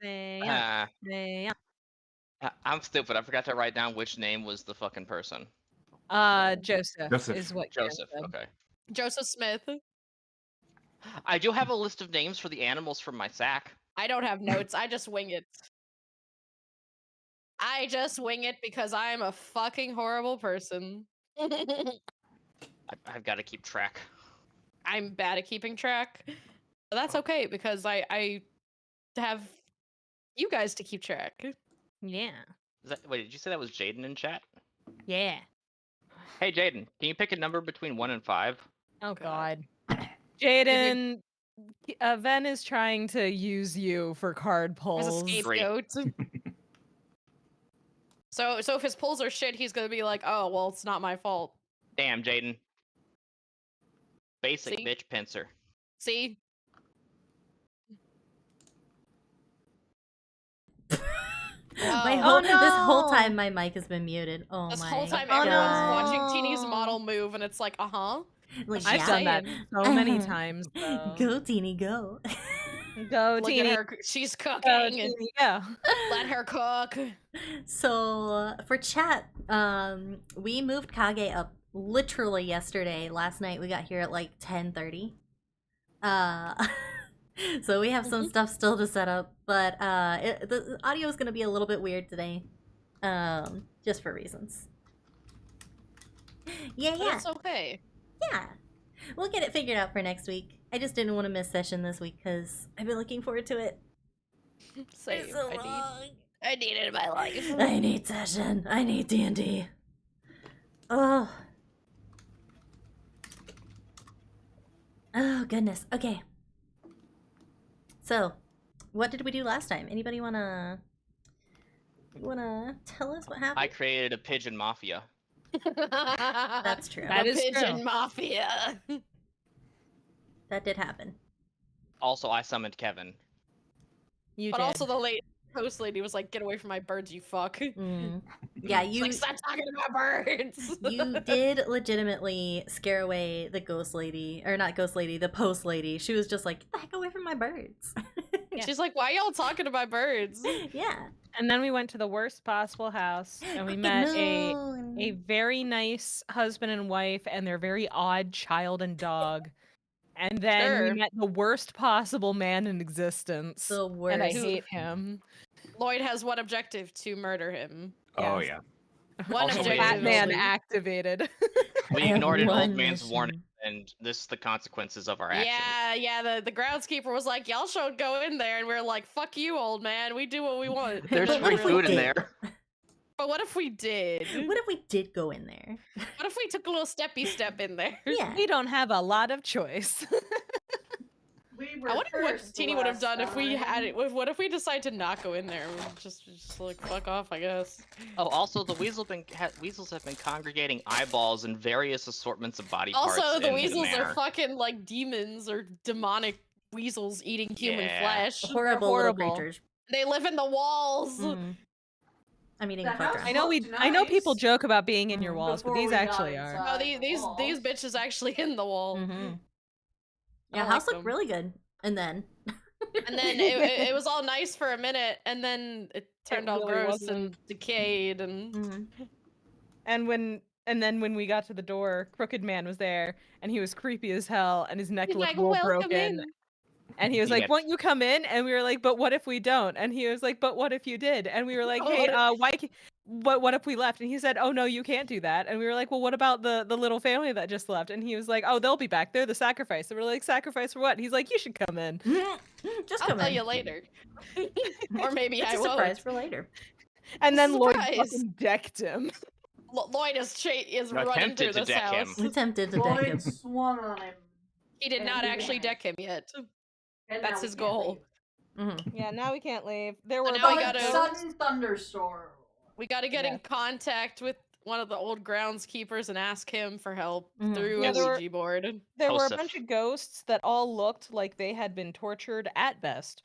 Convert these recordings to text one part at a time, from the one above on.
Yeah, Uh, I'm stupid. I forgot to write down which name was the fucking person. Joseph, Joseph. is what Joseph. Karen said. Okay. Joseph Smith. I do have a list of names for the animals from my sack. I don't have notes. I just wing it. I just wing it because I'm a fucking horrible person. I've got to keep track. I'm bad at keeping track. But that's okay because I have you guys to keep track. Yeah. Wait, did you say that was Jaden in chat? Yeah. Hey, Jaden, can you pick a number between 1 and 5? Oh God. Jaden, Ven is trying to use you for card As a polls. scapegoat. So if his polls are shit, he's gonna be like, oh well, it's not my fault. Damn, Jaden. Basic See? bitch pincer. See? This whole time my mic has been muted. Oh this my whole time God. everyone's watching Teeny's model move, and it's like, Like, I've done that saying. so many times. Though. Go, Teeny, go. Go, Look Teeny. at her. She's Go, cooking. Teeny, go. Let her cook. So for chat, we moved Kage up literally yesterday. Last night we got here at like 10:30. So we have some stuff still to set up, but the audio is gonna be a little bit weird today, just for reasons. Yeah, But it's okay. yeah. We'll get it figured out for next week. I just didn't want to miss session this week because I've been looking forward to it. Same. It's so long. I need it in my life. I need session. I need D&D. Oh. Oh, goodness. Okay. So, what did we do last time? Anybody wanna tell us what happened? I created a pigeon mafia. That's true. That The is pigeon true. mafia. That did happen. Also, I summoned Kevin. You But did. also the host lady was like, "Get away from my birds, you fuck." Mm. Yeah, It's you like, stop talking about birds. you did legitimately scare away the ghost lady, or not ghost lady, the post lady. She was just like, "Get the heck away from my birds." Yeah. She's like, "Why y'all talking about birds?" Yeah. And then we went to the worst possible house, and we met a very nice husband and wife and their very odd child and dog. And then we Sure. met the worst possible man in existence. The worst. And I hate him. Lloyd has one objective: to murder him. Oh Yes. yeah. One Also, objective. Batman only. activated. We I have ignored an old one man's mission. warning, and this is the consequences of our actions. Yeah. The groundskeeper was like, "Y'all should go in there," and we are like, "Fuck you, old man. We do what we want." There's But what free if we food in did? there. But what if we did? What if we did go in there? What if we took a little steppy step in there? Yeah. We don't have a lot of choice. I wonder what Teeny would have done if we had it. What if we decide to not go in there? We'd just like fuck off, I guess. Oh, also, the weasels have been congregating eyeballs and various assortments of body parts. Also, the in weasels are manor. fucking like demons or demonic weasels eating human Yeah. flesh. Horrible horrible. little creatures. They live in the walls. Mm. I'm eating The a fudge house- round. I know people Nice. joke about being in your Mhm. walls, but Before these we got actually are. inside. Oh, these Walls. bitches actually in the wall. Mm-hmm. I Yeah, like house looked them. really good. And then. And then it was all nice for a minute, and then it turned all really gross wasn't. and decayed. And Mhm. And then when we got to the door, CrookedMoon was there, and he was creepy as hell, and his neck he's looked like, all "Welcome broken. in." And he was like, Yep. "Won't you come in?" And we were like, "But what if we don't?" And he was like, "But what if you did?" And we were like, Oh, "Hey, what what if we left?" And he said, "Oh no, you can't do that." And we were like, "Well, what about the little family that just left?" And he was like, "Oh, they'll be back. They're the sacrifice." And we're like, "Sacrifice for what?" And he's like, "You should come in." Just I'll come tell in. you later. Or maybe It's I a surprise won't. for later. And then Lloyd Surprise. fucking decked him. Lloyd is running Attempted through to this deck him. house. Attempted to deck him. Lloyd swung on him. He did And not he actually vanished. deck him yet. And That's now we his can't goal. leave. Mhm. Yeah, now we can't leave. There So were now we a bunch gotta- of Sudden thunderstorm. We got to get Yeah. in contact with one of the old groundskeepers and ask him for help Mhm. through Yeah, a there were- Ouija board. There were a Joseph. bunch of ghosts that all looked like they had been tortured at best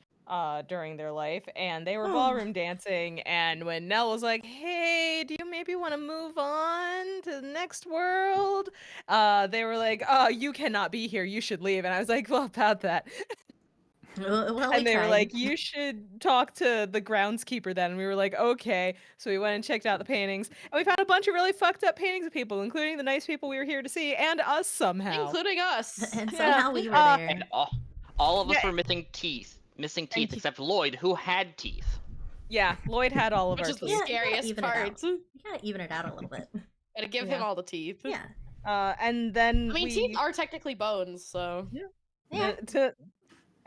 during their life, and they were ballroom dancing. And when Nell was like, "Hey, do you maybe want to move on to the next world?" They were like, "Oh, you cannot be here. You should leave." And I was like, "Well, about that." Well, And we they were tried. like, "You should talk to the groundskeeper then." And we were like, "Okay." So we went and checked out the paintings, and we found a bunch of really fucked up paintings of people, including the nice people we were here to see, and us somehow. Including us. And Yeah. somehow we were there. And all of us Yeah. were missing teeth, you. except Lloyd, who had teeth. Yeah, Lloyd had all of Which our is the teeth. Yeah, scariest even it out. part. You gotta even it out a little bit. Gotta give Yeah. him all the teeth. Yeah. And then I mean, teeth are technically bones, so. Yeah.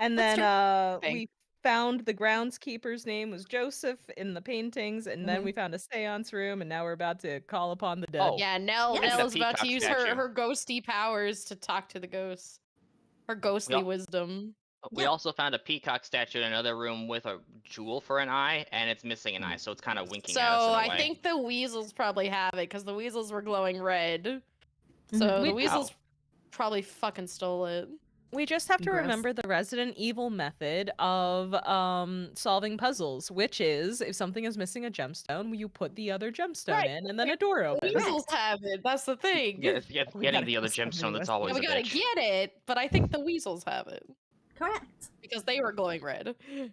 And That's then true. we found the groundskeeper's name was Joseph in the paintings, and then Mhm. we found a seance room, and now we're about to call upon the dead. Oh. Yeah, Nell Yes. is The about to peacock use statue. her ghosty powers to talk to the ghosts. Her ghostly Yep. wisdom. We Yeah. also found a peacock statue in another room with a jewel for an eye, and it's missing an eye, so it's kind of winking So at us in a I way. think the weasels probably have it because the weasels were glowing red. So Mhm. We the do. weasels probably fucking stole it. We just have to Gross. remember the Resident Evil method of solving puzzles, which is if something is missing a gemstone, you put the other gemstone Right. in, and then a door The opens. weasels have it. That's the thing. Yeah, We getting gotta the other go somebody gemstone, that's with always Yeah, we a gotta bitch. get it, but I think the weasels have it Correct. because they were glowing red. right.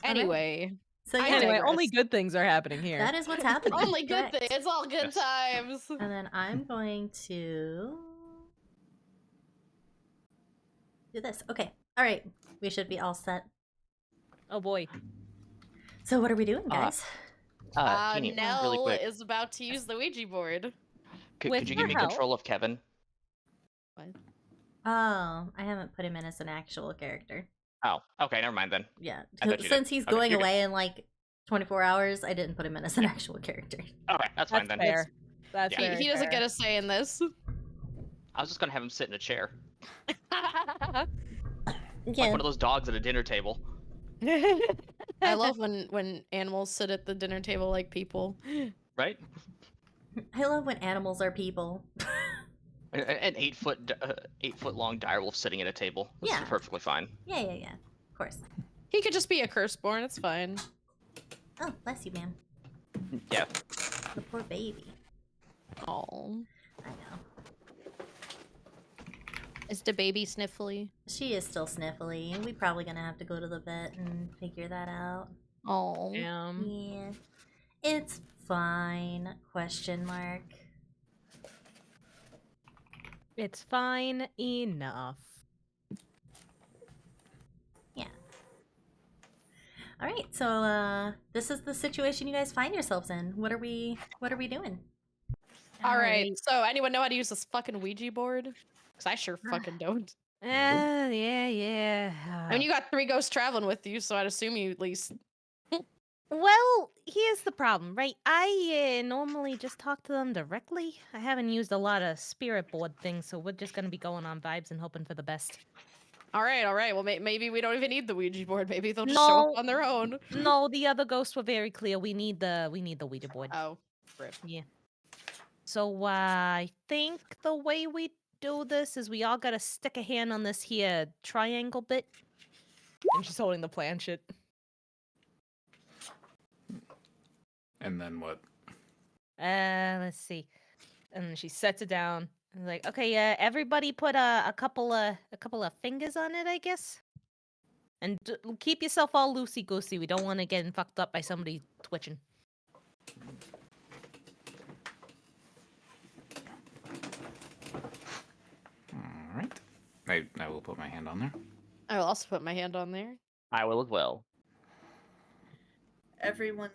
Anyway, So I yeah, Anyway, digress. only good things are happening here. that is what's happening. only good Correct. thing. It's all good Yes. times. And then I'm going to do this. Okay. All right. We should be all set. Oh boy. So what are we doing, guys? Teeny, Nell really quick. is about to use the Ouija board. Could With you your give me help. control of Kevin? Oh, I haven't put him in as an actual character. Oh, okay, never mind then. Yeah. I thought you Since did. he's Okay, going you're good. away in like 24 hours, I didn't put him in as an actual character. Okay, that's fine That's then. fair. That's Yeah. very He doesn't fair. get a say in this. I was just gonna have him sit in a chair, I like one of those dogs at a dinner table. love when animals sit at the dinner table like people. Right? I love when animals are people. An 8 foot long direwolf sitting at a table. This Yeah. is perfectly fine. Yeah. Of course. He could just be a curseborn. It's fine. Oh, bless you, ma'am. Yeah. The poor baby. Oh, I know. is the baby sniffly? She is still sniffly. We're probably gonna have to go to the vet and figure that out. Oh, Yeah. It's fine. Question mark. It's fine enough. Yeah. All right. So this is the situation you guys find yourselves in. What are we doing? all right. So, anyone know how to use this fucking Ouija board? Because I sure fucking don't. Yeah. I mean, you got 3 ghosts traveling with you, so I'd assume you at least. Well, here's the problem, right? I normally just talk to them directly. I haven't used a lot of spirit board things, so we're just gonna be going on vibes and hoping for the best. All right. Well, maybe we don't even need the Ouija board. Maybe they'll just show No. up on their own. No, the other ghosts were very clear. We need the Ouija board. Oh, rip. Yeah. So I think the way we do this is we all gotta stick a hand on this here triangle bit. And she's holding the planchette. And then what? Let's see. And she sets it down. And like, okay, everybody put a couple of fingers on it, I guess. And keep yourself all loosey goosey. We don't want to get fucked up by somebody twitching. All right. I will put my hand on there. I will also put my hand on there. I will as well. Everyone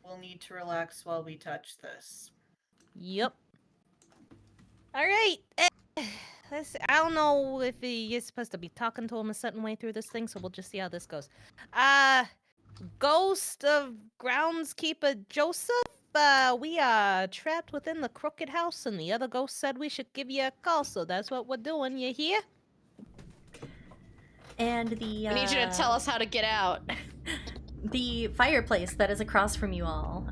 will need to relax while we touch this. Yep. All right. I don't know if you're supposed to be talking to him a certain way through this thing, so we'll just see how this goes. Ghost of groundskeeper Joseph, we are trapped within the crooked house, and the other ghost said we should give you a call, so that's what we're doing. You hear? And the We need you to tell us how to get out. the fireplace that is across from you all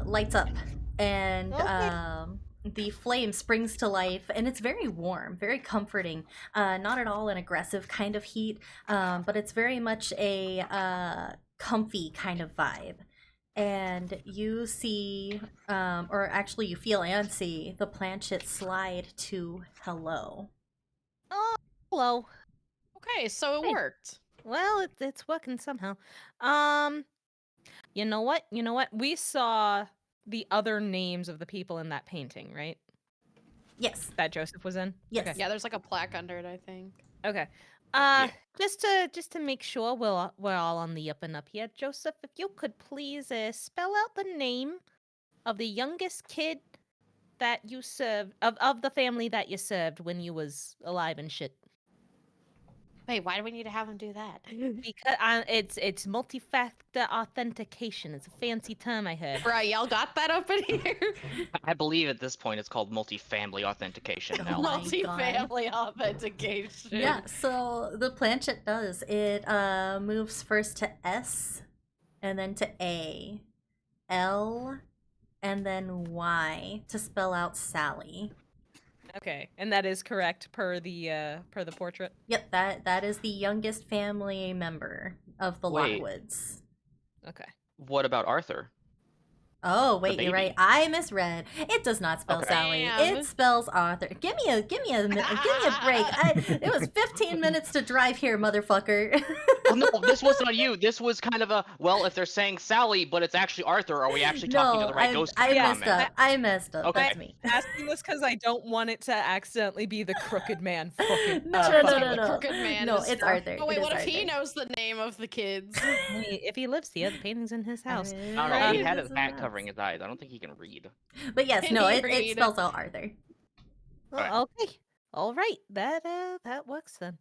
lights up, and Okay. the flame springs to life, and it's very warm, very comforting. Not at all an aggressive kind of heat, but it's very much a comfy kind of vibe. And you see, or actually you feel and see the planchette slide to hello. Oh, hello. Okay, so it Hey. worked. Well, it's working somehow. You know what? We saw the other names of the people in that painting, right? Yes. That Joseph was in? Yes. Okay. Yeah, there's like a plaque under it, I think. Okay. Yeah. Just to make sure we're all on the up and up here, Joseph, if you could please spell out the name of the youngest kid that you served of the family that you served when you was alive and shit. Wait, why do we need to have him do that? Because it's multi-factor authentication. It's a fancy term I heard. Right, y'all got that up in here? I believe at this point it's called multifamily authentication Oh now. my Multi-family authentication. Yeah, so the planchette does. It moves first to S, and then to A, L, and then Y to spell out Sally. Okay, and that is correct per the portrait. Yep, that is the youngest family member of the Wait. Lockwoods. Okay. What about Arthur? Oh wait, you're baby. right. I misread. It does not spell Okay. Sally. Damn. It spells Arthur. Give me a break. It was 15 minutes to drive here, motherfucker. Well, no, this wasn't on you. This was kind of a, well, if they're saying Sally, but it's actually Arthur, are we actually talking to No, the right ghost? I Yeah, messed up. I messed up. Okay. That's me. Asking this because I don't want it to accidentally be the crooked man. Fucking, No, Turns no, out no, the no. crooked man No, is- it's Arthur. Oh wait, It what is if he Arthur. knows the name of the kids? If he lives here, the painting's in his house. I don't know. Right, He had this his is hat nuts. covering his eyes. I don't think he can read. But yes, Can no, he it read? spells out Arthur. Oh, okay. All right. That works then.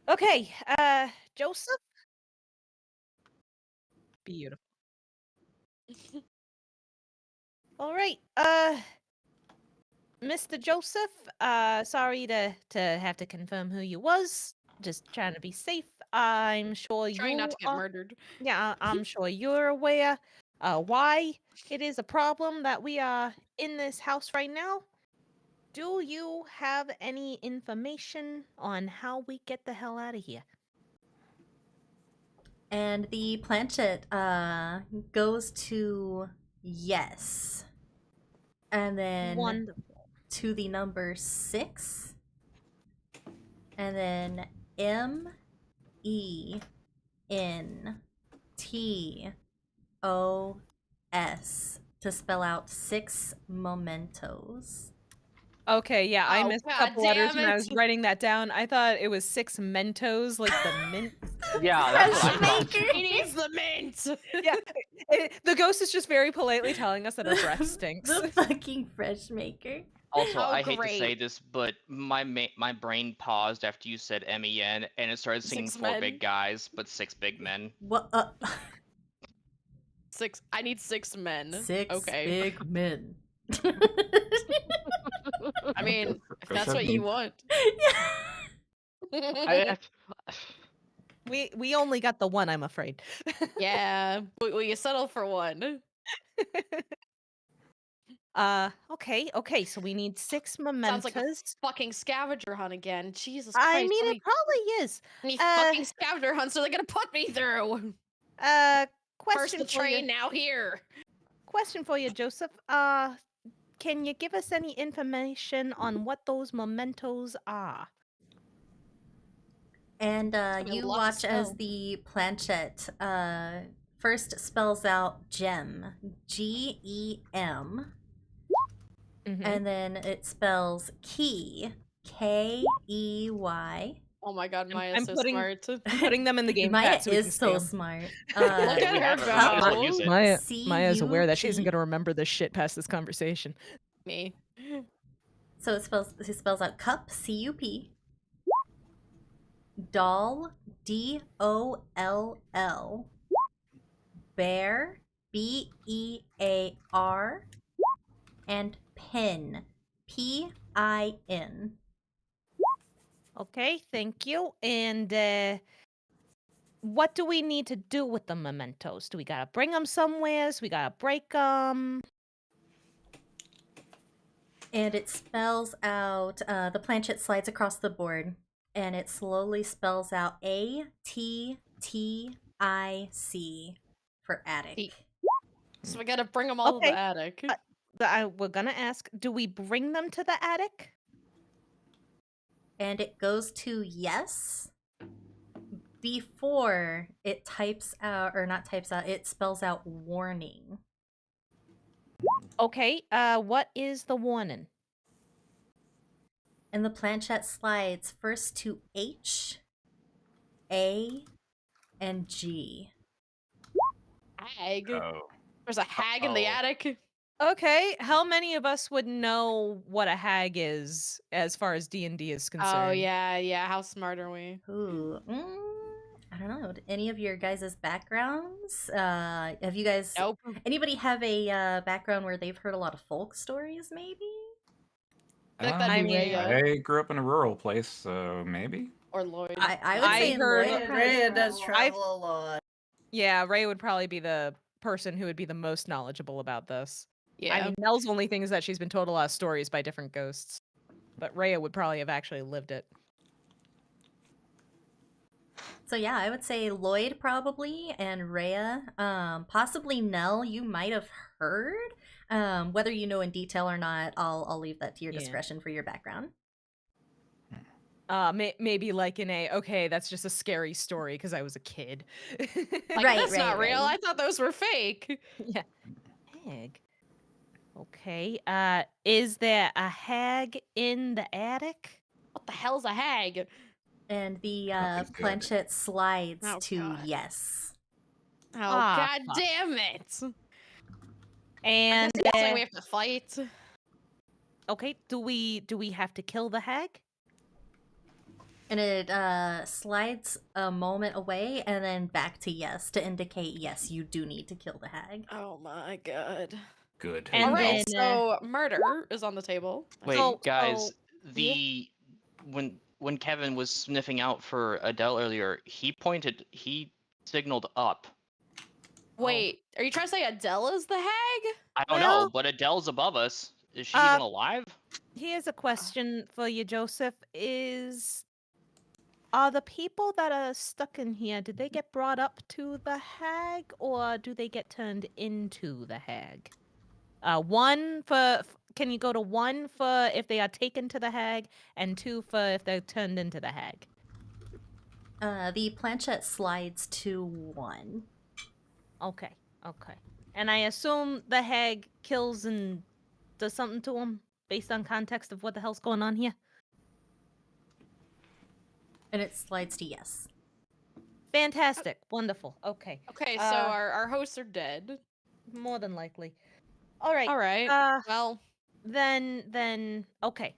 Okay. Joseph. Beautiful. All right. Mr. Joseph. Sorry to have to confirm who you was. Just trying to be safe. I'm sure Trying you not to get are- murdered. Yeah, I'm sure you're aware why it is a problem that we are in this house right now. Do you have any information on how we get the hell out of here? And the planchette goes to yes. And then Wonderful. to the number 6. And then MENTOS to spell out 6 mementos. Okay, yeah, I Oh, missed a God couple letters damn when I it. was writing that down. I thought it was 6 Mentos, like the mint. Yeah, that's what I Fresh thought. maker. He needs the mint. Yeah, the ghost is just very politely telling us that our breath stinks. The fucking fresh maker. Also, Oh, I hate to say great. this, but my brain paused after you said MEN, and it started singing 6 4 men. big guys, but 6 big men. What? 6. I need 6 men. 6 Okay. big men. I mean, if Go that's what you 7. want. I, We only got the one, I'm afraid. Yeah. Will you settle for one? Okay, so we need 6 mementos. Sounds like a fucking scavenger hunt again. Jesus I Christ. mean, how it probably is. many uh, fucking scavenger hunts are they gonna put me through? First First the train, now here. Question for you, Joseph. Can you give us any information on what those mementos are? And be a you lot to watch as spell. the planchette first spells out gem, GEM, Mhm. and then it spells key, KEY. Oh my god, Maya's I'm so putting- smart. I'm putting them in the game Maya chat so we can is see so 'em. smart. Look at we her have it, we how just don't use it. Maya's aware that she isn't CUP. going to remember this shit past this conversation. Me. So it spells out cup, CUP, doll, DOLL, bear, BEAR, and pin, PIN. Okay, thank you. And what do we need to do with the mementos? Do we gotta bring them somewhere? We gotta break them? And it spells out, the planchette slides across the board, and it slowly spells out ATTIC for attic. T- So we gotta bring them all to Okay. the attic. We're gonna ask, do we bring them to the attic? And it goes to yes before it types out, or not types out, it spells out warning. Okay, what is the warning? And the planchette slides first to H, A, and G. Hag. Oh. There's a hag in the Uh-oh. attic. Okay, how many of us would know what a hag is as far as D&D is concerned? Oh yeah. How smart are we? Ooh, I don't know. Any of your guys' backgrounds? Have you guys? Nope. Anybody have a background where they've heard a lot of folk stories? Maybe. I think that'd I be mean, Rhea I grew up in a rural place, so maybe. or Lloyd. I would I say heard- Lloyd probably Rhea does travel. travel a lot. Yeah, Ray would probably be the person who would be the most knowledgeable about this. yeah. I mean, Nell's only thing is that she's been told a lot of stories by different ghosts. But Rhea would probably have actually lived it. So yeah, I would say Lloyd probably and Rhea. Possibly Nell, you might have heard. Whether you know in detail or not, I'll leave that to your Yeah. discretion for your background. Maybe like in a okay, that's just a scary story because I was a kid. Like, Right, that's not right, real. right. I thought those were fake. Yeah. Hag. Okay. Is there a hag in the attic? What the hell's a hag? And the Nothing's good. planchette slides Oh, to God. yes. Oh, Ah, god fuck. damn it. And I'm guessing we have to fight. okay, do we have to kill the hag? And it slides a moment away and then back to yes to indicate yes, you do need to kill the hag. Oh my god. Good. And All right, then, so murder is on the table. Wait, So- guys, so- the when Kevin was sniffing out for Adele earlier, he signaled up. Wait, are you trying to say Adele is the hag? I don't Well- know, but Adele's above us. Is she Uh, even alive? Here's a question for you, Joseph. Are the people that are stuck in here, did they get brought up to the hag or do they get turned into the hag? Can you go to 1 for if they are taken to the hag and 2 for if they're turned into the hag? The planchette slides to 1. Okay. And I assume the hag kills and does something to him based on context of what the hell's going on here? And it slides to yes. Fantastic. Wonderful. Okay. Okay, so Uh, our hosts are dead. More than likely. All right. All right. Well, Then okay.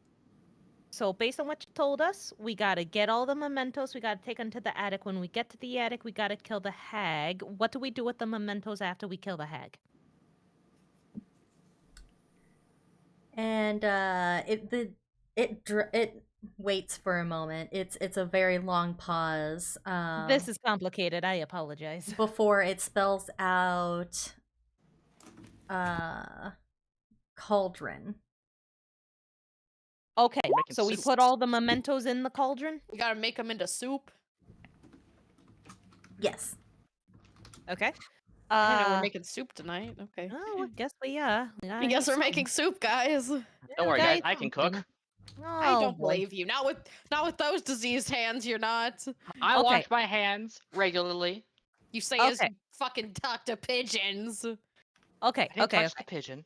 So based on what you told us, we gotta get all the mementos. We gotta take them to the attic. When we get to the attic, we gotta kill the hag. What do we do with the mementos after we kill the hag? And it waits for a moment. It's a very long pause. This is complicated. I apologize. Before it spells out cauldron. Okay. Making So we soup. put all the mementos in the cauldron. we gotta make them into soup. Yes. Okay. I know we're making soup tonight. Okay. Oh, I guess we are. I guess we're making soup, guys. Don't worry, guys. I can cook. I Oh, don't boy. believe you. Not with those diseased hands. You're not. I Okay. wash my hands regularly. You say as Okay. you fucking talk to pigeons. Okay. I didn't Okay. touch the pigeon.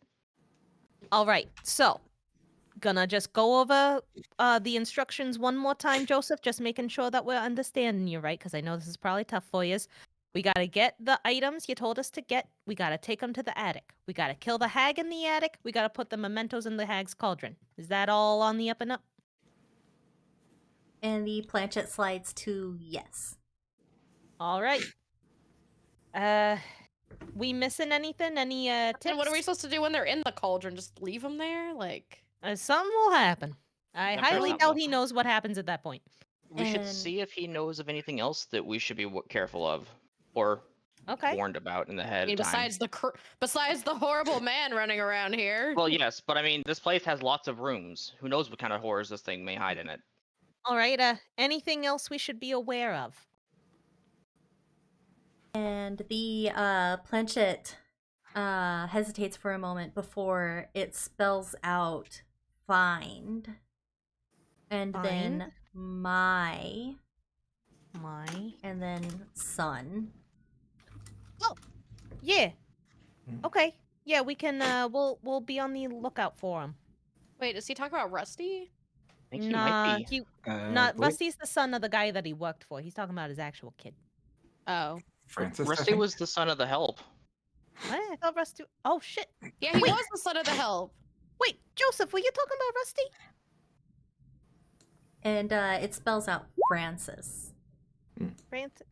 All right. So, gonna just go over the instructions one more time, Joseph, just making sure that we're understanding you right, because I know this is probably tough for you. We gotta get the items you told us to get. We gotta take them to the attic. We gotta kill the hag in the attic. We gotta put the mementos in the hag's cauldron. Is that all on the up and up? And the planchette slides to yes. All right. We missing anything? Any tips? And what are we supposed to do when they're in the cauldron? Just leave them there? Like, Something will happen. I I'm sure highly something doubt will. he knows what happens at that point. We should And- see if he knows of anything else that we should be careful of, or Okay. warned about in the I head mean, of time. besides the horrible man running around here. Well, yes, but I mean, this place has lots of rooms. Who knows what kind of horrors this thing may hide in it? All right. Anything else we should be aware of? And the planchette hesitates for a moment before it spells out find. And then Find? my, My. and then son. Yeah. Mm. Okay. Yeah, we can. We'll be on the lookout for him. Wait, is he talking about Rusty? I think he might be. Not Rusty's the son of the guy that he worked for. He's talking about his actual kid. Oh. Francis, I Rusty think? was the son of the help. What? I thought Rusty. Oh shit! Yeah, he Wait. was the son of the help. Wait, Joseph, were you talking about Rusty? And it spells out Francis. Francis.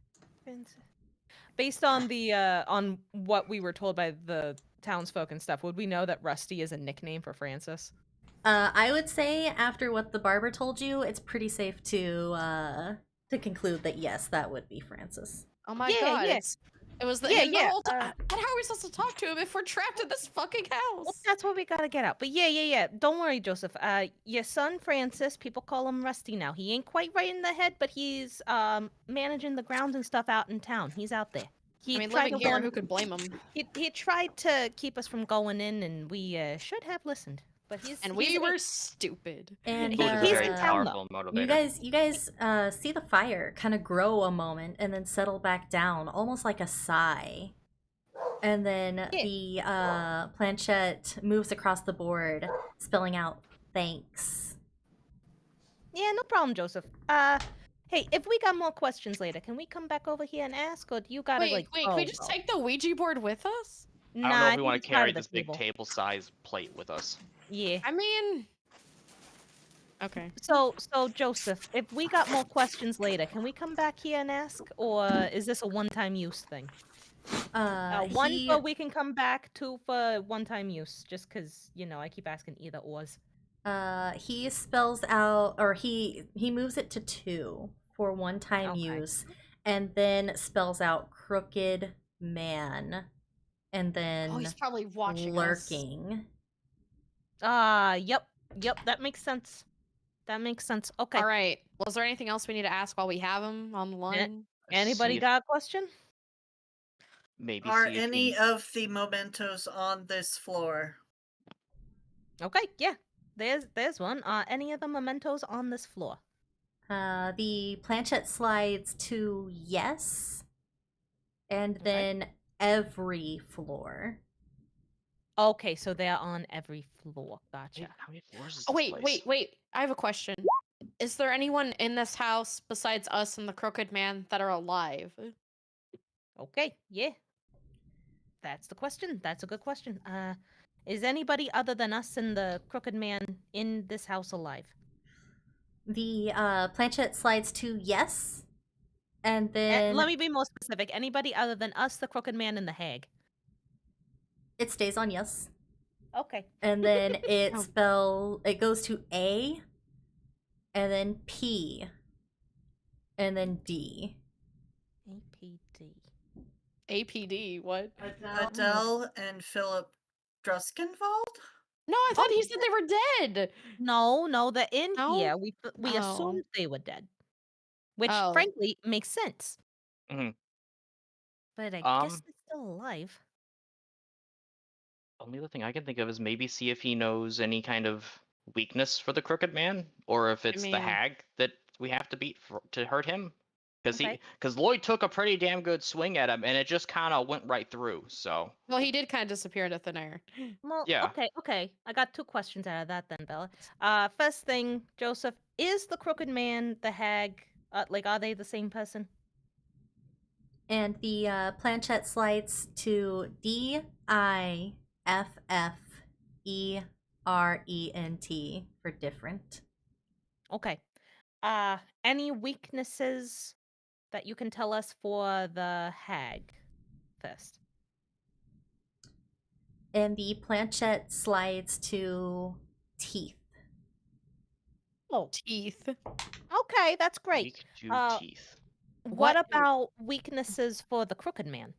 Based on the on what we were told by the townsfolk and stuff, would we know that Rusty is a nickname for Francis? I would say after what the barber told you, it's pretty safe to conclude that yes, that would be Francis. Oh my Yeah, god. yeah. It was the Yeah, him the yeah, whole time. And how are we supposed to talk to him if we're trapped in this fucking Well, house? that's what we gotta get out. But yeah. Don't worry, Joseph. Your son Francis, people call him Rusty now. He ain't quite right in the head, but he's managing the grounds and stuff out in town. He's out there. He I mean, tried living to here, warn. who could blame him? He tried to keep us from going in, and we should have listened. But And he's we were stupid. And Food is a he's very in town, though. powerful motivator. you guys see the fire kind of grow a moment and then settle back down, almost like a sigh. And then the planchette moves across the board, spelling out thanks. Yeah, no problem, Joseph. Hey, if we got more questions later, can we come back over here and ask, or do you gotta Wait, like? can we just take the Ouija board with us? I don't know if we Nah, want he's to part carry of the this big table. table-sized plate with us. Yeah. I mean, okay. So Joseph, if we got more questions later, can we come back here and ask, or is this a one-time use thing? One for we can come back, two for one-time use, just because I keep asking either ors. He spells out, or he moves it to 2 for one-time Okay. use, and then spells out crooked man, and then Oh, he's probably watching us. lurking. Yep, that makes sense. That makes sense. Okay. All right. Was there anything else we need to ask while we have him on the line? Anybody See if- got a question? Maybe Are see if any he... of the mementos on this floor? Okay, yeah. There's one. Any of the mementos on this floor? The planchette slides to yes, and Okay. then every floor. Okay, so they're on every floor. Gotcha. How many floors is this Oh, wait, place? wait. I have a question. Is there anyone in this house besides us and the Crooked Man that are alive? Okay, yeah. That's the question. That's a good question. Is anybody other than us and the Crooked Man in this house alive? The planchette slides to yes, and then Let me be more specific. Anybody other than us, the Crooked Man, and the Hag? it stays on yes. Okay. And then it Oh. it goes to A, and then P, and then D. APD. APD, what? Adele and Philip Druskenwald? No, I thought he said they were dead. No, they're in No? here. We Oh. assumed they were dead, which Oh. frankly makes sense. Mhm. But I guess they're still alive. Only other thing I can think of is maybe see if he knows any kind of weakness for the Crooked Man, or if it's the mean- hag that we have to beat to hurt him. Okay. Because Lloyd took a pretty damn good swing at him, and it just kind of went right through. So Well, he did kind of disappear into thin air. Well, Yeah. okay. I got 2 questions out of that then, Bella. First thing, Joseph, is the Crooked Man the Hag? Are they the same person? And the planchette slides to DIFFERENT for different. Okay. Any weaknesses that you can tell us for the Hag first? And the planchette slides to teeth. Oh, Teeth. okay, that's great. weak to Uh, teeth. What What- about weaknesses for the Crooked Man?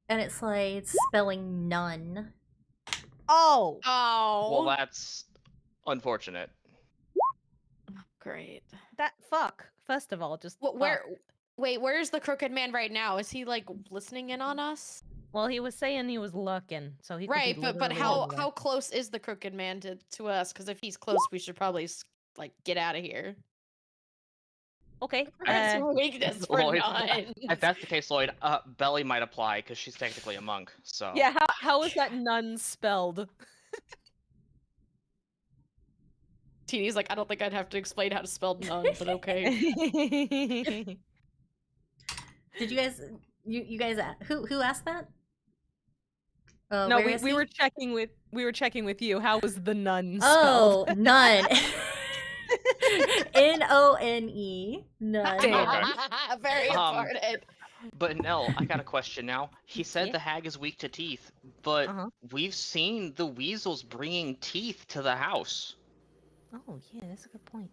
And it slides spelling none. Oh, Oh. Well, that's unfortunate. Great. that fuck. First of all, just Well, fuck. where's the Crooked Man right now? Is he like listening in on us? Well, he was saying he was looking, so he could be Right, but literally how anywhere. how close is the Crooked Man to us? Because if he's close, we should probably like get out of here. Okay. That's a weakness for Lloyd, none. if that's the case, Lloyd, Belly might apply because she's technically a monk. So Yeah, how is that nun spelled? Teeny's like, I don't think I'd have to explain how to spell none, but okay. Did you guys you guys who asked that? No, where we is he? were checking with you. How was the nun Oh, spelled? none. None. None. Damn. Very Um, important. But Nell, I got a question now. He said Yeah. the hag is weak to teeth, but Uh-huh. we've seen the weasels bringing teeth to the house. Oh, yeah, that's a good point.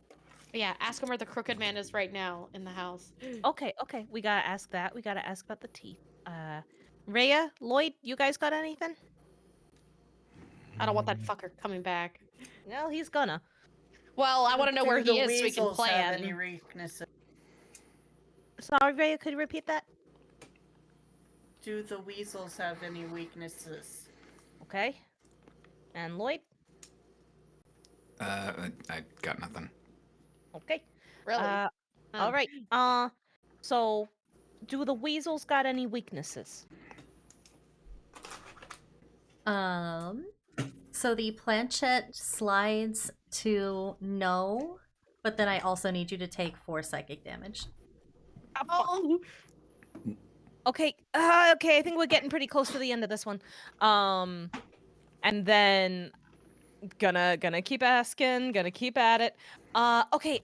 Yeah, ask him where the crooked man is right now in the house. Okay, we gotta ask that. We gotta ask about the teeth. Rhea, Lloyd, you guys got anything? I don't want that fucker coming back. Well, he's gonna. Well, I want to know where Do he the is so we can weasels have any plan. weaknesses? Sorry, Rhea, could you repeat that? Do the weasels have any weaknesses? Okay. And Lloyd? I got nothing. Okay. Really? All right. So, do the weasels got any weaknesses? So the planchette slides to no, but then I also need you to take 4 psychic damage. Oh, Okay. Okay. I think we're getting pretty close to the end of this one. And then gonna keep asking. Gonna keep at it. Okay.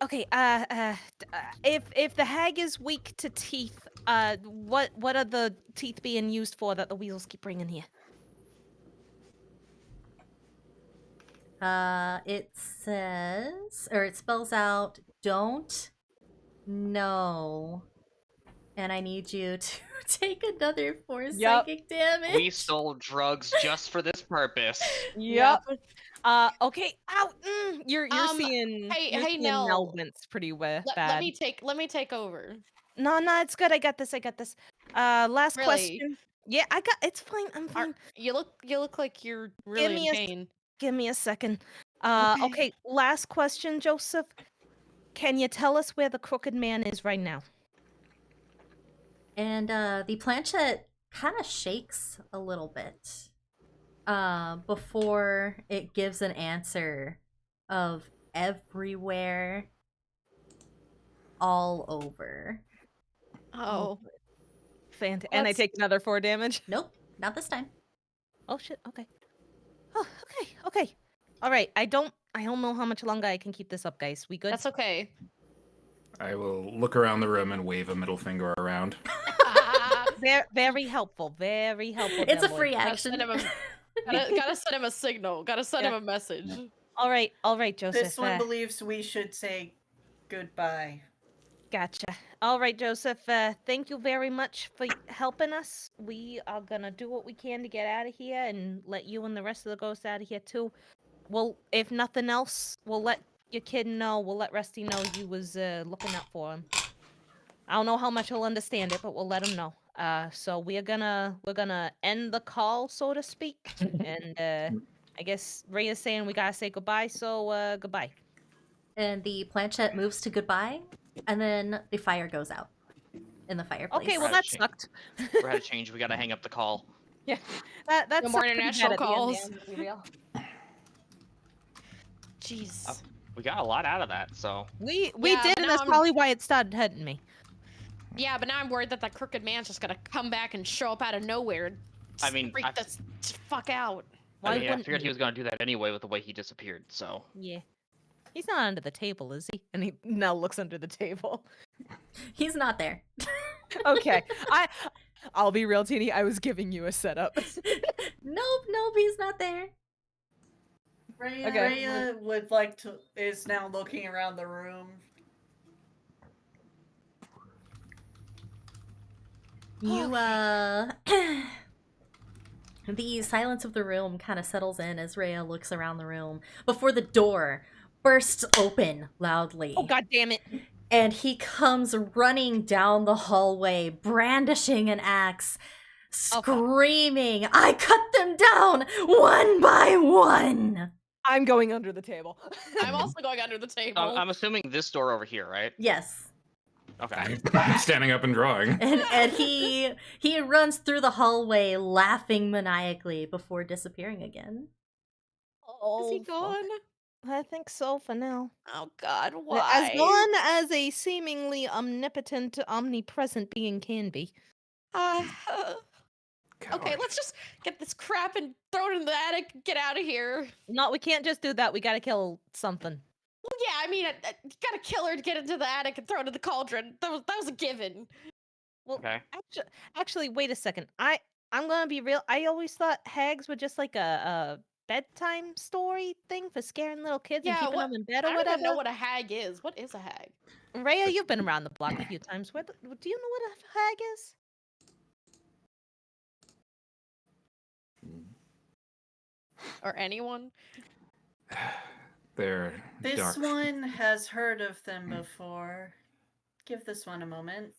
If the hag is weak to teeth, what are the teeth being used for that the weasels keep bringing here? It says, or it spells out, don't know. And I need you to take another 4 psychic damage. We stole drugs just for this purpose. Yep. Okay. Ow. You're seeing. hey, you're hey, seeing Nell. wince pretty let bad. me take over. No, it's good. I got this. Last Really? question. Yeah, I got. It's fine. I'm fine. You look like you're really me in a pain. Give me a second. Okay. Okay. Last question, Joseph. Can you tell us where the crooked man is right now? And the planchette kind of shakes a little bit before it gives an answer of everywhere, all over. Oh. And I take another 4 damage. Nope, not this time. Oh shit. Okay. Oh, okay. All right. I don't know how much longer I can keep this up, guys. We good? That's okay. I will look around the room and wave a middle finger around. Very helpful. Very helpful. It's a Lloyd. free action. Gotta send him a signal. Gotta send him a message. All right, Joseph. This one believes we should say goodbye. Gotcha. All right, Joseph. Thank you very much for helping us. We are gonna do what we can to get out of here and let you and the rest of the ghosts out of here too. Well, if nothing else, we'll let your kid know. We'll let Rusty know you was looking out for him. I don't know how much he'll understand it, but we'll let him know. So we're gonna end the call, so to speak. And I guess Ray is saying we gotta say goodbye. So goodbye. And the planchette moves to goodbye, and then the fire goes out in the fireplace. Okay, well that sucked. We're out of change. We gotta hang up the call. Yeah, that's No more international calls. Jeez. We got a lot out of that, so. We Yeah, did, but and now that's probably why it started hitting me. Yeah, but now I'm worried that that crooked man's just gonna come back and show up out of nowhere. And I mean, freak this fuck out. Why I wouldn't figured he? he was gonna do that anyway with the way he disappeared, so. Yeah. He's not under the table, is he? And he now looks under the table. He's not there. Okay. I'll be real, Teeny. I was giving you a setup. Nope, he's not there. Rhea is now looking around the room. You, the silence of the room kind of settles in as Rhea looks around the room before the door bursts open loudly. Oh, god damn it. And he comes running down the hallway, brandishing an axe, screaming, I cut them down one by one! I'm going under the table. I'm also going under the table. I'm assuming this door over here, right? Yes. Okay. I'm standing up and drawing. And he runs through the hallway laughing maniacally before disappearing again. Oh, Is he gone? I think so for now. Oh god, why? As gone as a seemingly omnipotent, omnipresent being can be. Okay, Coward. let's just get this crap and throw it in the attic and get out of here. No, we can't just do that. We gotta kill something. Well, yeah, I mean, you gotta kill her to get into the attic and throw it in the cauldron. That was a given. Well, Okay. actually, wait a second. I'm gonna be real. I always thought hags were just like a bedtime story thing for scaring little kids and Yeah, keeping what? them in bed I or don't whatever? even know what a hag is. What is a hag? Rhea, you've been around the block a few times. Do you know what a hag is? Or anyone? They're This dark. one has heard of them before. Give this one a moment.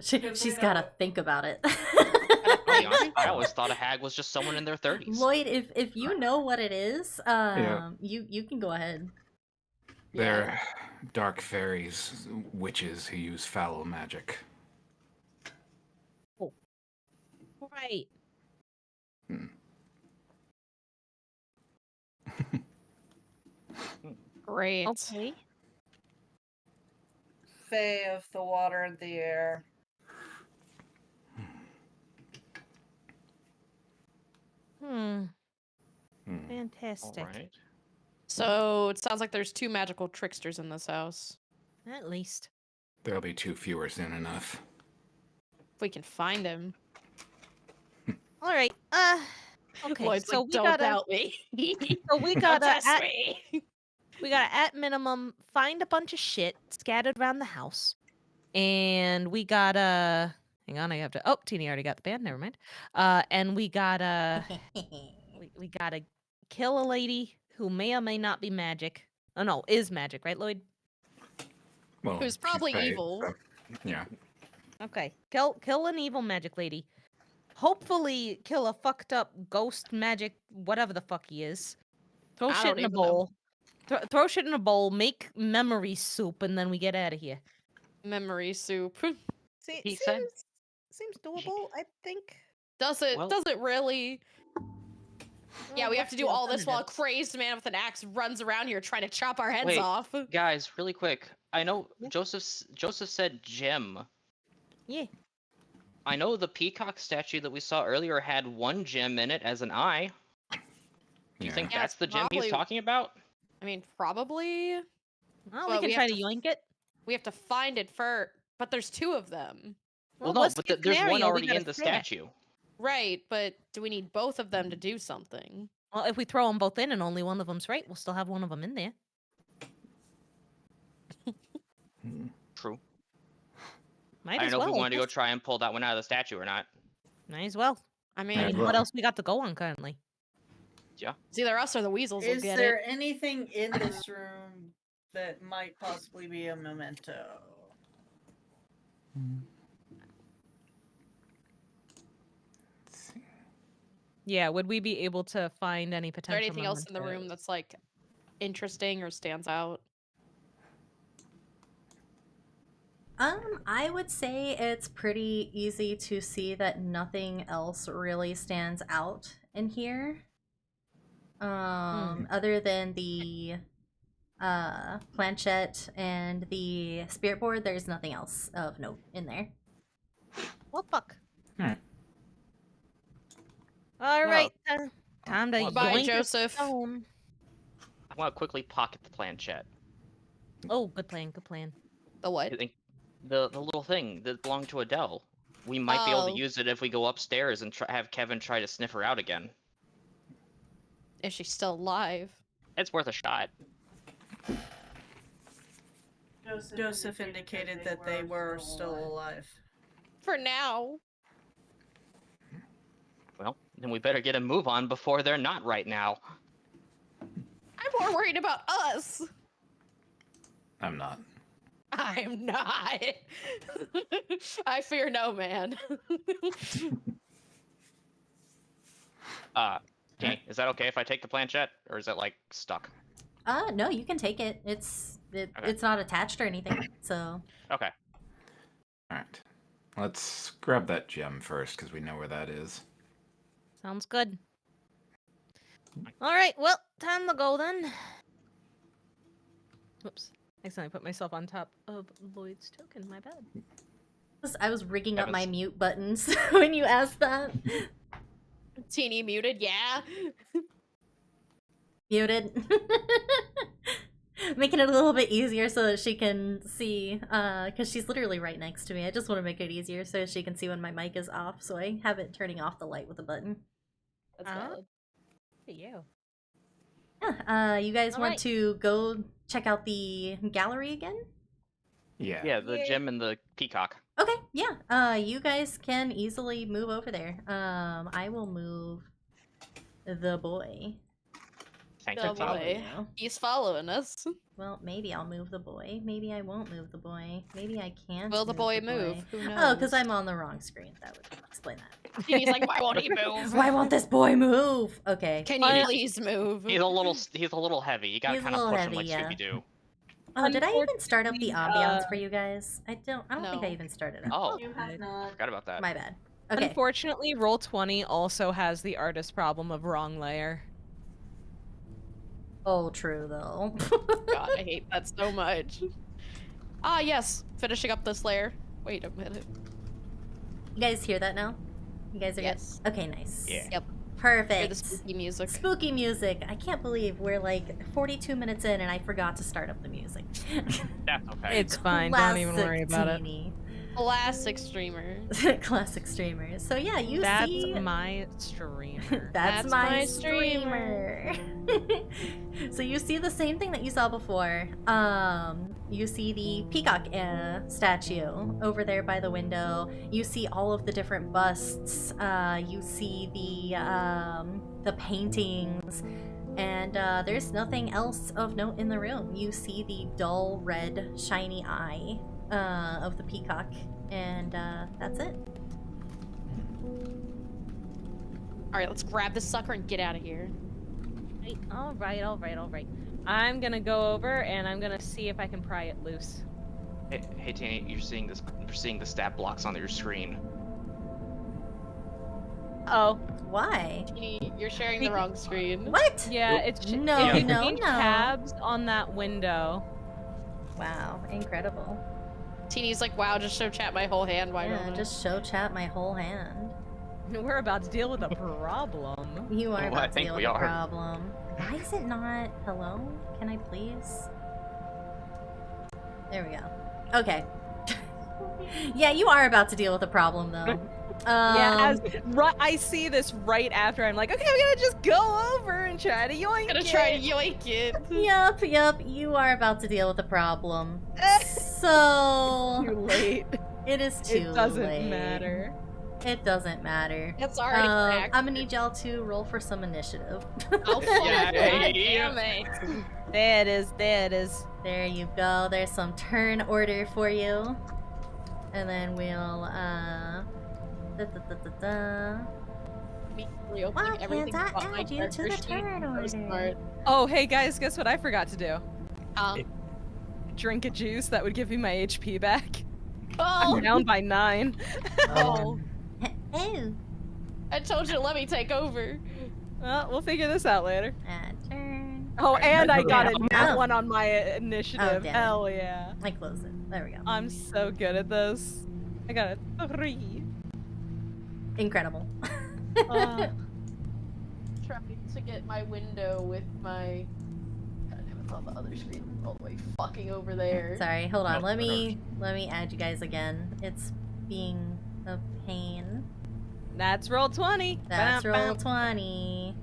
She's gotta think about it. I'll be honest, I always thought a hag was just someone in their 30s. Lloyd, if you know what it is, you can go ahead. They're dark fairies, witches who use foul magic. Right. Great. Okay. Fae of the water and the air. Fantastic. All right. So it sounds like there's 2 magical tricksters in this house. At least. There'll be 2 fewer soon enough. If we can find him. All right. Okay. Lloyd's So like, we don't gotta. doubt me. So we Don't gotta test at, me. we gotta at minimum find a bunch of shit scattered around the house, and we gotta. Hang on, I have to. Oh, Teeny already got the band. Never mind. And we gotta. we gotta kill a lady who may or may not be magic. Oh no, is magic, right, Lloyd? Well, Who's she's probably fey, evil. so- yeah. Okay. Kill an evil magic lady. Hopefully kill a fucked up ghost magic whatever the fuck he is. Throw I shit don't in a even know. bowl. Throw shit in a bowl, make memory soup, and then we get out of here. Memory soup. He said- Seems doable, I think. Does it Well- really? Yeah, we have to do all this while a alternatives? crazy man with an axe runs around here trying to chop our heads Wait. off. Guys, really quick. I know Yeah. Joseph said gem. Yeah. I know the peacock statue that we saw earlier had 1 gem in it as an eye. Do you Yeah. think Yeah, that's it's the gem he's probably- talking about? I mean, probably. Well, But we can we try have to to yoink it. We have to find it first. But there's 2 of them. Well, no, worst but case there's one scenario, we already gotta in the spare. statue. Right, but do we need both of them to do something? Well, if we throw them both in and only one of them's right, we'll still have one of them in there. True. Might I as don't know well. if we I wanted to go guess. try and pull that one out of the statue or not. Might as well. I I mean, mean, well. what else we got to go on currently? it's either us or the weasels will Is get there it. anything in this room that might possibly be a memento? Let's see. Yeah, would we be able to find any Is potential? there anything else in the room mementos? that's like interesting or stands out? I would say it's pretty easy to see that nothing else really stands out in here. Other than the planchette and the spirit board, there's nothing else of note in there. Well, fuck. Alright. All right, time to Well, Bye, yoink the Joseph. stone. I want to quickly pocket the planchette. Oh, good plan, good plan. The what? I think the little thing that belonged to Adele. We might be able to Oh. use it if we go upstairs and have Kevin try to sniff her out again. Is she still alive? It's worth a shot. Joseph indicated that they were still alive. For now. Well, then we better get a move on before they're not right now. I'm more worried about us. I'm not. I'm not. I fear no man. Danny, is that okay if I take the planchette, or is it like stuck? No, you can take it. It's not attached or anything. So Okay. Alright. Let's grab that gem first, because we know where that is. Sounds good. All right, well, time to go then. Whoops. Accidentally put myself on top of Lloyd's token. My bad. I was rigging up my Kevin's- mute buttons when you asked that. Teeny muted, yeah. Muted. Making it a little bit easier so that she can see, because she's literally right next to me. I just want to make it easier so she can see when my mic is off, so I have it turning off the light with a button. That's Uh-huh. valid. For you. Yeah, you guys want Alright. to go check out the gallery again? Yeah. Yeah, the Yeah. gem and the peacock. Okay, yeah. You guys can easily move over there. I will move the boy. Thank The you. Follow boy. you. He's following us. Well, maybe I'll move the boy. Maybe I won't move the boy. Maybe I can't. Will the boy the move? Who knows? Oh, because I'm on the wrong screen. That would explain that. He's like, why won't he move? Why won't this boy move? Okay. Can you please move? He's a little heavy. You gotta He's a kind of little push him heavy, like yeah. Scooby-Doo. Oh, did I even start up the Unfortunately, ambiance for you guys? I don't think No. I even started up. Oh, You have not. forgot about that. My bad. Okay. Unfortunately, Roll20 also has the artist problem of wrong layer. Oh, true though. God, I hate that so much. Ah, yes. Finishing up this layer. Wait a minute. You guys hear that now? You guys are Yes. good? Okay, nice. Yeah. Yep. Perfect. Hear the spooky music. Spooky music. I can't believe we're like 42 minutes in and I forgot to start up the music. That's okay. It's fine. Don't even Classic worry about it. Teeny. Classic streamer. Classic streamers. So yeah, you That's see. my streamer. That's my my streamer. So you see the same thing that you saw before. You see the peacock statue over there by the window. You see all of the different busts. You see the paintings. And there's nothing else of note in the room. You see the dull red shiny eye of the peacock. And that's it. Alright, let's grab this sucker and get out of here. All right. I'm gonna go over and I'm gonna see if I can pry it loose. Hey, Tanny, you're seeing the stat blocks on your screen. Oh, Why? Teeny, you're sharing the wrong screen. What? yeah, Nope. it's No, if you no, change no. tabs on that window. Wow, incredible. Teeny's like, wow, just show chat my whole hand. Why Yeah, don't just show chat my whole hand. We're about to deal with a problem. You are Oh, I about to think deal we with a are. problem. Why is it not? Hello? Can I please? There we go. Okay. Yeah, you are about to deal with a problem though. Yeah, I see this right after. I'm like, okay, I'm gonna just go over and try to yoink I'm gonna it. try to yoink it. Yup, you are about to deal with a problem. So Too late. it is too It doesn't late. matter. It doesn't matter. It's already cracked. I'm gonna need y'all to roll for some initiative. Oh, Yeah, God yeah. damn it. There it is. There it is. There you go. There's some turn order for you. And then we'll, Immediately opening Why everything can't I but my add you to character the sheet. turn So order? smart. Oh, hey guys, guess what I forgot to do? Um, Drink a juice that would give me my HP back. oh, I'm down by 9. oh, Oh, I told you to let me take over. Well, we'll figure this out later. turn. Oh, and I got a nat Oh. 1 on my initiative. damn it. Hell yeah. I close it. There we go. I'm so good at this. I got a 3. Incredible. Trying to get my window with my. God damn, it's on the other screen, all the way fucking over there. Sorry, hold on. No, Let me add you guys again. It's being a pain. That's roll 20. That's Bam, roll bam. 20.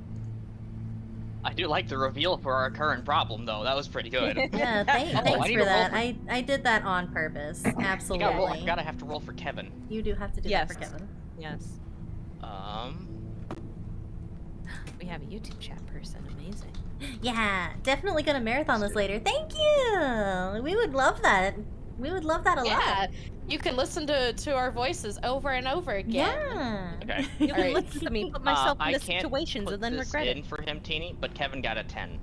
I do like the reveal for our current problem, though. That was pretty good. Yeah, thanks I need for to roll that. for- I did that on purpose. Absolutely. Gotta have to roll for Kevin. You do have to do that for Yes. Kevin. Yes. We have a YouTube chat person. Amazing. Yeah, definitely gonna marathon this later. Thank you. We would love that. We would love that a Yeah, lot. you can listen to our voices over and over again. Yeah. Okay. You can Alright. listen to me, put myself I in the can't situations, put and then this regret in it. for him, Teeny, but Kevin got a 10.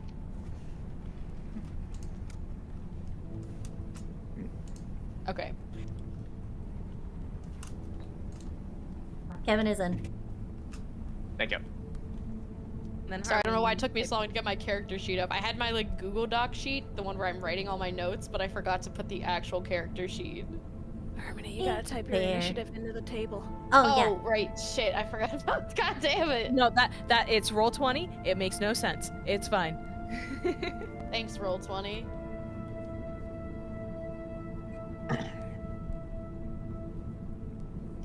Okay. Kevin is in. Thank you. And then Sorry, I don't know why it Harmony- took me so long to get my character sheet up. I had my like Google Doc sheet, the one where I'm writing all my notes, but I forgot to put the actual character sheet. Harmony, you gotta type your There. initiative into the table. Oh, right, shit, I forgot about. God damn it! No, that it's roll 20. It makes no sense. It's fine. Thanks, Roll20.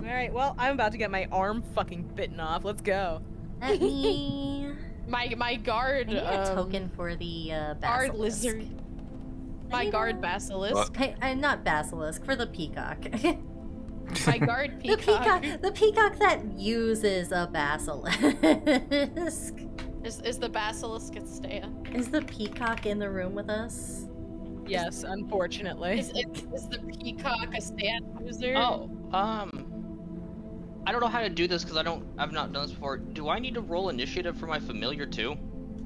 Alright, well, I'm about to get my arm fucking bitten off. Let's go. Let me. My guard. I need a token for the Guard basilisk. lizard. My guard basilisk. Hey, not basilisk, for the peacock. My guard peacock. The peacock that uses a basilisk. Is the basilisk a stand? Is the peacock in the room with us? Yes, unfortunately. Is the peacock a stand user? Oh, I don't know how to do this because I've not done this before. Do I need to roll initiative for my familiar too?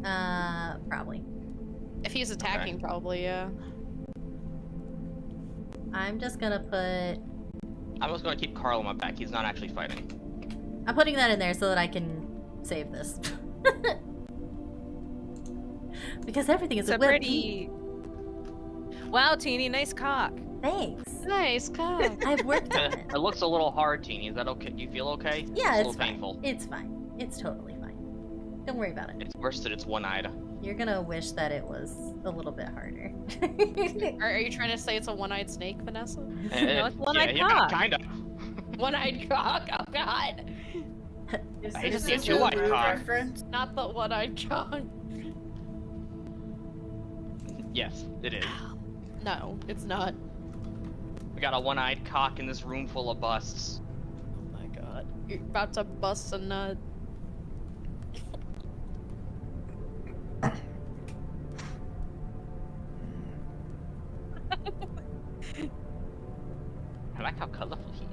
Probably. If he's attacking, probably, yeah. I'm just gonna put. I'm just gonna keep Carl on my back. He's not actually fighting. I'm putting that in there so that I can save this. Because everything is It's a a whip. pretty... Wow, Teeny, nice cock. Thanks. Nice cock. I've worked on it. It looks a little hard, Teeny. Is that okay? Do you feel okay? Yeah, a it's little fine. painful. It's fine. It's totally fine. Don't worry about it. It's worse that it's one-eyed. You're gonna wish that it was a little bit harder. Are you trying to say it's a one-eyed snake, Vanessa? No, it's one-eyed yeah, cock. kind of. One-eyed cock? Oh god. Is I hate to this see a a two-eyed Rude cock. reference? Not the one-eyed cock. Yes, it is. No, it's not. We got a one-eyed cock in this room full of busts. Oh my god. You're about to bust a nut. I like how colorful he is.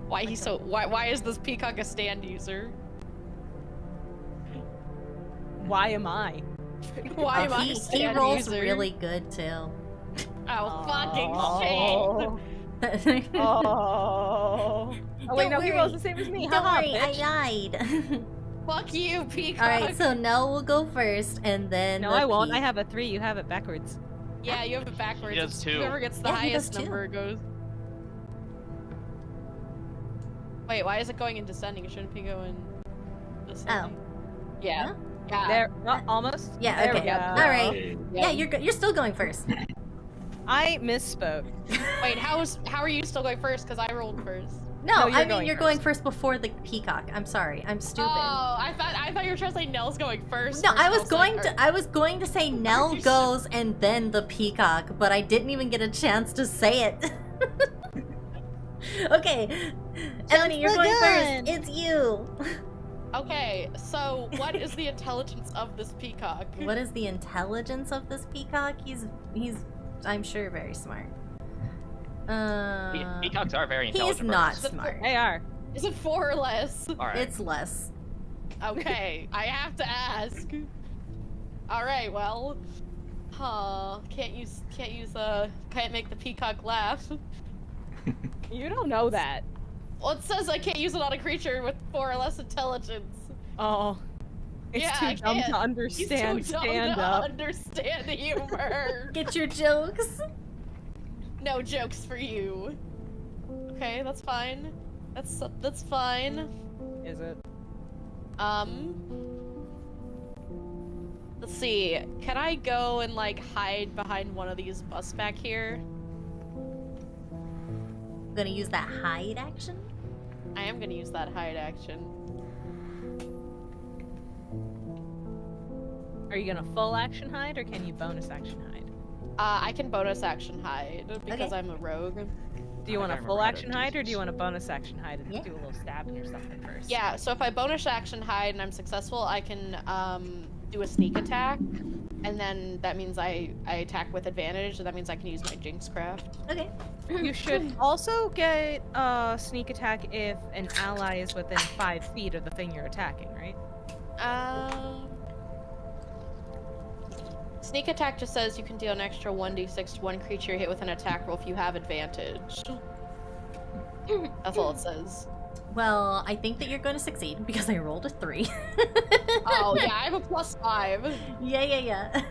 Why he's so why is this peacock a stand user? Why am I? Why am I a He stand rolls user? really good too. Oh fucking shame. Oh. Oh wait, Don't no, he worry. rolls the same as me. Don't Haha, worry, I bitch. lied. Fuck you, peacock. Alright, so Nell will go first, and then. No, the I won't. peak. I have a 3. You have it backwards. Yeah, you have it backwards. He does too. Whoever gets the Yeah, he does highest too. number goes. Wait, why is it going in descending? Shouldn't it be going descending? Yeah. Huh? Yeah. There, almost. Yeah, There we okay. go. Alright. Yeah, you're still going first. I misspoke. Wait, how are you still going first? Because I rolled first. No, No, you're I mean going you're going first before the peacock. I'm sorry. I'm stupid. Oh, I thought you were trying to say Nell's going first. No, or I was Nell's going like- to. I was going to say Nell you goes and then the peacock, but I didn't even get a chance to say it. Okay, Eleni, you're the going gun. first. It's you. Okay, so what is the intelligence of this peacock? What is the intelligence of this peacock? He's I'm sure very smart. Peacocks are very He intelligent. is not birds. smart. They are. Is it 4 or less? All right. It's less. Okay, I have to ask. All right, well, can't make the peacock laugh. You don't know that. Well, it says I can't use it on a creature with 4 or less intelligence. Oh. It's Yeah, too I dumb can't. to understand. He's too dumb Stand to up. understand humor. Get your jokes. No jokes for you. Okay, that's fine. That's fine. Is it? Let's see. Can I go and like hide behind one of these busts back here? I'm gonna use that hide action. I am gonna use that hide action. Are you gonna full action hide or can you bonus action hide? I can bonus action hide because Okay. I'm a rogue. Do you I want a can't full remember how to action do hide or do you this. want a bonus action hide and Yeah. do a little stabbing or something first? Yeah, so if I bonus action hide and I'm successful, I can do a sneak attack, and then that means I attack with advantage, and that means I can use my Jinx craft. Okay. You should also get a sneak attack if an ally is within 5 feet of the thing you're attacking, right? Sneak attack just says you can deal an extra 1d6 to one creature you hit with an attack roll if you have advantage. That's all it says. Well, I think that you're going to succeed because I rolled a 3. Oh yeah, I have a +5. Yeah.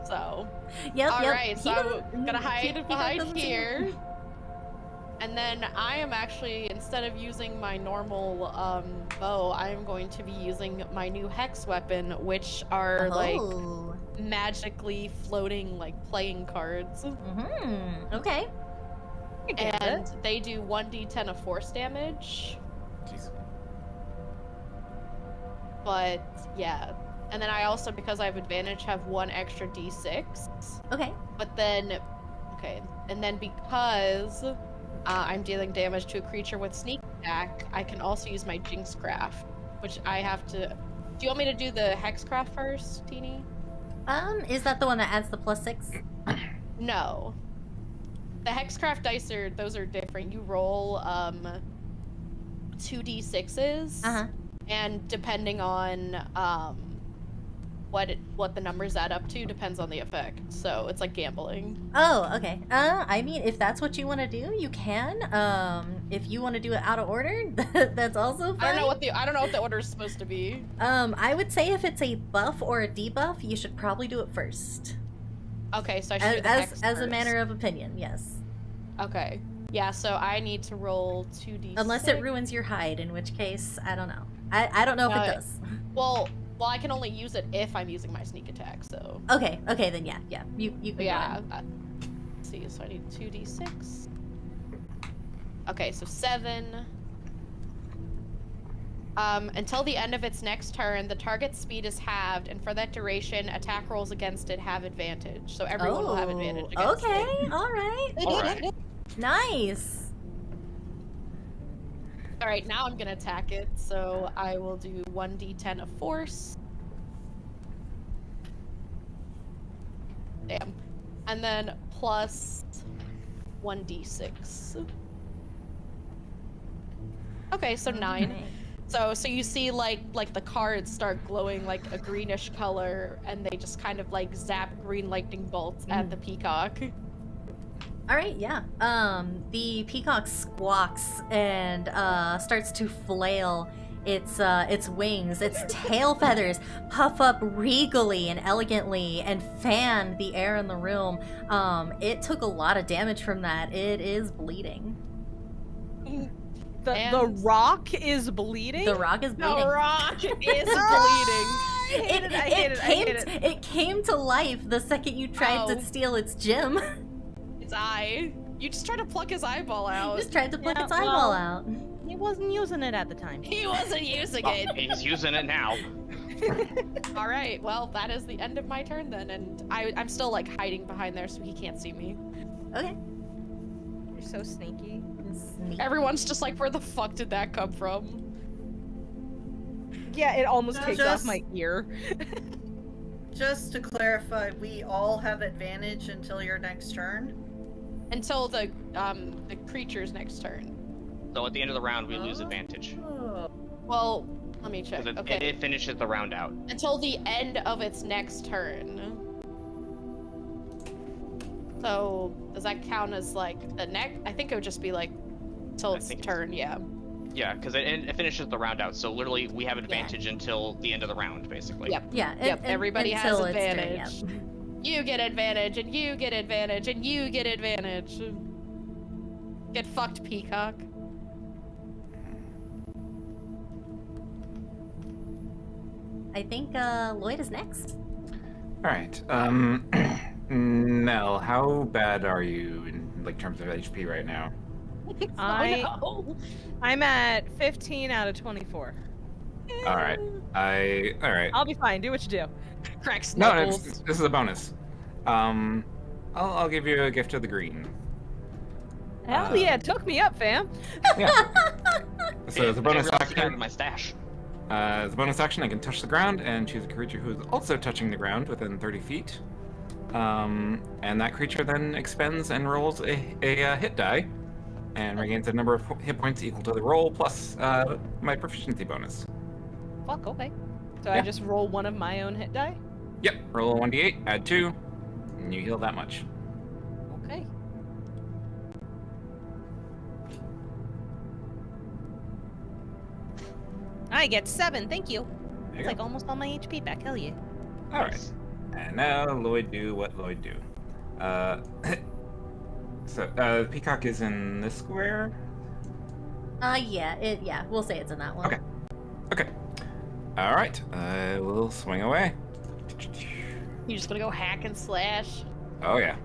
So. Yep. Alright, so He I'm doesn't- gonna he hide doesn't behind see here. And then I am actually, instead of using my normal bow, I am going to be using my new hex weapon, which are like Oh. magically floating like playing cards. Mm-hmm. Okay. and they do 1d10 of force damage. Jeez. But yeah, and then I also, because I have advantage, have 1 extra d6. Okay. But then, okay, and then because I'm dealing damage to a creature with sneak attack, I can also use my Jinxcraft, which I have to. Do you want me to do the Hexcraft first, Teeny? Is that the one that adds the +6? No. The Hexcraft dice those are different. You roll 2d6s, and depending on what the numbers add up to depends on the effect. So it's like gambling. Oh, okay. I mean, if that's what you want to do, you can. If you want to do it out of order, that's also fine. I don't know what the order is supposed to be. I would say if it's a buff or a debuff, you should probably do it first. Okay, so I should do the Hex as a first. matter of opinion, yes. Okay. Yeah, so I need to roll 2d6. Unless it ruins your hide, in which case, I don't know. I don't know if it does. Well, I can only use it if I'm using my sneak attack, so. Okay, then yeah. You can yeah. go ahead. Let's see, so I need 2d6. Okay, so 7. Until the end of its next turn, the target's speed is halved, and for that duration, attack rolls against it have advantage. So everyone will have advantage against it. Okay, alright. Nice. Alright, now I'm gonna attack it, so I will do 1d10 of force. Damn. And then plus 1d6. Okay, so 9. Okay. So you see like the cards start glowing like a greenish color, and they just kind of like zap green lightning bolts at the peacock. Alright, yeah. The peacock squawks and starts to flail its wings. Its tail feathers puff up regally and elegantly and fan the air in the room. It took a lot of damage from that. It is bleeding. The rock is bleeding? The rock is bleeding. The rock is bleeding. I hate it. It came to life the second you tried to steal its gem. Its eye. You just tried to pluck his eyeball out. You just tried to pluck its eyeball out. He wasn't using it at the time. He wasn't using it. He's using it now. All right. Well, that is the end of my turn then, and I'm still like hiding behind there so he can't see me. Okay. You're so sneaky. Sneak. Everyone's just like, where the fuck did that come from? Yeah, it almost takes off Just- my ear. Just to clarify, we all have advantage until your next turn. Until the creature's next turn. So at the end of the round, we lose advantage. Oh. Well, let me check. 'Cause Okay. it finishes the round out. Until the end of its next turn. So does that count as like the next? I think it would just be like till its turn. Yeah. Yeah, because it finishes the round out. So literally, we have advantage until the end of the round, basically. Yep. Yeah. Yep. Everybody has until its turn, advantage. yep. You get advantage, and you get advantage, and you get advantage. Get fucked, peacock. I think Lloyd is next. All right. Nell, how bad are you in like terms of HP right now? I'm at 15 out of 24. All right. All right. I'll be fine. Do what you do. Cracks No, knuckles. this is a bonus. I'll give you a gift of the green. Hell yeah, took me up, fam. Yeah. So as a bonus Out action, of my stash. as a bonus action, I can touch the ground and choose a creature who is also touching the ground within 30 feet. And that creature then expends and rolls a hit die, and regains a number of hit points equal to the roll plus my proficiency bonus. Fuck, okay. So I Yeah. just roll one of my own hit die? Yep. Roll a 1d8, add 2, and you heal that much. Okay. I get 7, thank you. There It's you like go. almost all my HP back, hell yeah. All right. And now Lloyd do what Lloyd do. So the peacock is in this square. Yeah, we'll say it's in that one. Okay. Okay. All right. I will swing away. You just gonna go hack and slash? Oh yeah.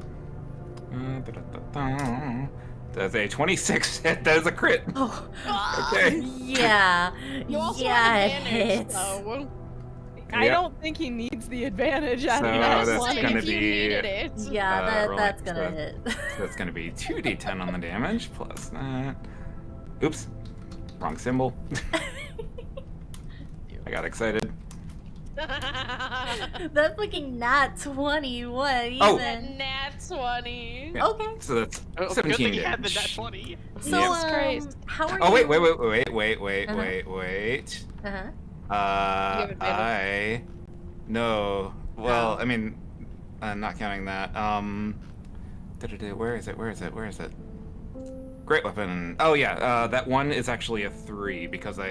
Does a 26 hit? That is a crit. Oh, Okay. yeah. You also yeah, have it advantage, hits. though. I Yep. don't think he needs the advantage out So of I was that that's one. gonna if you be- needed it. Yeah, rolling, that's gonna so- hit. So that's going to be 2d10 on the damage plus that. Oops. Wrong symbol. I got excited. That fucking nat 20, what even? Oh. Nat 20. Yeah. Okay. So that's Oh, good 17 thing you had the damage. nat 20. So, Jesus Christ. how are Oh, you? wait. Uh-huh. have advantage? No. Well, Oh. I mean, not counting that. Where is it? Great weapon. Oh, yeah, that one is actually a 3 because I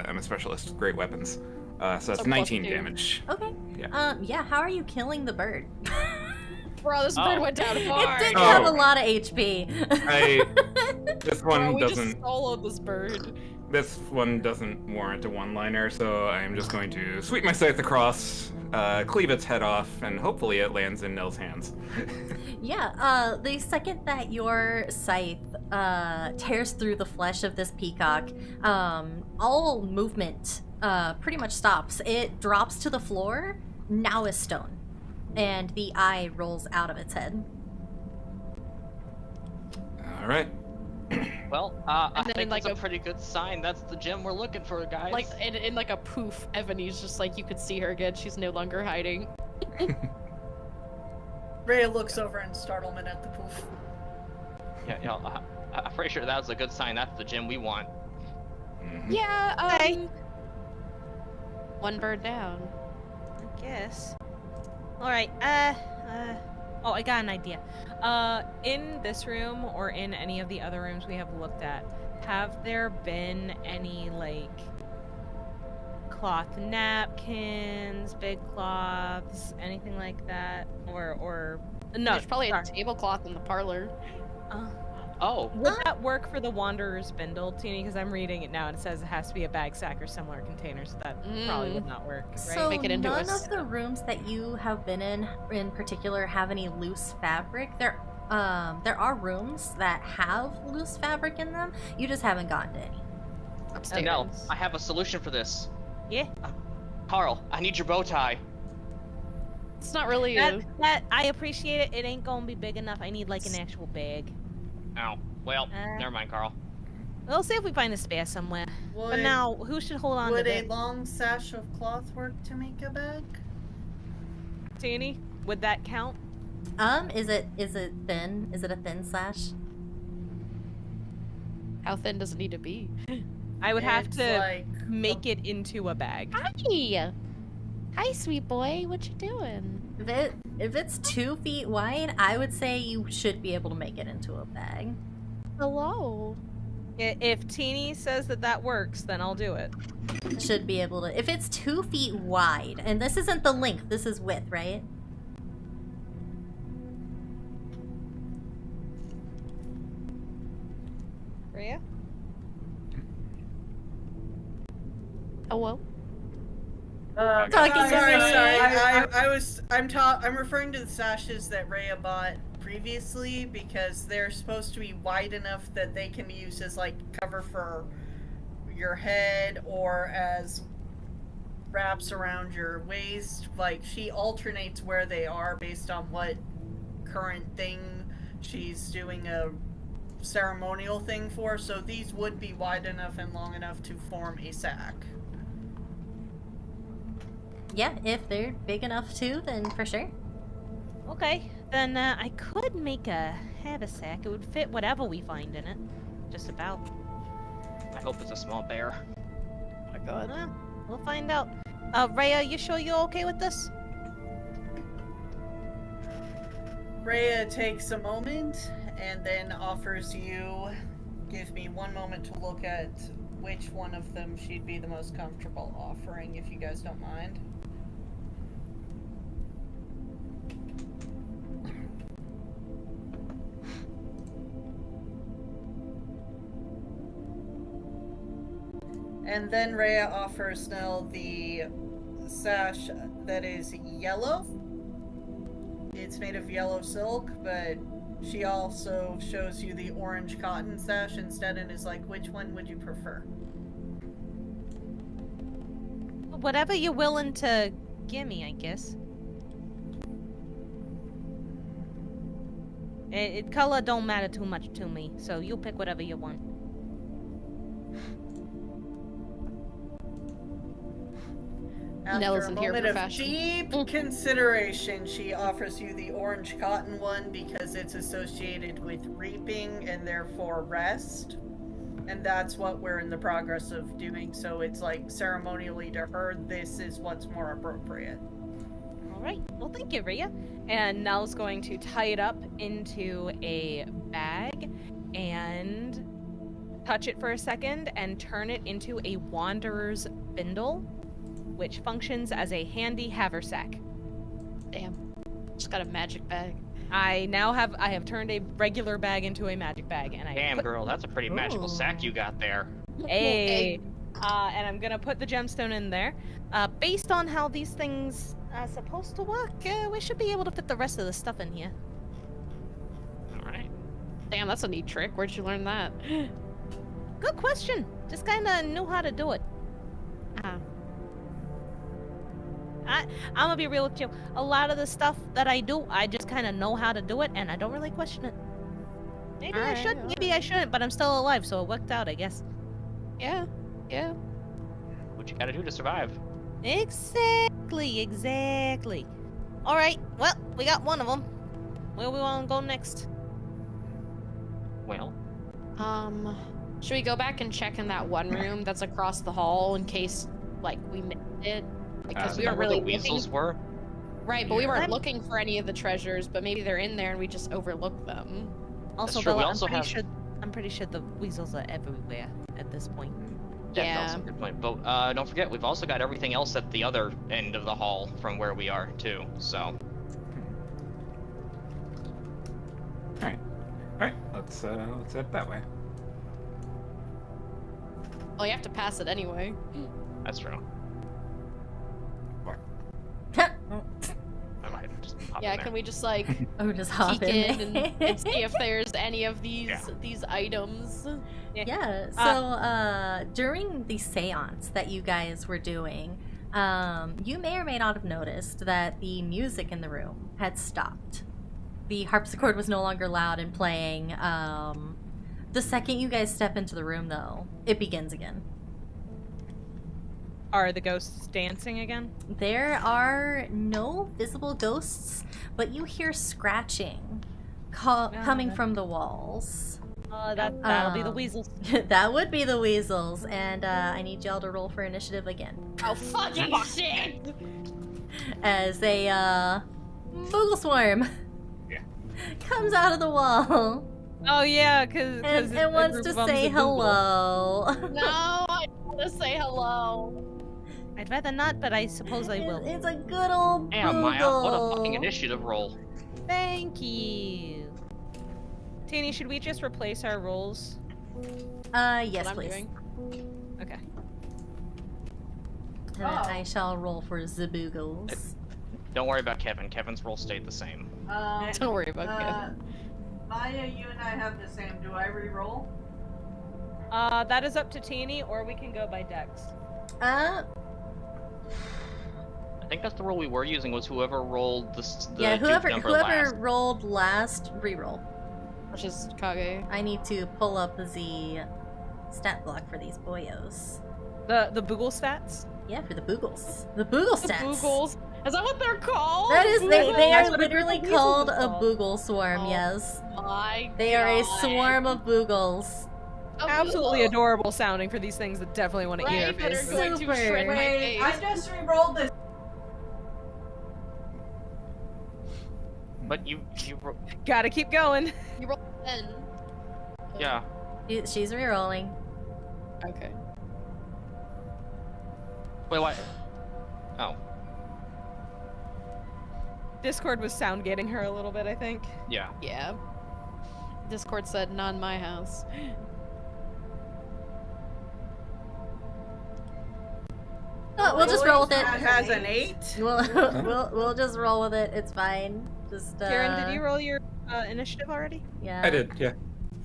am a specialist with great weapons. So that's So 19 +2. damage. Okay. Yeah. Yeah, how are you killing the bird? Bro, this bird Oh. went down It hard. did Oh. have a lot of HP. This Bro, one we doesn't. just soloed this bird. This one doesn't warrant a one-liner, so I'm just going to sweep my scythe across, cleave its head off, and hopefully it lands in Nell's hands. Yeah, the second that your scythe tears through the flesh of this peacock, all movement pretty much stops. It drops to the floor, now is stone, and the eye rolls out of its head. All right. Well, I And then think like that's a a- pretty good sign. That's the gem we're looking for, guys. Like, in like a poof, Ebony's just like, you could see her again. She's no longer hiding. Rhea looks over in startlement at the poof. Yeah, I'm pretty sure that was a good sign. That's the gem we want. Mhm. Yeah, Okay. One bird down. I guess. Alright, oh, I got an idea. In this room or in any of the other rooms we have looked at, have there been any, like, cloth napkins, big cloths, anything like that? Or no, There's probably sorry. a tablecloth in the parlor. Oh, Would that work for the Wanderer's Bindle, Teeny? Because I'm reading it now and it says it has to be a bag sack or similar container, so that probably would not work, right? So Make it into none a of the rooms that you have been in particular, have any loose fabric. There are rooms that have loose fabric in them. You just haven't gotten to any. Upstairs. no, I have a solution for this. Yeah. Carl, I need your bow tie. It's not really That I appreciate it. It ain't gonna be big enough. I need like an actual bag. Oh, well, never mind, Carl. We'll see if we find a spare somewhere. But Would, now, who should hold on to would a this? long sash of cloth work to make a bag? Teeny, would that count? Is it thin? Is it a thin slash? How thin does it need to be? I would have It's to like make it into a bag. Hi! Hi, sweet boy. What you doing? If it's 2 feet wide, I would say you should be able to make it into a bag. Hello. If Teeny says that works, then I'll do it. Should be able to. If it's 2 feet wide, and this isn't the length, this is width, right? Rhea? Hello. Talking to sorry. me. I'm referring to the sashes that Rhea bought previously because they're supposed to be wide enough that they can be used as like cover for your head or as wraps around your waist. Like she alternates where they are based on what current thing she's doing a ceremonial thing for. So these would be wide enough and long enough to form a sack. Yeah, if they're big enough too, then for sure. Okay, then I could make a haversack. It would fit whatever we find in it. Just about. I hope it's a small bear. Oh my god. We'll find out. Rhea, you sure you're okay with this? Rhea takes a moment and then offers you, give me one moment to look at which one of them she'd be the most comfortable offering, if you guys don't mind. And then Rhea offers Nell the sash that is yellow. It's made of yellow silk, but She also shows you the orange cotton sash instead and is like, which one would you prefer? Whatever you're willing to give me, I guess. Color don't matter too much to me, so you pick whatever you want. After Nell a isn't here moment for of fashion. deep consideration, she offers you the orange cotton one because it's associated with reaping and therefore rest. And that's what we're in the progress of doing, so it's like ceremonially to her, this is what's more appropriate. Alright, well thank you, Rhea. And Nell's going to tie it up into a bag and touch it for a second and turn it into a wanderer's bindle, which functions as a handy haversack. Damn. Just got a magic bag. I have turned a regular bag into a magic bag, and Damn, girl, that's a pretty magical Ooh. sack you got there. Hey. And I'm gonna put the gemstone in there. Based on how these things are supposed to work, we should be able to fit the rest of the stuff in here. Alright. Damn, that's a neat trick. Where'd you learn that? Good question. Just kinda knew how to do it. I'm gonna be real with you. A lot of the stuff that I do, I just kind of know how to do it, and I don't really question it. Maybe I should, maybe I shouldn't, but I'm still alive, so it worked out, I guess. Yeah. Yeah. What you gotta do to survive. Exactly. All right, well, we got one of them. Where we want to go next? Well, Should we go back and check in that one room that's across the hall in case, like, we missed it? Because is we that weren't where really the weasels looking. were? Right, but we weren't I'm- looking for any of the treasures, but maybe they're in there and we just overlooked them. Also, true, we Bella, also have- I'm pretty sure the weasels are everywhere at this point. Yeah, that's a good point. But don't forget, we've also got everything else at the other end of the hall from where we are too. So Alright, let's head that way. Well, you have to pass it anyway. that's true. I might just pop Yeah, in there. can we just like Oh, just hop peek in in. and see if there's any of these Yeah. these items? Yeah, so during the seance that you guys were doing, you may or may not have noticed that the music in the room had stopped. The harpsichord was no longer loud and playing. The second you guys step into the room, though, it begins again. Are the ghosts dancing again? There are no visible ghosts, but you hear scratching coming from the walls. That'll be the weasels. That would be the weasels, and I need y'all to roll for initiative again. Oh fucking shit! As a Boogleswarm Yeah. comes out of the wall Oh yeah, because and wants to say hello. No, I want to say hello. I'd rather not, but I suppose I will. It's a good old Damn, Maya, what a fucking Boogle. initiative roll. Thank you. Teeny, should we just replace our roles? Yes, What I'm please. doing. Okay. And then I shall roll for the Boogles. Don't worry about Kevin. Kevin's roll stayed the same. Don't worry about it. Maya, you and I have the same. Do I re-roll? That is up to Teeny, or we can go by Dex. I think that's the rule we were using, was whoever rolled the Yeah, dupe whoever number whoever last. rolled last, re-roll. Which is Kage. I need to pull up the stat block for these boyos. The Boogle stats? Yeah, for the Boogles. The Boogle The stats. Boogles. Is that what they're called? That is, they That's are what a group literally of weasels called is a called. Boogle swarm, Oh yes. My They are a God. swarm of Boogles. A Absolutely Boogle. adorable sounding for these things that definitely want to eat our Right, that are faces. going to Super. shred my Wait, face. I just re-rolled this. But you Gotta keep going. You roll 10. yeah. She's re-rolling. Okay. Wait, what? Oh, Discord was sound getting her a little bit, I think. yeah. Yeah. Discord said, not in my house. Oh, we'll just roll with it. That has an 8. We'll just roll with it. It's fine. Just Karen, did you roll your initiative already? Yeah. I did, yeah.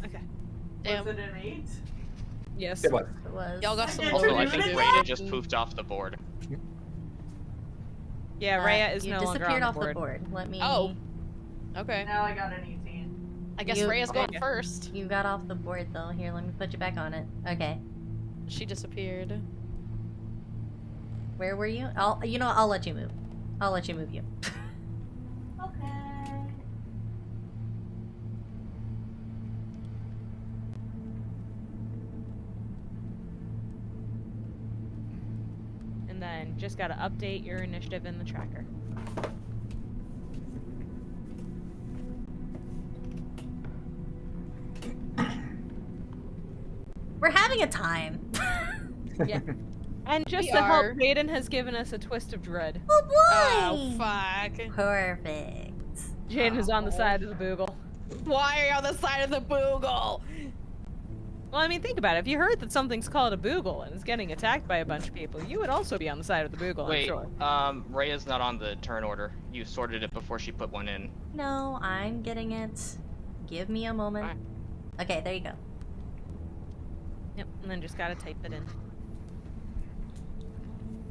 Okay. Damn. Was it an 8? Yes. It was. It was. Y'all got some I Also, did I you think do Raya that? just poofed off the board. Yeah, Rhea is you no longer disappeared on off the board. the board. Let me. Oh. Okay. Now I got an 18. I guess You- Rhea's going Okay. first. You got off the board though. Here, let me put you back on it. Okay. She disappeared. Where were you? I'll let you move. I'll let you move you. Okay. And then just gotta update your initiative in the tracker. We're having a time. Yeah. And just We to help, are. Jaden has given us a twist of dread. Oh boy! Oh, fuck. Perfect. Jaden is on the side of the Boogle. Why are you on the side of the Boogle? Well, I mean, think about it. If you heard that something's called a Boogle and is getting attacked by a bunch of people, you would also be on the side of the Boogle, I'm Wait, sure. Raya's not on the turn order. You sorted it before she put one in. No, I'm getting it. Give me a moment. Alright. Okay, there you go. Yep, and then just gotta type it in.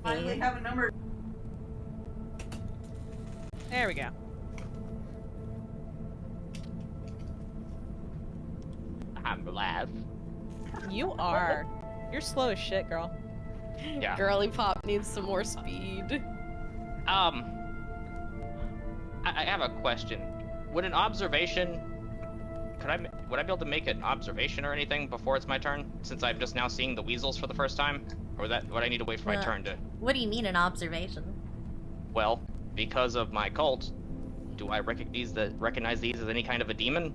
Finally have a number. There we go. I'm alive. You are. You're slow as shit, girl. Yeah. Girly Pop needs some more speed. I have a question. Would an observation... Would I be able to make an observation or anything before it's my turn? Since I'm just now seeing the weasels for the first time? Or would I need to wait for my turn to... What do you mean an observation? Well, because of my cult, do I recognize these as any kind of a demon?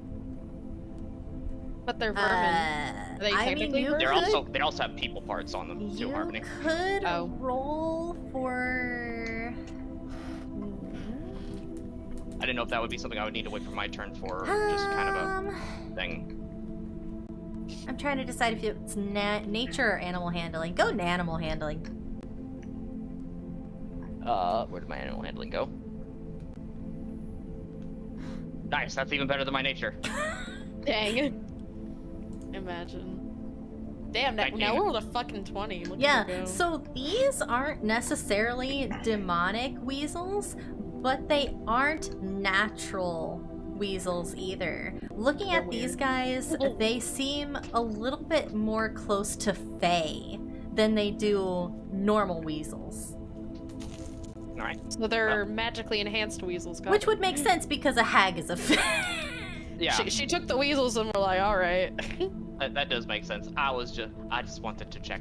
But they're vermin. Are they I mean, technically you vermin? They also have people parts on them too, You Harmony. could Oh. roll for. I didn't know if that would be something I would need to wait for my turn for, or just kind of a thing. I'm trying to decide if it's nature or animal handling. Go animal handling. Where did my animal handling go? Nice, that's even better than my nature. Dang. Imagine. Damn, Thank now you. we're with a fucking 20. Look Yeah, at her go. so these aren't necessarily demonic weasels, but they aren't natural weasels either. Looking at these guys, they seem a little bit more close to fae than they do normal weasels. Alright. So they're magically enhanced weasels. Got Which it. would make sense because a hag is a fae. Yeah, She took the weasels and we're like, alright. that does make sense. I just wanted to check.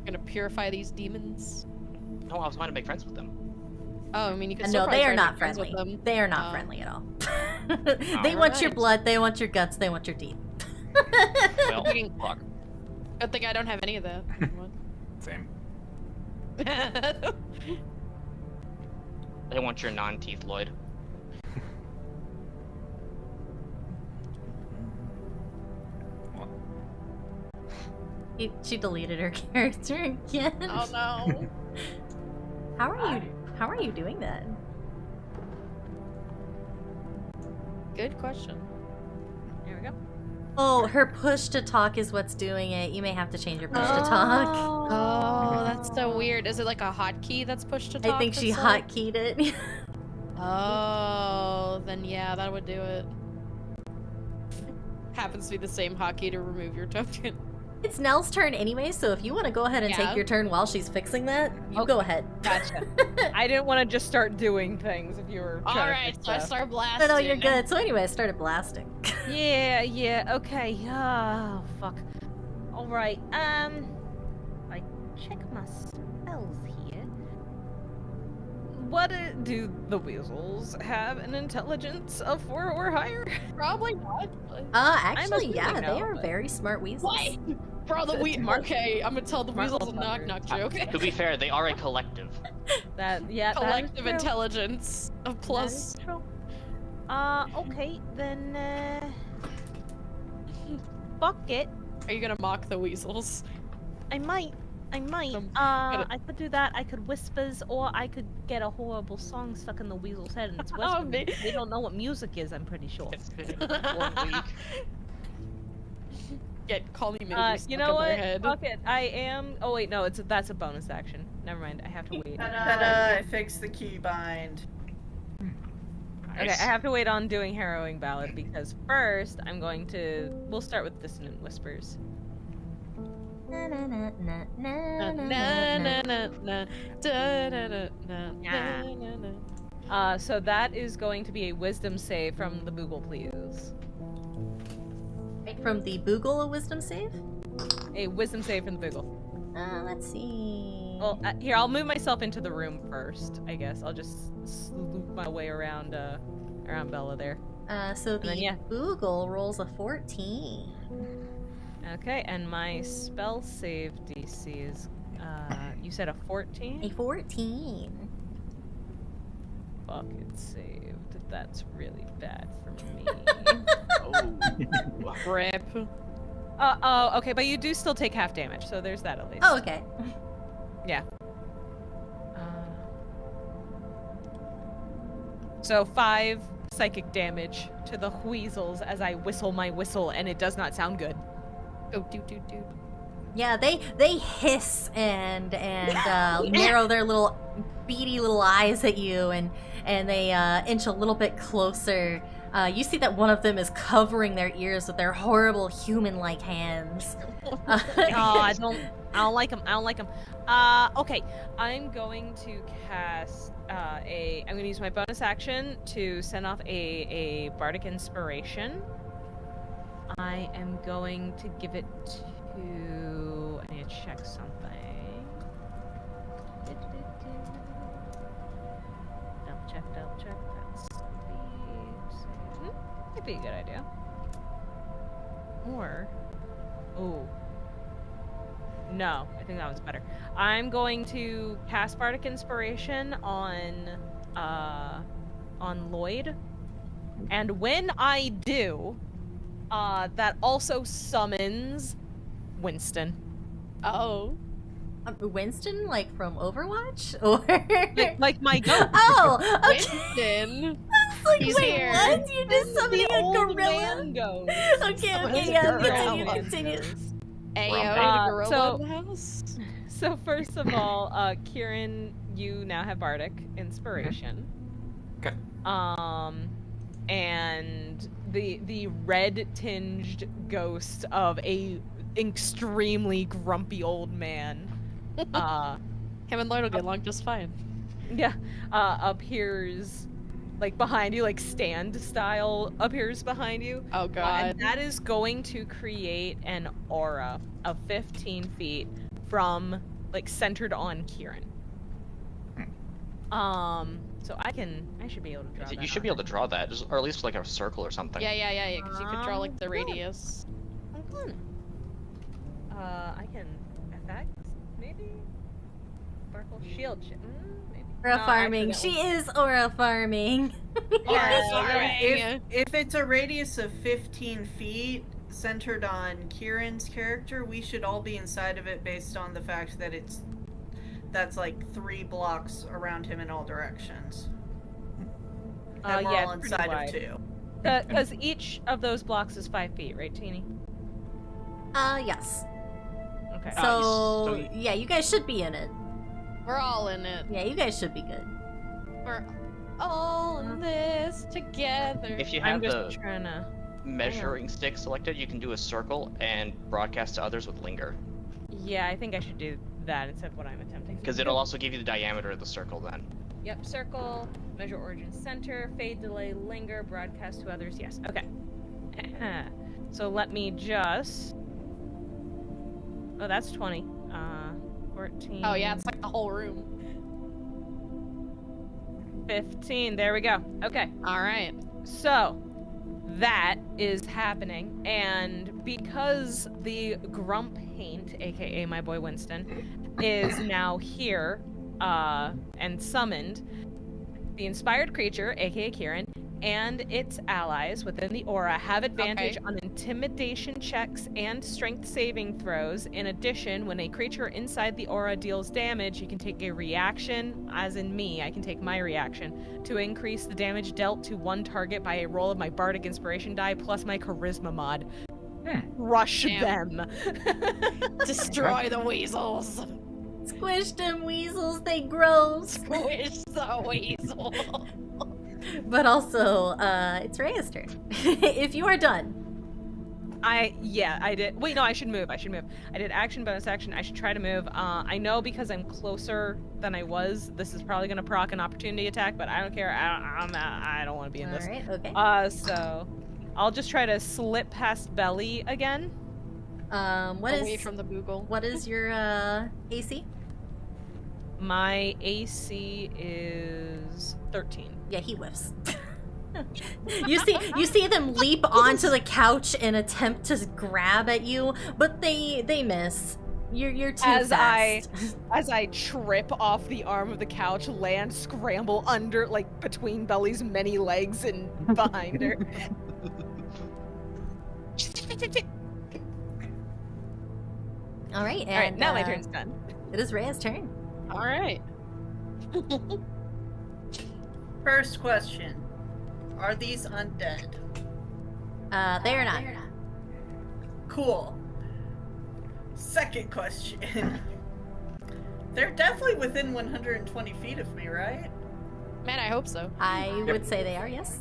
Gonna purify these demons. No, I was trying to make friends with them. Oh, I mean, you can still No, probably they try are to not make friends with friendly. them. They are not Oh. friendly at all. They want your Alright. blood, they want your guts, they want your teeth. Well, Fucking- fuck. Good thing I don't have any of that. Same. They want your non-teeth, Lloyd. She deleted her character again. Oh no. How are you doing that? Good question. Here we go. Oh, her push to talk is what's doing it. You may have to change your push to talk. Oh, that's so weird. Is it like a hotkey that's pushed to talk? I think she that's like- hotkeyed it. Oh, then yeah, that would do it. Happens to be the same hotkey to remove your token. It's Nell's turn anyway, so if you want to go ahead and Yeah. take your turn while she's fixing that, you go ahead. Gotcha. I didn't want to just start doing things if you were trying to Alright, fix so I stuff. start blasting. No, you're good. So anyway, I started blasting. Yeah, okay. Oh, fuck. Alright, I check my spells here. Do the weasels have an intelligence of 4 or higher? Probably not. but- Actually, assuming yeah, no, they are but- very smart weasels. What? Bro, the we Smart- okay, I'm gonna tell the smart weasels a little knock fuckers. knock joke. To be fair, they are a collective. That is Collective true. intelligence of That plus. is true. Okay, then, fuck it. Are you gonna mock the weasels? I might. I might. But I could do that. I could whispers, or I could get a horrible song stuck in the weasel's head and it's whispering. They don't know what music is, I'm pretty sure. It's been 1 week. Call me maybe You know what? Fuck it. I am. Oh wait, no. That's a bonus action. Never mind. I have to wait. Ta-da! I fixed the keybind. Okay, I have to wait on doing Harrowing Ballad because first I'm going to. We'll start with Dissonant Whispers. Na, na, na, na, na, Na, na, na, na. na, na, da, da, da, na, Yeah. na, na, na. So that is going to be a Wisdom save from the Boogle, please. From the Boogle, a wisdom save? A Wisdom save from the Boogle. Let's see. Well, here, I'll move myself into the room first, I guess. I'll just loop my way around Bella there. So the then, yeah. Boogle rolls a 14. Okay, and my spell save DC is, you said a 14? A 14. Fuck, it's saved. That's really bad for me. Oh. Rip. Okay, but you do still take half damage, so there's that at least. Oh, okay. Yeah. So 5 psychic damage to the weasels as I whistle my whistle, and it does not sound good. Oh, do. Yeah, they hiss and narrow their little beady little eyes at you, and they inch a little bit closer. You see that one of them is covering their ears with their horrible human-like hands. I don't like them. I don't like them. Okay, I'm going to cast I'm going to use my bonus action to send off a bardic inspiration. I am going to give it to. I need to check something. Double check. That's speed. Might be a good idea. Or. Oh. No, I think that was better. I'm going to cast Bardic Inspiration on Lloyd. And when I do, that also summons Winston. Oh. Winston, like from Overwatch, or Like my goat. Oh, okay. Winston. Like, He's wait, here. what? You just summoning The a old gorilla? man goat. Okay, yeah, continue. Ayo, gorilla so- in the house. So first of all, Kieran, you now have Bardic Inspiration. Okay. And the red tinged ghost of a extremely grumpy old man. Him and Lloyd will get along just fine. Yeah, appears like behind you, like stand style appears behind you. Oh god. And that is going to create an aura of 15 feet from like centered on Kieran. So I should be able to draw that. You should be able to draw that, or at least like a circle or something. Yeah, because you could draw like the Yeah. radius. I can effect maybe sparkle shield. Maybe. Aura No, farming. actually, She is aura farming. If it's a radius of 15 feet centered on Kieran's character, we should all be inside of it based on the fact that that's like 3 blocks around him in all directions. And we're yeah, all it's pretty inside wide. of 2. Because each of those blocks is 5 feet, right, Teeny? Yes. Okay. So, yeah, you guys should be in it. We're all in it. Yeah, you guys should be good. We're all in this together. If you I'm have just the trying to. measuring stick selected, you can do a circle and broadcast to others with linger. Yeah, I think I should do that instead of what I'm attempting. Because it'll also give you the diameter of the circle then. Yep, circle, measure origin center, fade, delay, linger, broadcast to others. Yes, okay. So let me just. Oh, that's 20. 14. Oh yeah, it's like the whole room. 15. There we go. Okay. Alright. So, that is happening, and because the Grump Haint, aka my boy Winston, is now here, and summoned, the inspired creature, aka Kieran, and its allies within the aura have advantage on intimidation checks and strength saving throws. In addition, when a creature inside the aura deals damage, you can take a reaction, as in me, I can take my reaction, to increase the damage dealt to one target by a roll of my Bardic Inspiration die plus my Charisma mod. Rush them. Destroy the weasels. Squish them weasels, they gross. Squish the weasel. But also, it's Rhea's turn. If you are done. I did. Wait, no, I should move. I did action, bonus action. I should try to move. I know because I'm closer than I was, this is probably gonna proc an opportunity attack, but I don't care. I don't want to be in this. All right, okay. So I'll just try to slip past Belly again. Away from the Boogle. What is your AC? My AC is 13. Yeah, he whiffs. You see them leap onto the couch and attempt to grab at you, but they miss. You're too fast. As I trip off the arm of the couch, land, scramble under, like, between Belly's many legs and behind her. All right, and Alright, now my turn's done. It is Rhea's turn. All right. First question. Are these undead? They are not. Cool. Second question. They're definitely within 120 feet of me, right? Man, I hope so. I would say they are, yes.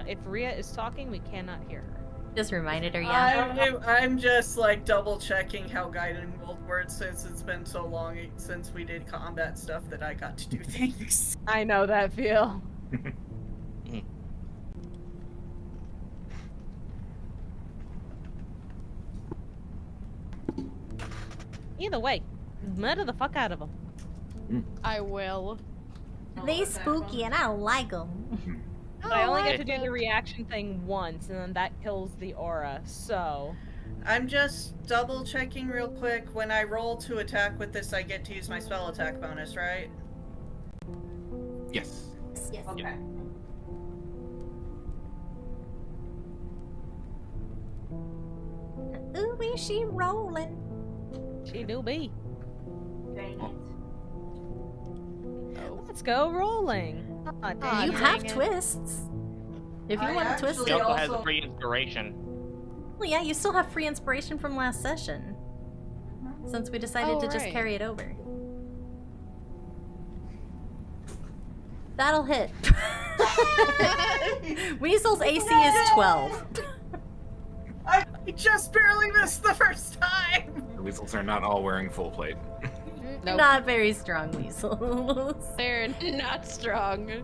If Rhea is talking, we cannot hear her. Just reminded her, yeah. I'm just like double checking how guiding bolt works since it's been so long since we did combat stuff that I got to do things. I know that feel. Either way, murder the fuck out of them. I will. They spooky and I don't like them. But I only get to do the reaction thing once, and then that kills the aura, so... I'm just double checking real quick. When I roll to attack with this, I get to use my spell attack bonus, right? Yes. Yes. Okay. Ooh, is she rolling? She do be. Dang it. Let's go rolling. You have twists. If you want to twist He it. also has free inspiration. Well, yeah, you still have free inspiration from last session. Since we decided to just carry it over. That'll hit. Weasel's AC is 12. I just barely missed the first time! The weasels are not all wearing full plate. Nope. Not very strong weasels. They're not strong.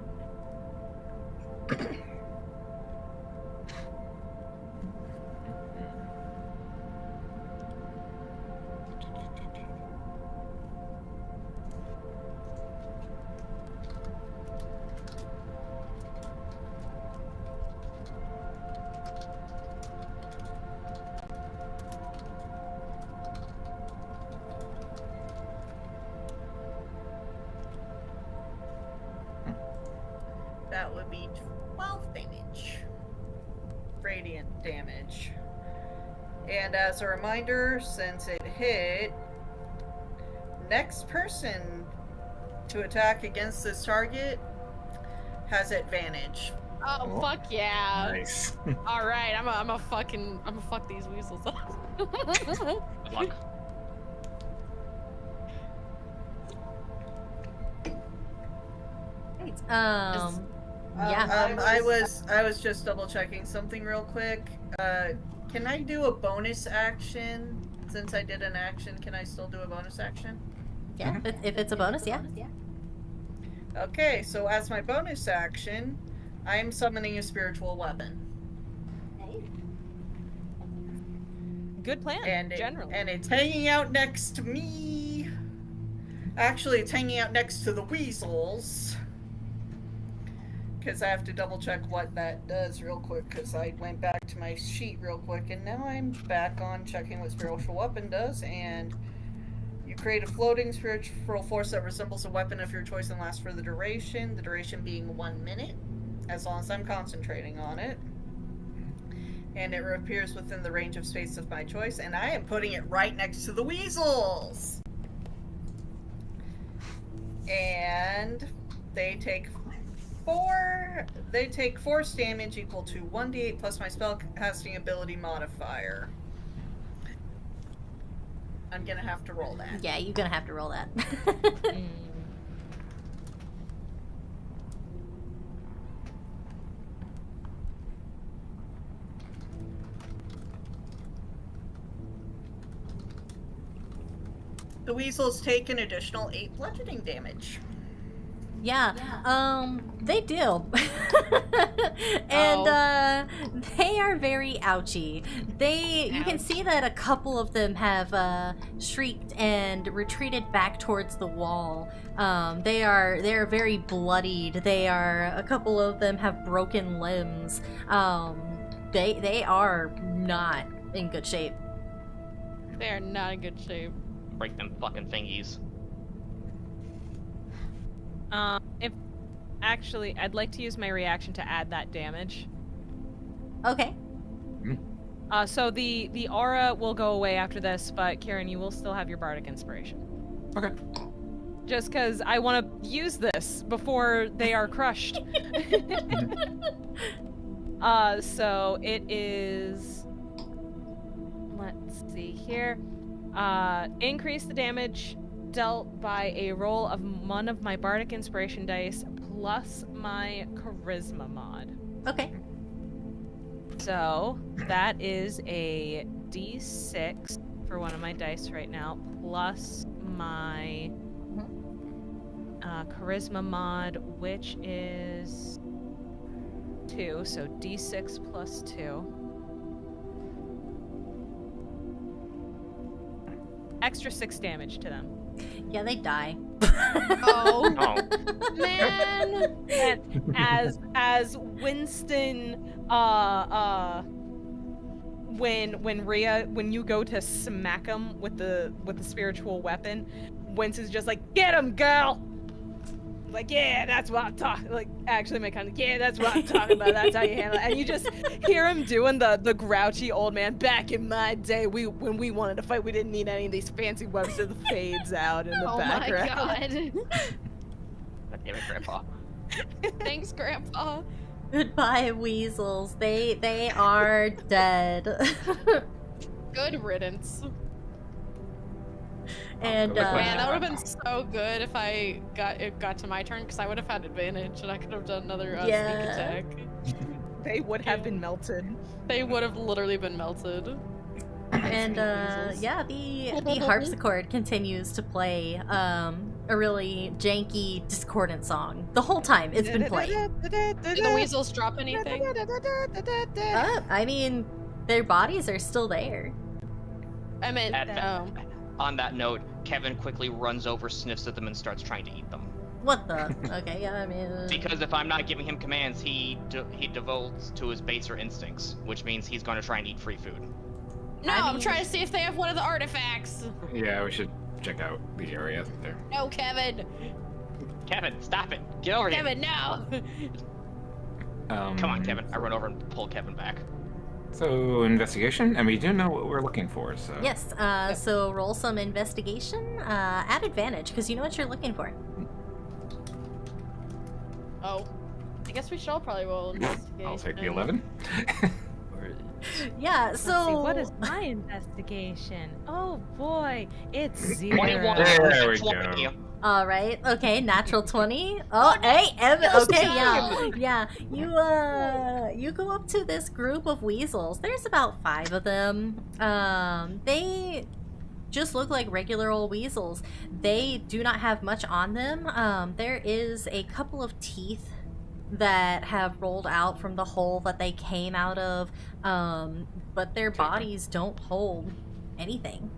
That would be 12 damage. Radiant damage. And as a reminder, since it hit, next person to attack against this target has advantage. Oh, fuck yeah. Nice. Alright, I'm a fuck these weasels up. Good luck. Right. Yeah. I was just double checking something real quick. Can I do a bonus action? Since I did an action, can I still do a bonus action? Yeah, if it's a bonus, yeah. Okay, so as my bonus action, I'm summoning a spiritual weapon. Good plan, And generally. it's hanging out next to me. Actually, it's hanging out next to the weasels. Because I have to double check what that does real quick, because I went back to my sheet real quick, and now I'm back on checking what spiritual weapon does, and you create a floating spiritual force that resembles a weapon of your choice and lasts for the duration being 1 minute, as long as I'm concentrating on it. And it appears within the range of space of my choice, and I am putting it right next to the weasels! And they take force damage equal to 1d8 plus my spellcasting ability modifier. I'm gonna have to roll that. Yeah, you're gonna have to roll that. The weasels take an additional 8 bludgeoning damage. Yeah, they do. And they are very ouchy. You can see that a couple of them have shrieked and retreated back towards the wall. They are very bloodied. A couple of them have broken limbs. They are not in good shape. They are not in good shape. Break them fucking thingies. Actually, I'd like to use my reaction to add that damage. Okay. So the aura will go away after this, but Kieran, you will still have your bardic inspiration. Okay. Just because I want to use this before they are crushed. So it is. Let's see here. Increase the damage dealt by a roll of one of my bardic inspiration dice plus my charisma mod. Okay. So that is a d6 for one of my dice right now, plus my charisma mod, which is 2, so d6 plus 2. Extra 6 damage to them. Yeah, they die. Oh, Oh. man! And as Winston, when you go to smack him with the spiritual weapon, Winston's just like, "Get him, girl!" Like, yeah, that's what I'm talking. Like, actually, my kind of, yeah, that's what I'm talking about. That's how you handle it. And you just hear him doing the grouchy old man. Back in my day, when we wanted to fight, we didn't need any of these fancy weapons. So the fades out in the background. Oh my god! God damn it, Grandpa. Thanks, Grandpa. Goodbye, weasels. They are dead. Good riddance. And Man, that would have been so good if it got to my turn, because I would have had advantage and I could have done another sneak attack. They would have been melted. They would have literally been melted. And yeah, the harpsichord continues to play a really janky, discordant song the whole time it's been playing. Do the weasels drop anything? I mean, their bodies are still there. I meant, On that note, Kevin quickly runs over, sniffs at them, and starts trying to eat them. What the? Okay, yeah, I mean... Because if I'm not giving him commands, he devolves to his baser instincts, which means he's going to try and eat free food. No, I'm trying to see if they have one of the artifacts. Yeah, we should check out the area there. No, Kevin. Kevin, stop it! Get over here! Kevin, no! Come on, Kevin. I run over and pull Kevin back. So, investigation, and we do know what we're looking for, so... Yes, so roll some investigation at advantage, because you know what you're looking for. Oh. I guess we should all probably roll investigation. I'll take the 11. Yeah, so... Let's see, what is my investigation? Oh boy, it's 0. 21. There we go. All right. Okay. Natural 20. Oh, hey, Evan. Okay. Yeah. You go up to this group of weasels. There's about 5 of them. They just look like regular old weasels. They do not have much on them. There is a couple of teeth that have rolled out from the hole that they came out of, but their bodies don't hold anything.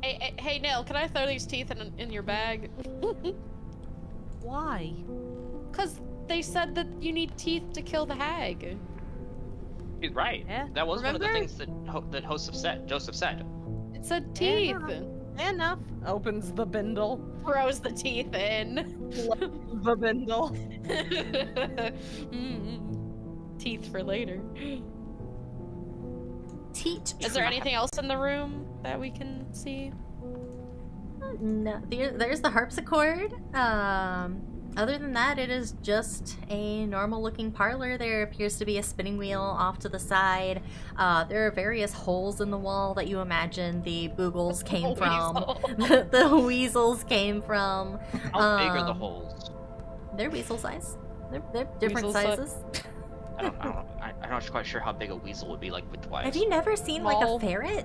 Hey, Nell, can I throw these teeth in your bag? Why? Because they said that you need teeth to kill the hag. He's right. Yeah. That was one of the Remember? things that Joseph said. It said teeth. Enough. Opens the bindle. Throws the teeth in. The bindle. Teeth for later. Teach. Is there anything else in the room that we can see? No, there's the harpsichord. Other than that, it is just a normal-looking parlor. There appears to be a spinning wheel off to the side. There are various holes in the wall that you imagine the boogles came from. The weasels came from. How big are the holes? They're weasel size. They're different Weasel sizes. I'm not quite sure how big a weasel would be, like, width-wise. Have you never seen like a Small. ferret?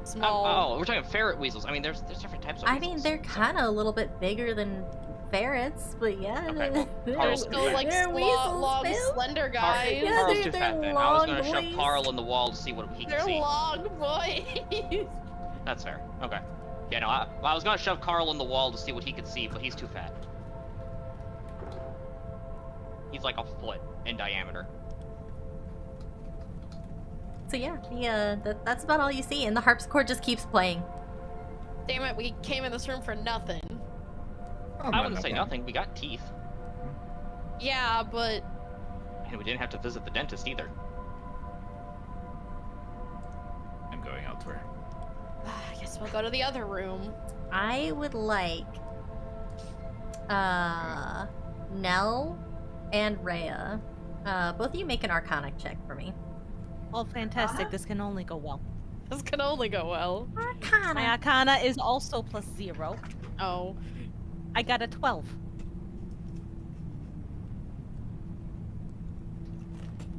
Small. Oh, we're talking ferret weasels. I mean, there's different types of I weasels. mean, they're kind of a little bit bigger than ferrets, but yeah. Okay, well, they're, Carl's Still like they're weasels, long, Phil. slender Carl, guys. Yeah, Carl's they're too fat then. I was long gonna shove boys. Carl in the wall to see what he They're can see. long boys. That's fair. Okay. Yeah, no, I was gonna shove Carl in the wall to see what he could see, but he's too fat. He's like a foot in diameter. So yeah, that's about all you see, and the harpsichord just keeps playing. Damn it, we came in this room for nothing. Oh, I wouldn't say nothing. We got teeth, Yeah, but and we didn't have to visit the dentist either. I'm going elsewhere. I guess we'll go to the other room. I would like Nell and Rhea. Both of you make an Arcana check for me. Oh, fantastic. This can only go well. This can only go well. My Arcana. Arcana is also +0. Oh. I got a 12.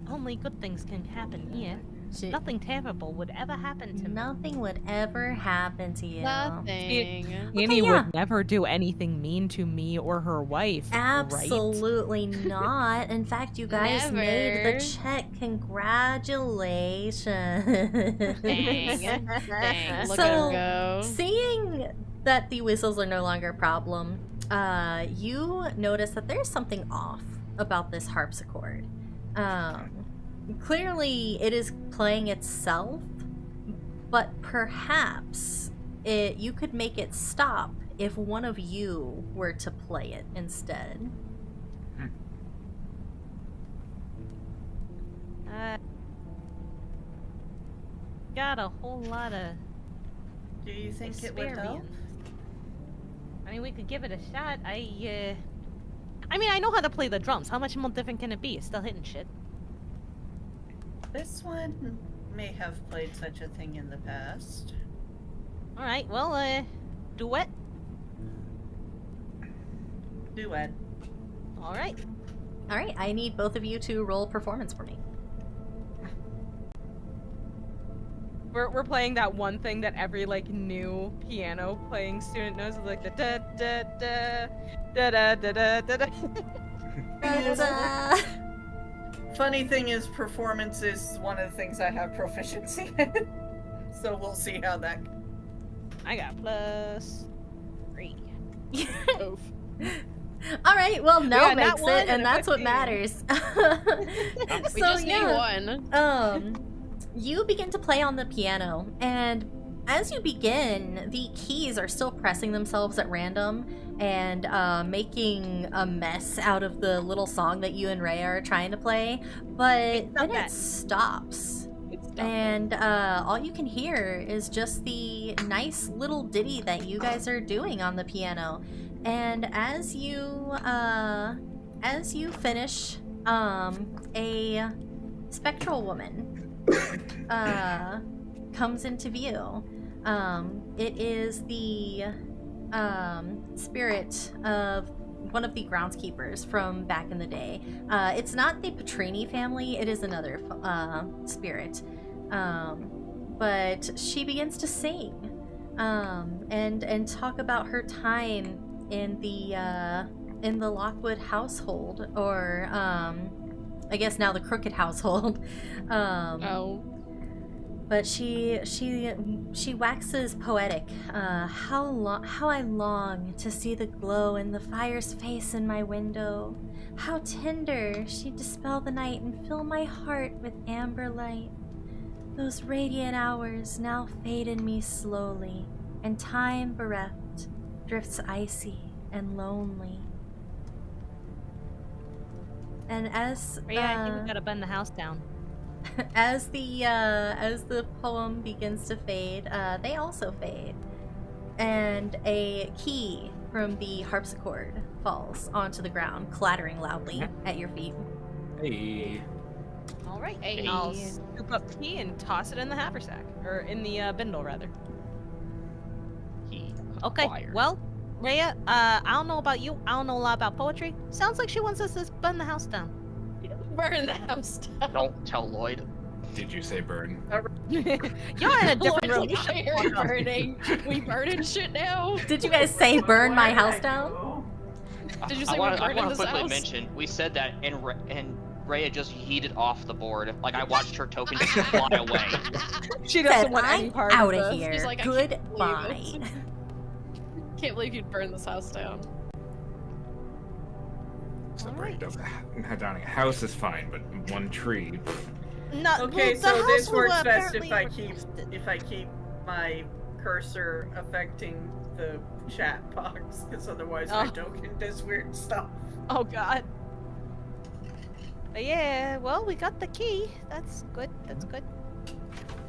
Only good things can happen here. Nothing terrible would ever happen to me. Nothing would ever happen to you. Nothing. Annie yeah. would never do anything mean to me or her wife. Right? Absolutely not. In fact, you guys made Never. the check. Congratulations. Dang. Dang. Look So- at him go. Seeing that the whistles are no longer a problem, you notice that there's something off about this harpsichord. Clearly, it is playing itself, but perhaps you could make it stop if one of you were to play it instead. Got a whole lot of Do you think it would help? experience. I mean, we could give it a shot. I mean, I know how to play the drums. How much more different can it be? It's still hitting shit. This one may have played such a thing in the past. All right. Well, duet. Duet. All right. All right, I need both of you to roll performance for me. We're playing that one thing that every like new piano playing student knows, is like the da da da da da da da da da. Funny thing is, performance is one of the things I have proficiency in. So we'll see how that. I got +3. Oof. All right, well, Nell got that makes one it, and and a that's what 15. matters. We just need one. You begin to play on the piano, and as you begin, the keys are still pressing themselves at random and making a mess out of the little song that you and Ray are trying to play, but Stop then that. it stops. It's done. And all you can hear is just the nice little ditty that you guys are doing on the piano. And as you finish, a spectral woman comes into view. It is the spirit of one of the groundskeepers from back in the day. It's not the Petrini family, it is another spirit. But she begins to sing and talk about her time in the in the Lockwood household, or I guess now the Crooked household. Oh. But she waxes poetic. How I long to see the glow in the fire's face in my window. How tender she'd dispel the night and fill my heart with amber light. Those radiant hours now fade in me slowly, and time bereft drifts icy and lonely. And as Yeah, I think we gotta burn the house down. as the poem begins to fade, they also fade, and a key from the harpsichord falls onto the ground, clattering loudly at your feet. Hey. All right, Hey. I'll scoop up the key and toss it in the haversack, or in the bindle rather. He Okay, acquired. well, Rhea, I don't know about you. I don't know a lot about poetry. Sounds like she wants us to burn the house down. Burn the house down. Don't tell Lloyd. Did you say burn? You're in a different room. Lloyd's like, "Why are you burning? We burning shit now." Did you guys say burn my house down? Did you I say want we're burning to this quickly house? mention, we said that and Rhea just yeeted off the board. Like, I watched her token just fly away. She doesn't Said, want any I'm part out of of this. here. She's like, I Goodbye. can't Can't believe you'd burn this house down. So burning down a house is fine, but one tree. Not, Okay, well, the so house this will works best apparently if I keep my cursor affecting the chat box, because otherwise my Oh. token does weird stuff. Oh god. But yeah, well, we got the key. That's good. That's good.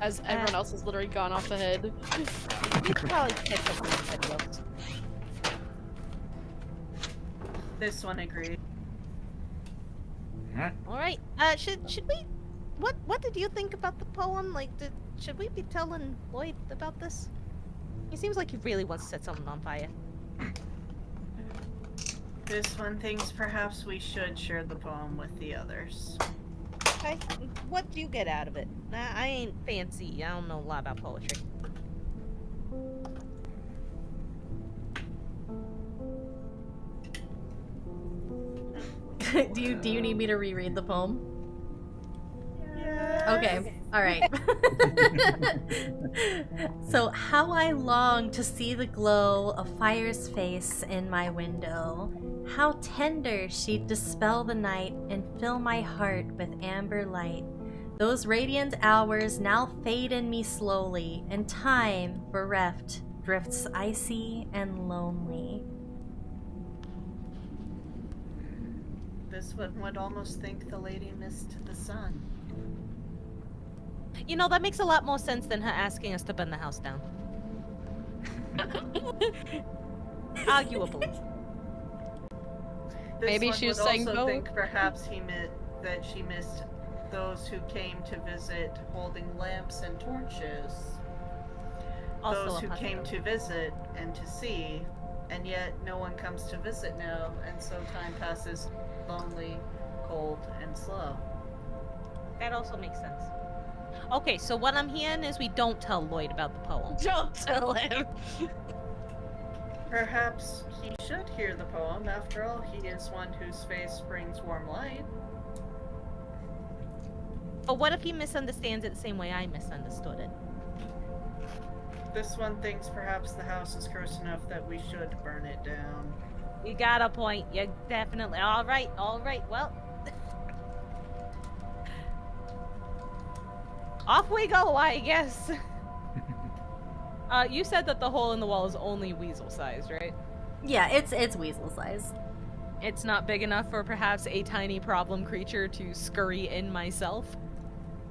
As everyone else has literally gone off ahead. We should probably catch up with the videos. This one agreed. All right. Should we? What did you think about the poem? Like, should we be telling Lloyd about this? He seems like he really wants to set something on fire. This one thinks perhaps we should share the poem with the others. Okay. What do you get out of it? I ain't fancy. I don't know a lot about poetry. do you need me to reread the poem? Yeah. Okay, alright. So, how I long to see the glow of fire's face in my window. How tender she'd dispel the night and fill my heart with amber light. Those radiant hours now fade in me slowly, and time, bereft, drifts icy and lonely. This one would almost think the lady missed the sun. You know, that makes a lot more sense than her asking us to burn the house down. Arguably. This Maybe one she was would saying also no. think perhaps that she missed those who came to visit holding lamps and torches. Also Those a who came possibility. to visit and to see, and yet no one comes to visit now, and so time passes lonely, cold, and slow. That also makes sense. Okay, so what I'm hearing is we don't tell Lloyd about the poem. Don't tell him. Perhaps he should hear the poem. After all, he is one whose face brings warm light. But what if he misunderstands it the same way I misunderstood it? This one thinks perhaps the house is cursed enough that we should burn it down. You got a point. You definitely. All right. Well, off we go, I guess. You said that the hole in the wall is only weasel-sized, right? Yeah, it's weasel size. It's not big enough for perhaps a tiny problem creature to scurry in myself.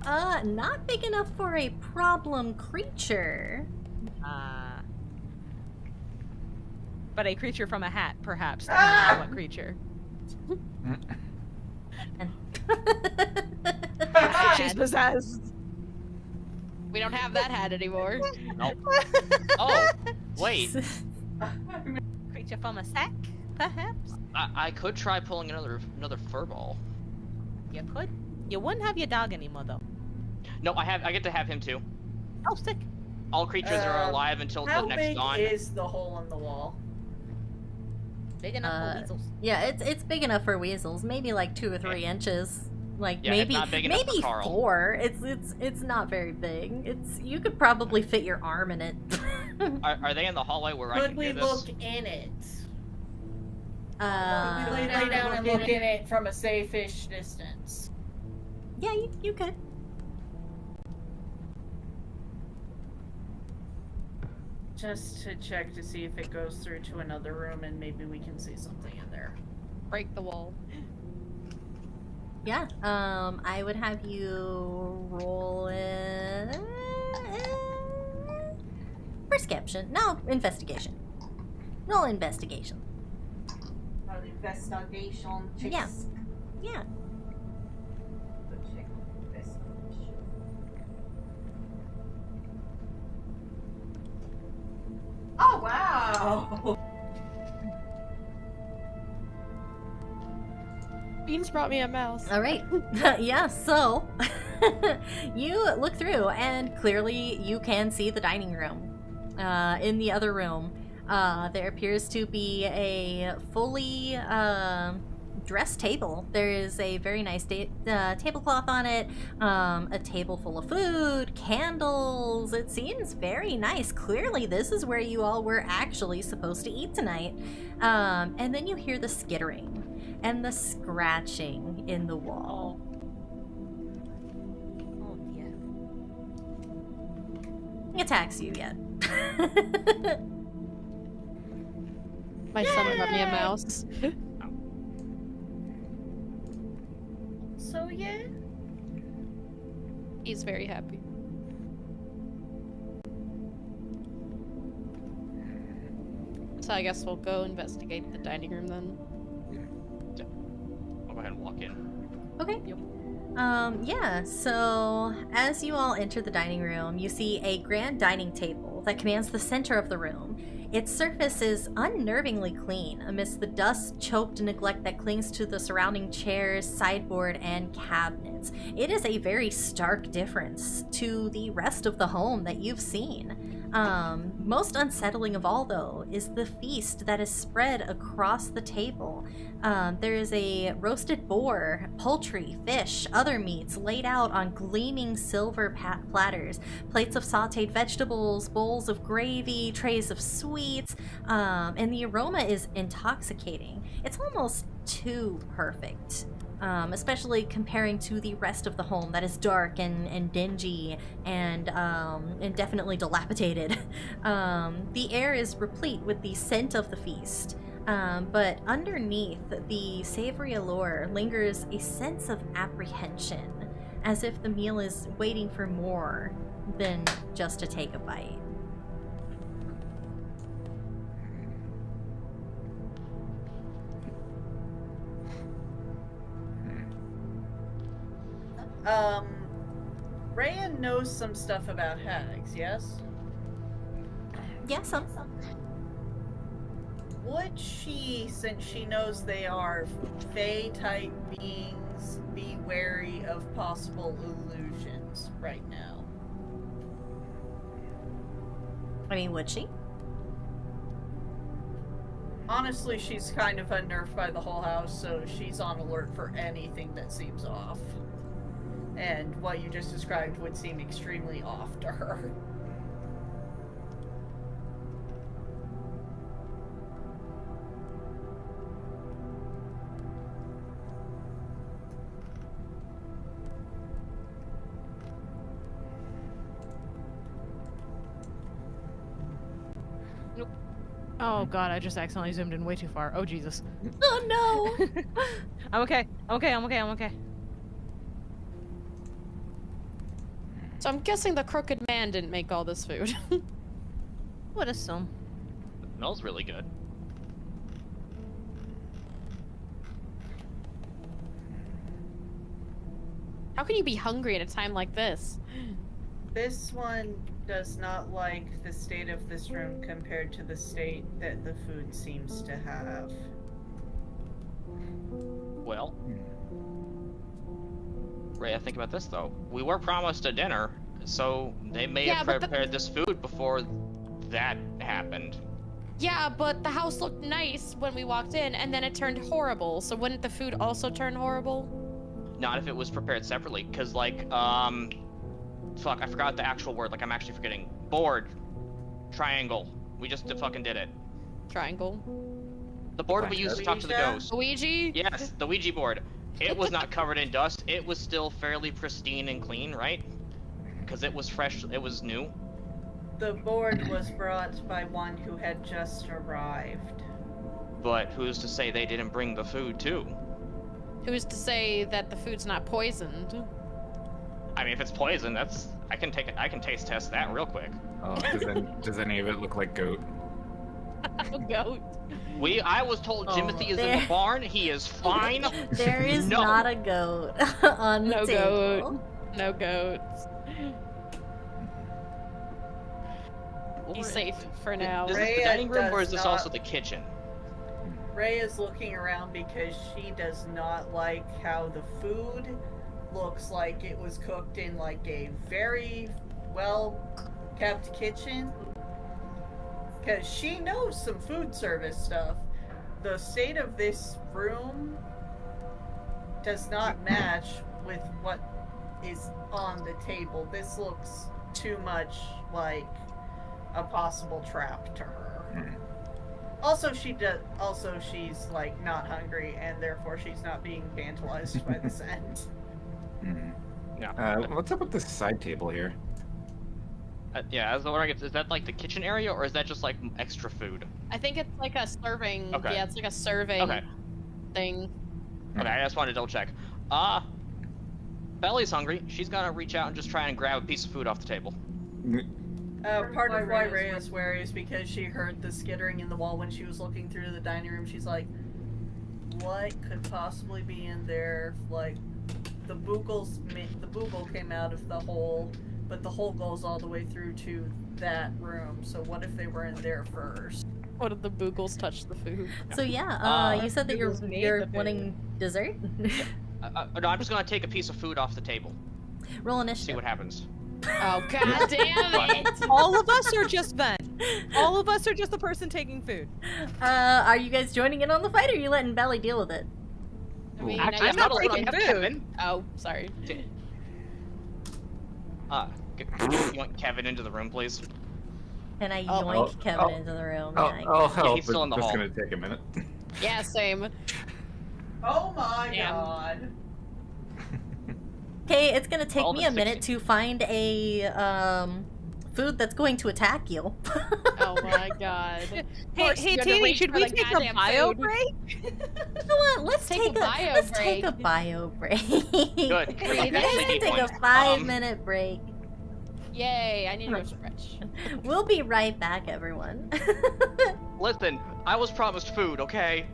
Not big enough for a problem creature. But a creature from a hat, perhaps. Depending on what creature. She's possessed. We don't have that hat anymore. Nope. Oh, wait. Creature from a sack, perhaps. I could try pulling another furball. You could. You wouldn't have your dog anymore, though. No, I get to have him too. Oh, sick. All creatures are alive until How the next big dawn. is the hole in the wall? Big enough for weasels. Yeah, it's big enough for weasels. Maybe like 2 or 3 inches. Like Yeah, maybe it's not big enough maybe for Carl. 4. It's not very big. You could probably fit your arm in it. Are they in the hallway where I Could can we hear this? look in it? Uh, Lay down and look in it from a safe-ish distance. yeah, you could. Just to check to see if it goes through to another room and maybe we can see something in there. Break the wall. Yeah. I would have you roll it. Perception. No, investigation. Roll investigation. Investigation checks. Yeah. Yeah. Check investigation. Oh wow! Beans brought me a mouse. All right. Yeah, so you look through and clearly you can see the dining room. In the other room, there appears to be a fully dressed table. There is a very nice tablecloth on it, a table full of food, candles. It seems very nice. Clearly, this is where you all were actually supposed to eat tonight. And then you hear the skittering and the scratching in the wall. Oh yeah. He attacks you yet. My son brought me a mouse. So yeah. He's very happy. So I guess we'll go investigate the dining room then. I'll go ahead and walk in. Okay. Yeah, so as you all enter the dining room, you see a grand dining table that commands the center of the room. Its surface is unnervingly clean amidst the dust-choked neglect that clings to the surrounding chairs, sideboard, and cabinets. It is a very stark difference to the rest of the home that you've seen. Most unsettling of all, though, is the feast that is spread across the table. There is a roasted boar, poultry, fish, other meats laid out on gleaming silver platters, plates of sautéed vegetables, bowls of gravy, trays of sweets, and the aroma is intoxicating. It's almost too perfect. Especially comparing to the rest of the home that is dark and dingy and definitely dilapidated. The air is replete with the scent of the feast, but underneath the savory allure lingers a sense of apprehension, as if the meal is waiting for more than just to take a bite. Rhea knows some stuff about hags, yes? Yeah, some. Would she, since she knows they are Fae-type beings, be wary of possible illusions right now? I mean, would she? Honestly, she's kind of unnerved by the whole house, so she's on alert for anything that seems off. And what you just described would seem extremely off to her. Oh god, I just accidentally zoomed in way too far. Oh Jesus. Oh no! I'm okay. I'm okay. So I'm guessing the crooked man didn't make all this food. Would assume. It smells really good. How can you be hungry at a time like this? This one does not like the state of this room compared to the state that the food seems to have. Well, Rhea, think about this though. We were promised a dinner, so they may have prepared this food before that happened. Yeah, but the house looked nice when we walked in, and then it turned horrible. So wouldn't the food also turn horrible? Not if it was prepared separately, because like, fuck, I forgot the actual word. Like, I'm actually forgetting. Board. Triangle. We just fucking did it. Triangle. The board we used to talk to the ghost. Ouija? Yes, the Ouija board. It was not covered in dust. It was still fairly pristine and clean, right? Because it was fresh. It was new. The board was brought by one who had just arrived. But who's to say they didn't bring the food too? Who's to say that the food's not poisoned? I mean, if it's poison, that's I can taste test that real quick. Oh, does any of it look like goat? Goat. I was told Jimothy is in the barn. He is fine. There is not a goat on the table. No goats. He's safe for now. Is this the dining room or is this also the kitchen? Ray is looking around because she does not like how the food looks like it was cooked in like a very well kept kitchen. Because she knows some food service stuff. The state of this room does not match with what is on the table. This looks too much like a possible trap to her. Also, she's like not hungry, and therefore she's not being tantalized by the scent. Yeah. What's up with this side table here? Yeah, as the wondering, is that like the kitchen area, or is that just like extra food? I think it's like a serving. Okay. Yeah, it's like a serving thing. Okay, I just wanted to double check. Belly's hungry. She's gonna reach out and just try and grab a piece of food off the table. Part of why Ray is wary is because she heard the skittering in the wall when she was looking through the dining room. She's like, what could possibly be in there? Like, the Boogle came out of the hole, but the hole goes all the way through to that room. So what if they were in there first? What if the Boogles touch the food? So yeah, you said that you're Boogles made the food. wanting dessert? No, I'm just gonna take a piece of food off the table. Roll See initiative. what happens. Oh god damn it! All of us are just Ben. All of us are just the person taking food. Are you guys joining in on the fight, or are you letting Belly deal with it? I mean, Actually, I I'm guess not we're taking taking Kevin. Oh, sorry. You want Kevin into the room, please? And I Oh. yoink Kevin into the room. I'll help. he's still in the but hall. It's gonna take a minute. Yeah, same. Oh my Damn. god. Okay, it's gonna take All me the a minute 60. to find a food that's going to attack you. Oh my god. Hey, Tini, should we take a bio break? You know what? Let's take a bio let's take a break. bio break. Good. Breathe Let's in. take a 5-minute break. Yay, I need to go stretch. We'll be right back, everyone. Listen, I was promised food, okay?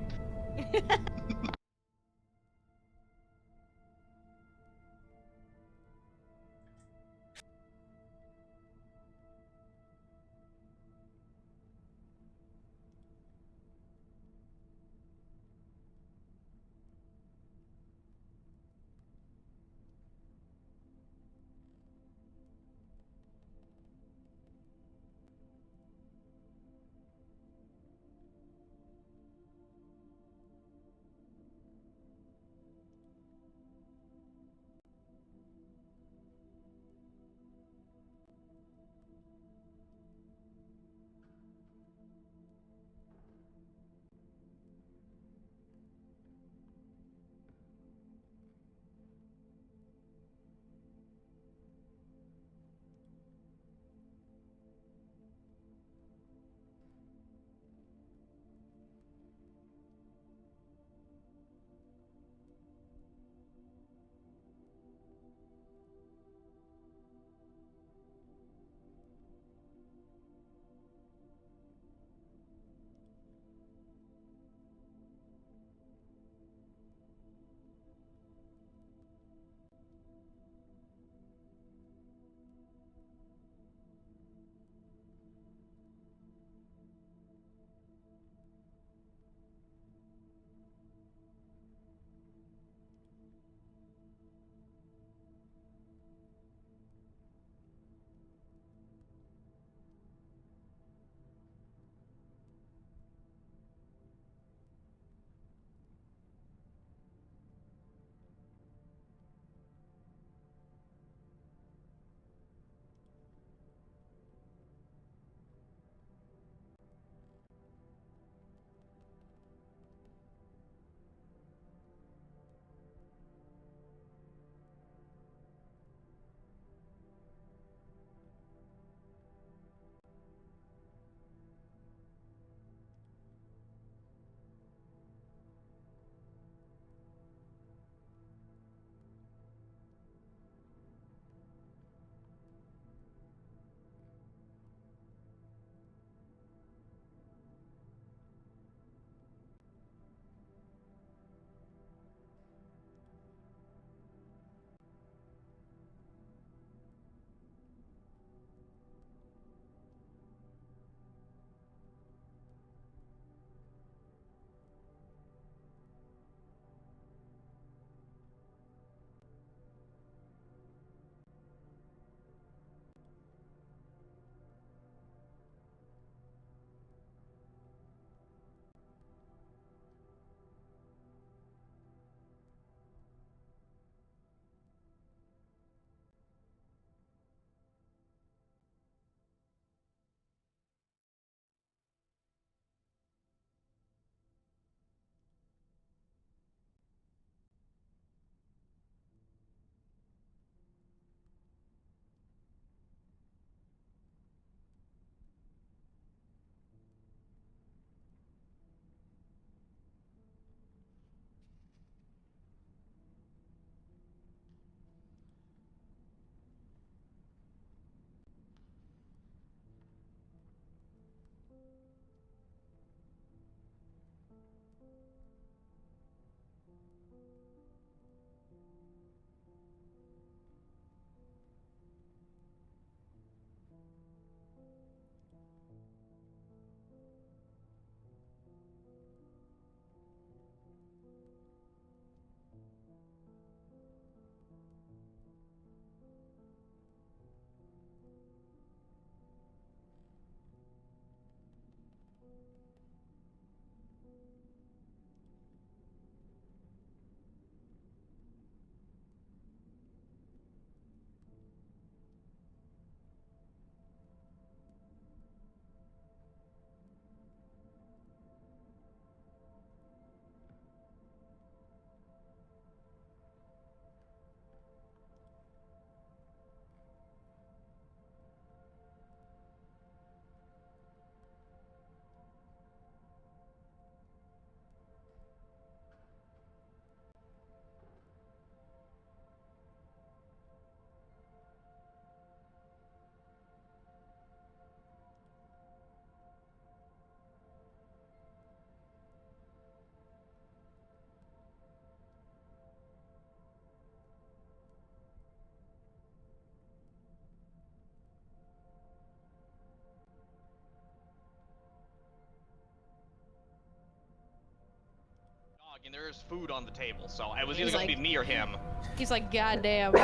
And there's food on the table, so it was He's either going like- to be me or him. He's like, goddamn.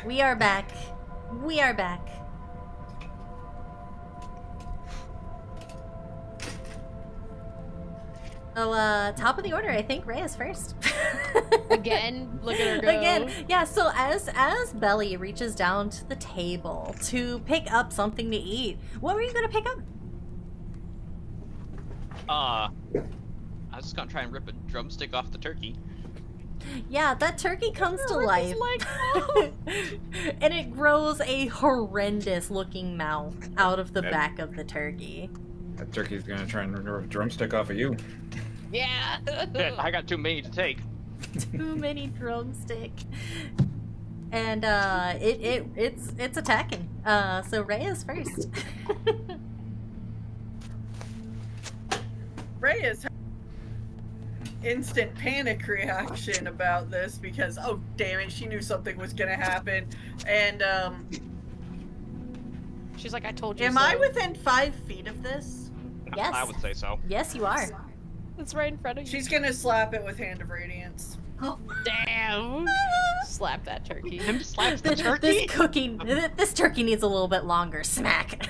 We are back. We are back. So, top of the order, I think Ray is first. Again, look at her go. Again, yeah. So as Belly reaches down to the table to pick up something to eat, what were you gonna pick up? I was just gonna try and rip a drumstick off the turkey. Yeah, that turkey comes to life, and it grows a horrendous-looking mouth out of the back of the turkey. That turkey's gonna try and rip a drumstick off of you. Yeah. I got too many to take. Too many drumstick. And it's attacking. So Ray is first. Ray is instant panic reaction about this because, oh damn it, she knew something was gonna happen. And She's like, I told you am so. I within 5 feet of this? Yes. I would say so. Yes, you are. It's right in front of you. She's gonna slap it with Hand of Radiance. Damn. Slap that turkey. Him slaps the This turkey? this turkey needs a little bit longer. Smack.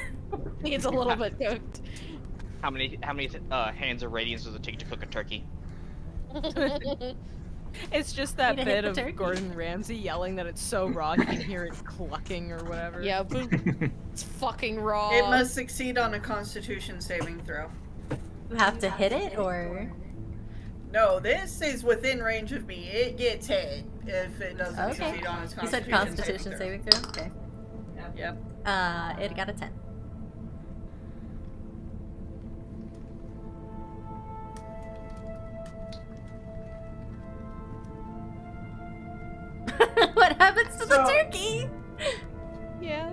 Needs a little bit cooked. How many hands of radiance does it take to cook a turkey? It's just that Need to hit bit the of turkey. Gordon Ramsay yelling that it's so raw you can hear it clucking or whatever. Yeah, but it's fucking raw. It must succeed on a Constitution saving throw. You have to hit it, or No, this is within range of me. It gets hit if it doesn't okay. succeed on its You said Constitution Constitution saving throw. Okay. Yep. It got a 10. What happens to the So- turkey? Yeah.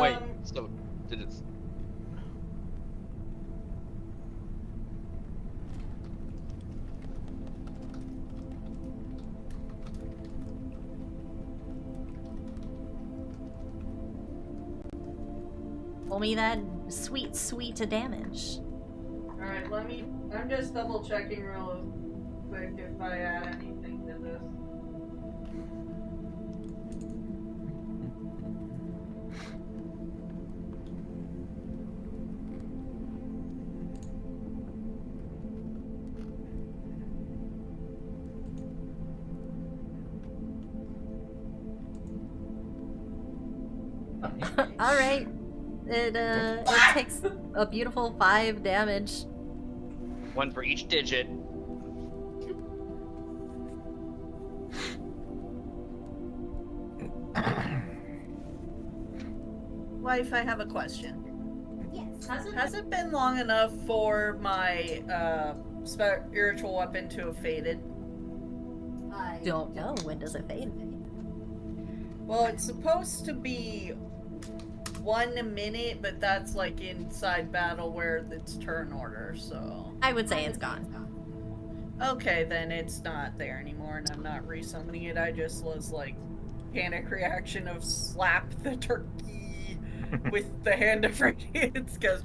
Wait, so did it? Roll me that sweet, sweet damage. Alright, I'm just double checking real quick if I add anything to this. All right. It takes a beautiful 5 damage. One for each digit. Wife, I have a question. Yes. Has it been long enough for my spiritual weapon to have faded? I don't know. When does it fade? Well, it's supposed to be 1 minute, but that's like inside battle where it's turn order, so... I would say it's gone. Okay, then it's not there anymore, and I'm not resummoning it. I just was like, panic reaction of slap the turkey with the Hand of Radiance, because...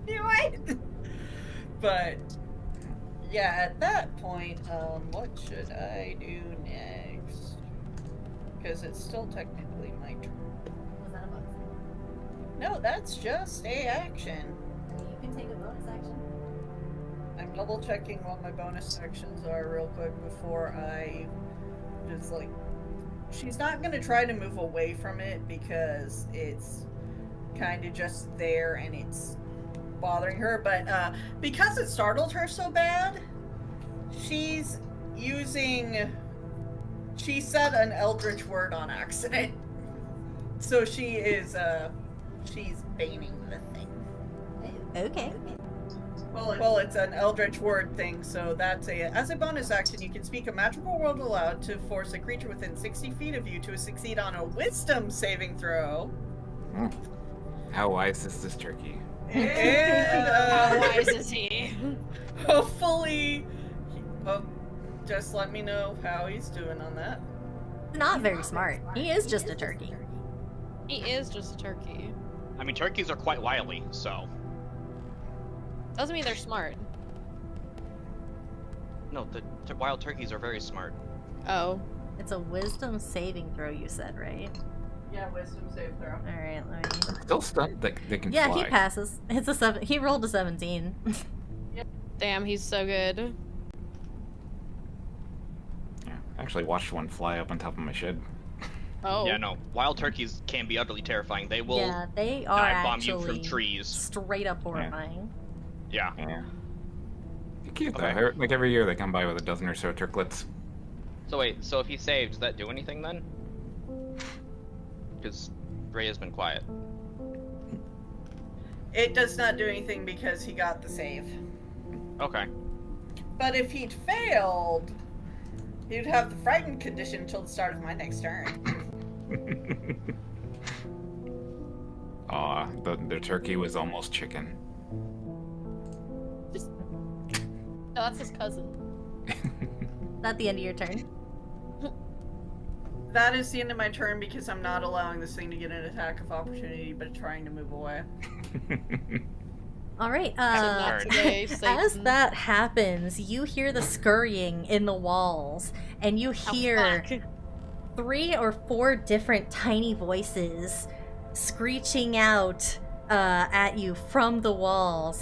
Knew it! But... yeah, at that point, what should I do next? Because it's still technically my turn. Was that a bonus? No, that's just a action. You can take a bonus action. I'm double checking what my bonus actions are real quick before I just like... She's not gonna try to move away from it because it's kind of just there and it's bothering her, but because it startled her so bad, she's using... She said an eldritch word on accident. So she is, she's baning the thing. Okay. Well, it's an eldritch word thing, so that's as a bonus action, you can speak a magical word aloud to force a creature within 60 feet of you to succeed on a wisdom saving throw. How wise is this turkey? And, How wise is he? hopefully, just let me know how he's doing on that. Not very smart. He is just a turkey. He is just a turkey. I mean, turkeys are quite wily, so. Doesn't mean they're smart. No, the wild turkeys are very smart. Oh. It's a wisdom saving throw, you said, right? Yeah, wisdom save throw. All right, let me. Still stunned. They can Yeah, fly. he passes. It's a 7. He rolled a 17. Damn, he's so good. Yeah, I actually watched one fly up on top of my shed. Oh. Yeah, no. Wild turkeys can be utterly terrifying. They will Yeah, they are dive bomb you actually from trees. straight up horrifying. Yeah. Yeah. They're cute though. Okay. Like every year they come by with a dozen or so turklets. So wait, so if he saves, does that do anything then? Because Ray has been quiet. It does not do anything because he got the save. Okay. But if he'd failed, he'd have the frightened condition until the start of my next turn. Aw, the turkey was almost chicken. No, that's his cousin. At the end of your turn. That is the end of my turn because I'm not allowing this thing to get an attack of opportunity, but trying to move away. All right. Not today, As Satan. that happens, you hear the scurrying in the walls, and you hear fuck. 3 or 4 different tiny voices screeching out at you from the walls.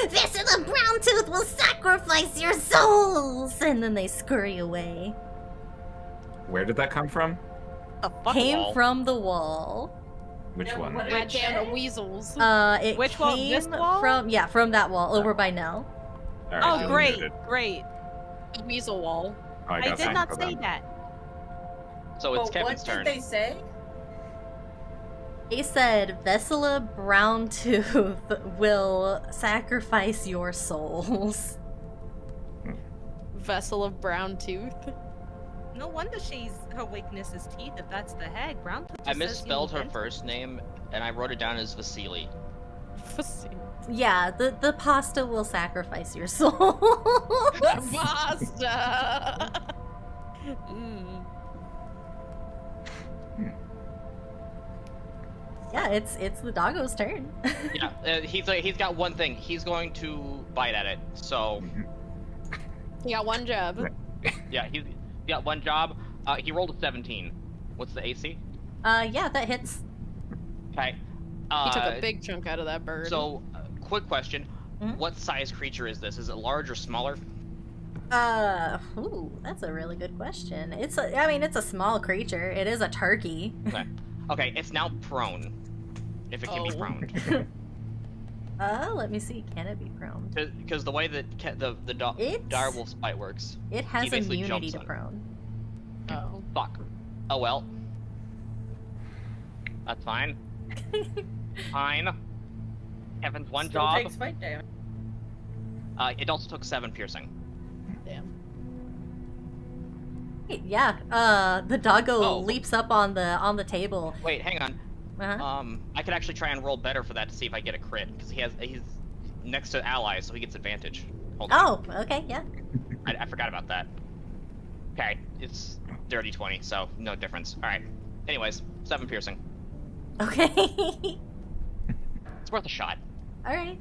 This is the brown tooth will sacrifice your souls, and then they scurry away. Where did that come from? The fuck Came wall? from the wall. Which Yeah, one? what- Goddamn weasels. It Which wall? This came wall? from from that wall over by Nell. All right, Oh, duly great, noted. great. The weasel wall. Oh, I got did something not for say them. that. So it's But Kevin's what turn. did they say? They said Vesela Browntooth will sacrifice your souls. Vessel of brown tooth. No wonder her weakness is teeth. If that's the hag, Brown. I misspelled her first name, and I wrote it down as Vasily. Yeah, the pasta will sacrifice your souls. Basta! Yeah, it's the doggo's turn. Yeah, he's got one thing. He's going to bite at it. So He got one job. yeah, he's got one job. He rolled a 17. What's the AC? Yeah, that hits. Okay. He took a big chunk out of that bird. So, quick question: Mhm. what size creature is this? Is it large or smaller? Ooh, that's a really good question. It's a small creature. It is a turkey. Okay. Okay, it's now prone. If it can be Oh. prone. Let me see. Can it be prone? Because the way that the It's- direwolf's bite works. It has basically immunity jumps to on it. prone. Oh. Fuck. Oh well. That's fine. Fine. Kevin's one Still job. takes fight damage. It also took 7 piercing. Damn. Yeah. The doggo Oh. leaps up on the table. Wait, hang on. Uh-huh. I could actually try and roll better for that to see if I get a crit because he's next to allies, so he gets advantage. Hold on. Oh, okay, yeah. I forgot about that. Okay, it's dirty 20, so no difference. All right. Anyways, 7 piercing. Okay. It's worth a shot. All right.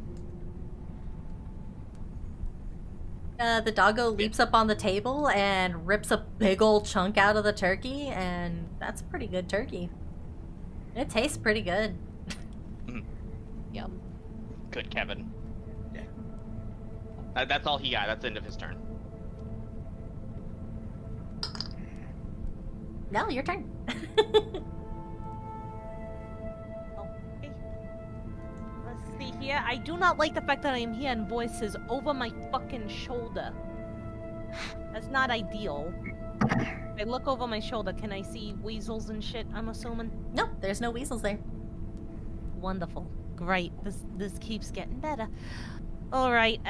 The doggo leaps up on the table and rips a big old chunk out of the turkey, and that's a pretty good turkey. It tastes pretty good. Yum. Good, Kevin. Yeah. That's all he got. That's the end of his turn. No, your turn. Okay. Let's see here. I do not like the fact that I am hearing voices over my fucking shoulder. That's not ideal. I look over my shoulder. Can I see weasels and shit? I'm assuming. Nope, there's no weasels there. Wonderful. Great. This keeps getting better. All right.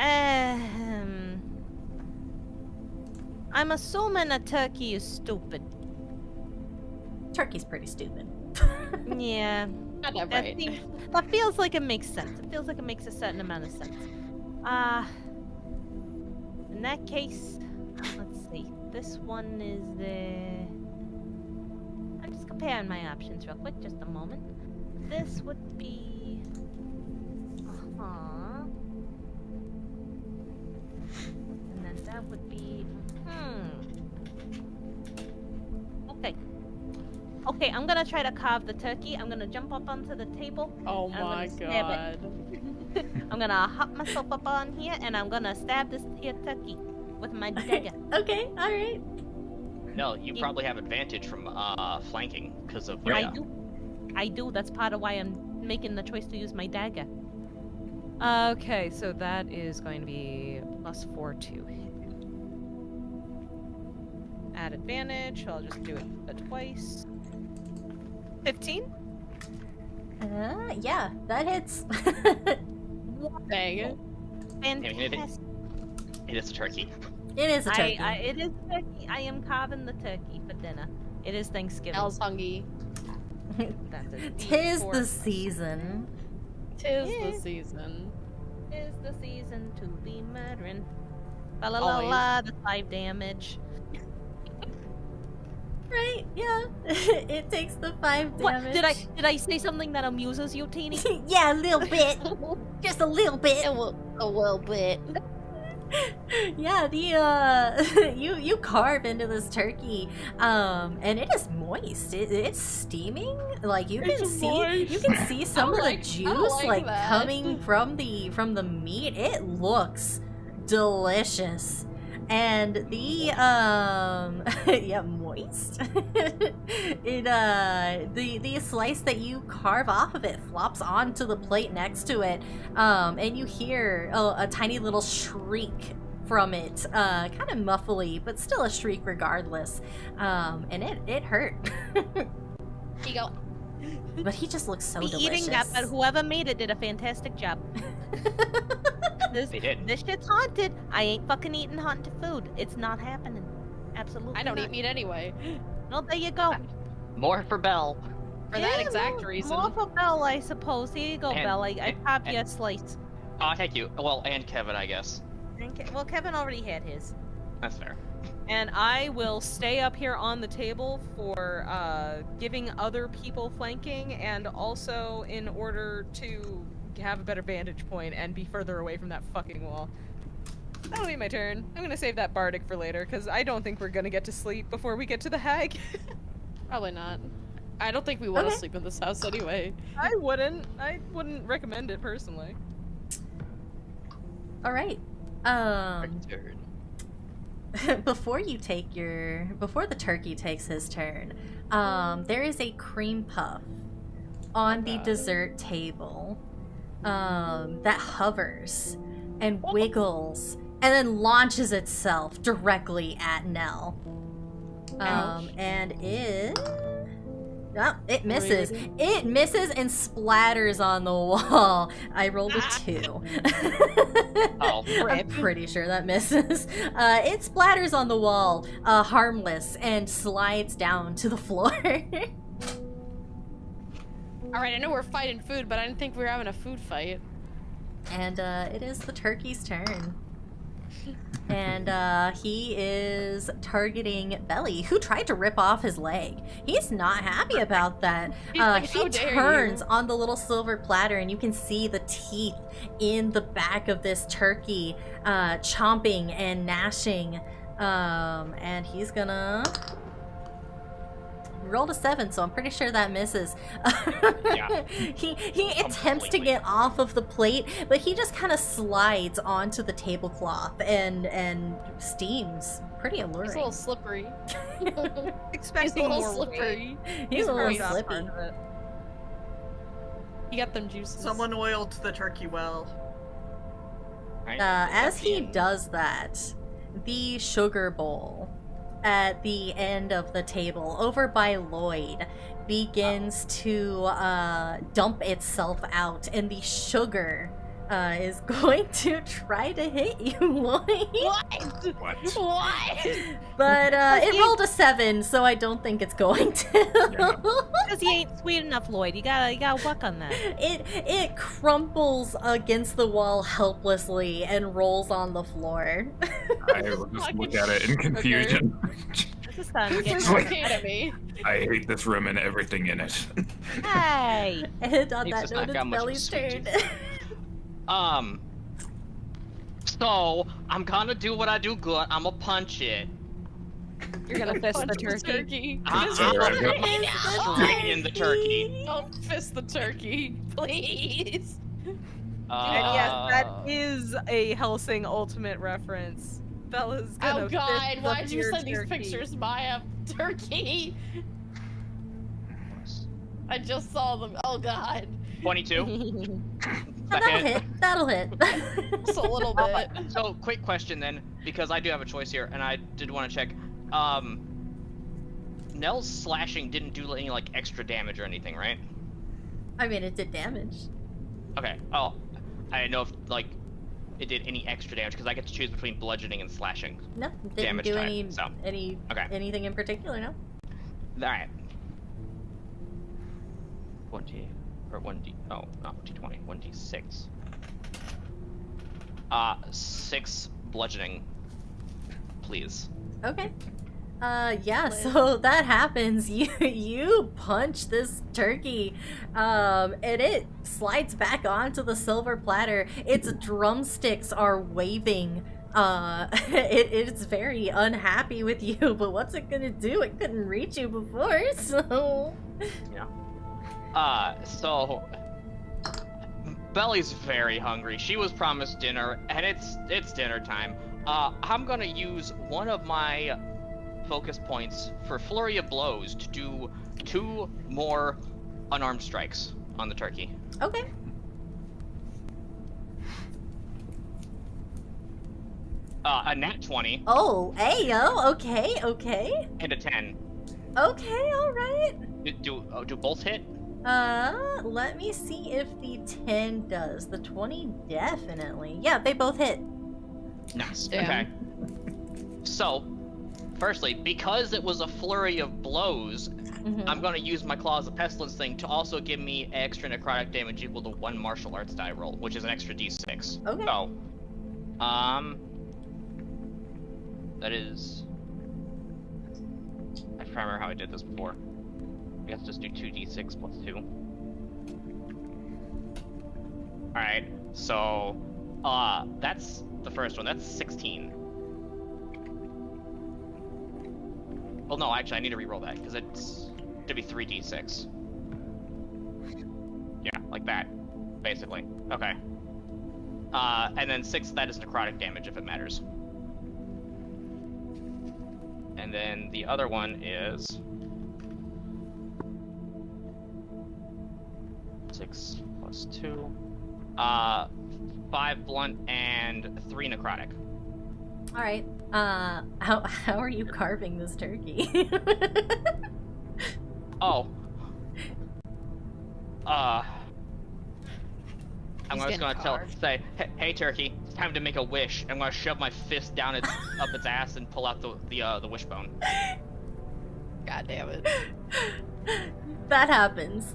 I'm assuming a turkey is stupid. Turkey's pretty stupid. Yeah. Got that That, right. that feels like it makes sense. It feels like it makes a certain amount of sense. In that case, let's see. This one is the... I'm just comparing my options real quick, just a moment. this would be... And then that would be... Okay. Okay, I'm gonna try to carve the turkey. I'm gonna jump up onto the table. Oh and I'm my gonna stab god. it. I'm gonna hop myself up on here, and I'm gonna stab this here turkey with my dagger. Okay, alright. No, you probably have advantage from flanking because of I Rhea. do. I do. That's part of why I'm making the choice to use my dagger. Okay, so that is going to be +4 to hit. Add advantage, so I'll just do it twice. 15? Yeah, that hits. Dang it. Fantastic. It is a turkey. It is a turkey. It is turkey. I am carving the turkey for dinner. It is Thanksgiving. El's hungry. That's a Tis D4. the season. Tis Yeah. the season. Is the season to be murdering. La la la la, the 5 damage. Right, yeah. It takes the 5 damage. What? Did I say something that amuses you, Teeny? Yeah, a little bit. Just a little bit. A little bit. Yeah, the you carve into this turkey, and it is moist. It's steaming. Like you can see some of the juice like that. coming from the meat. It looks delicious. And the yeah, moist. The slice that you carve off of it flops onto the plate next to it, and you hear a tiny little shriek from it, kind of muffly, but still a shriek regardless. And it hurt. You go. But he just looks so Be delicious. eating that, but whoever made it did a fantastic job. They did. This shit's haunted. I ain't fucking eating haunted food. It's not happening. Absolutely. I don't not. eat meat anyway. No, there you go. More for Belle. For that Yeah, exact more- reason. More for Belle, I suppose. Here you go, And- Belle. I popped you a and- slice. Oh, thank you. Well, and Kevin, I guess. Well, Kevin already had his. That's fair. And I will stay up here on the table for giving other people flanking, and also in order to have a better vantage point and be further away from that fucking wall. That'll be my turn. I'm gonna save that bardic for later, because I don't think we're gonna get to sleep before we get to the hag. Probably not. I don't think we want to Okay. sleep in this house anyway. I wouldn't recommend it personally. All right. Turn. Before the turkey takes his turn, there is a cream puff on the dessert table, that hovers and wiggles and then launches itself directly at Nell. And it misses. Really? It misses and splatters on the wall. I rolled a 2. Oh, I'm pretty sure that misses. It splatters on the wall, harmless, and slides down to the floor. Alright, I know we're fighting food, but I didn't think we were having a food fight. And it is the turkey's turn. And he is targeting Belly, who tried to rip off his leg. He's not happy about that. He's like, He "How dare turns you." on the little silver platter, and you can see the teeth in the back of this turkey, chomping and gnashing. And he's gonna... rolled a 7, so I'm pretty sure that misses. Yeah. He attempts to Completely. get off of the plate, but he just kind of slides onto the tablecloth and steams. Pretty He's a little alluring. slippery. He's a Expecting little more weight. slippery. He's a little Very not slippy. part of it. He got them juices. Someone oiled the turkey well. As he does that, the sugar bowl at the end of the table, over by Lloyd, begins to dump itself out, and the sugar is going to try to hit you, Lloyd. What? What? What? But it rolled a 7, so I don't think it's going to. Because he ain't sweet enough, Lloyd. You gotta work on that. It crumples against the wall helplessly and rolls on the floor. I will just look at it in confusion. This is starting to get Who's Like- looking at me? I hate this room and everything in it. Hey! And on Makes that us note, not it's got much of a Belly's sweet turn. So I'm gonna do what I do good. I'm gonna punch it. You're gonna fist the Punch turkey. I'm It's alright. gonna bring in the turkey. Don't fist the turkey, please. And yes, that is a Helsing Ultimate reference. Bella's gonna Oh god, fist the why'd you beard send these turkey. pictures, Maya? Turkey! I just saw them. Oh god. 22. That'll hit. That'll hit. Just a little bit. So, quick question then, because I do have a choice here, and I did want to check. Nell's slashing didn't do any like extra damage or anything, right? I mean, it did damage. Okay. Oh, I didn't know if like it did any extra damage because I get to choose between bludgeoning and slashing. No, it didn't Damage do type, any so. Okay. anything in particular. No. All right. 1d or 1d. Oh, not d20. 1d6. 6 bludgeoning, please. Okay. Yeah, so that happens. You punch this turkey, and it slides back onto the silver platter. Its drumsticks are waving. It's very unhappy with you, but what's it gonna do? It couldn't reach you before, so... Yeah. So Belly's very hungry. She was promised dinner, and it's dinner time. I'm gonna use one of my focus points for Flurry of Blows to do 2 more unarmed strikes on the turkey. Okay. A nat 20. Oh, ayo, okay. And a 10. Okay, alright. Do both hit? Let me see if the 10 does. The 20 definitely. Yeah, they both hit. Nice. Damn. Okay. So, firstly, because it was a flurry of blows, Mhm. I'm gonna use my Claws of Pestilence thing to also give me extra necrotic damage equal to 1 martial arts die roll, which is an extra d6. Okay. So, that is. I can't remember how I did this before. I guess just do 2d6 plus 2. Alright, so, that's the first one. That's 16. Well, no, actually, I need to re-roll that, because it's to be 3d6. Yeah, like that, basically. Okay. And then 6, that is necrotic damage, if it matters. And then the other one is 6 plus 2. 5 blunt and 3 necrotic. Alright. How are you carving this turkey? Oh. I'm He's just gonna getting say, hey turkey, it's time to make a wish. I'm gonna shove my fist down up its ass and pull out the wishbone. God damn it. That happens.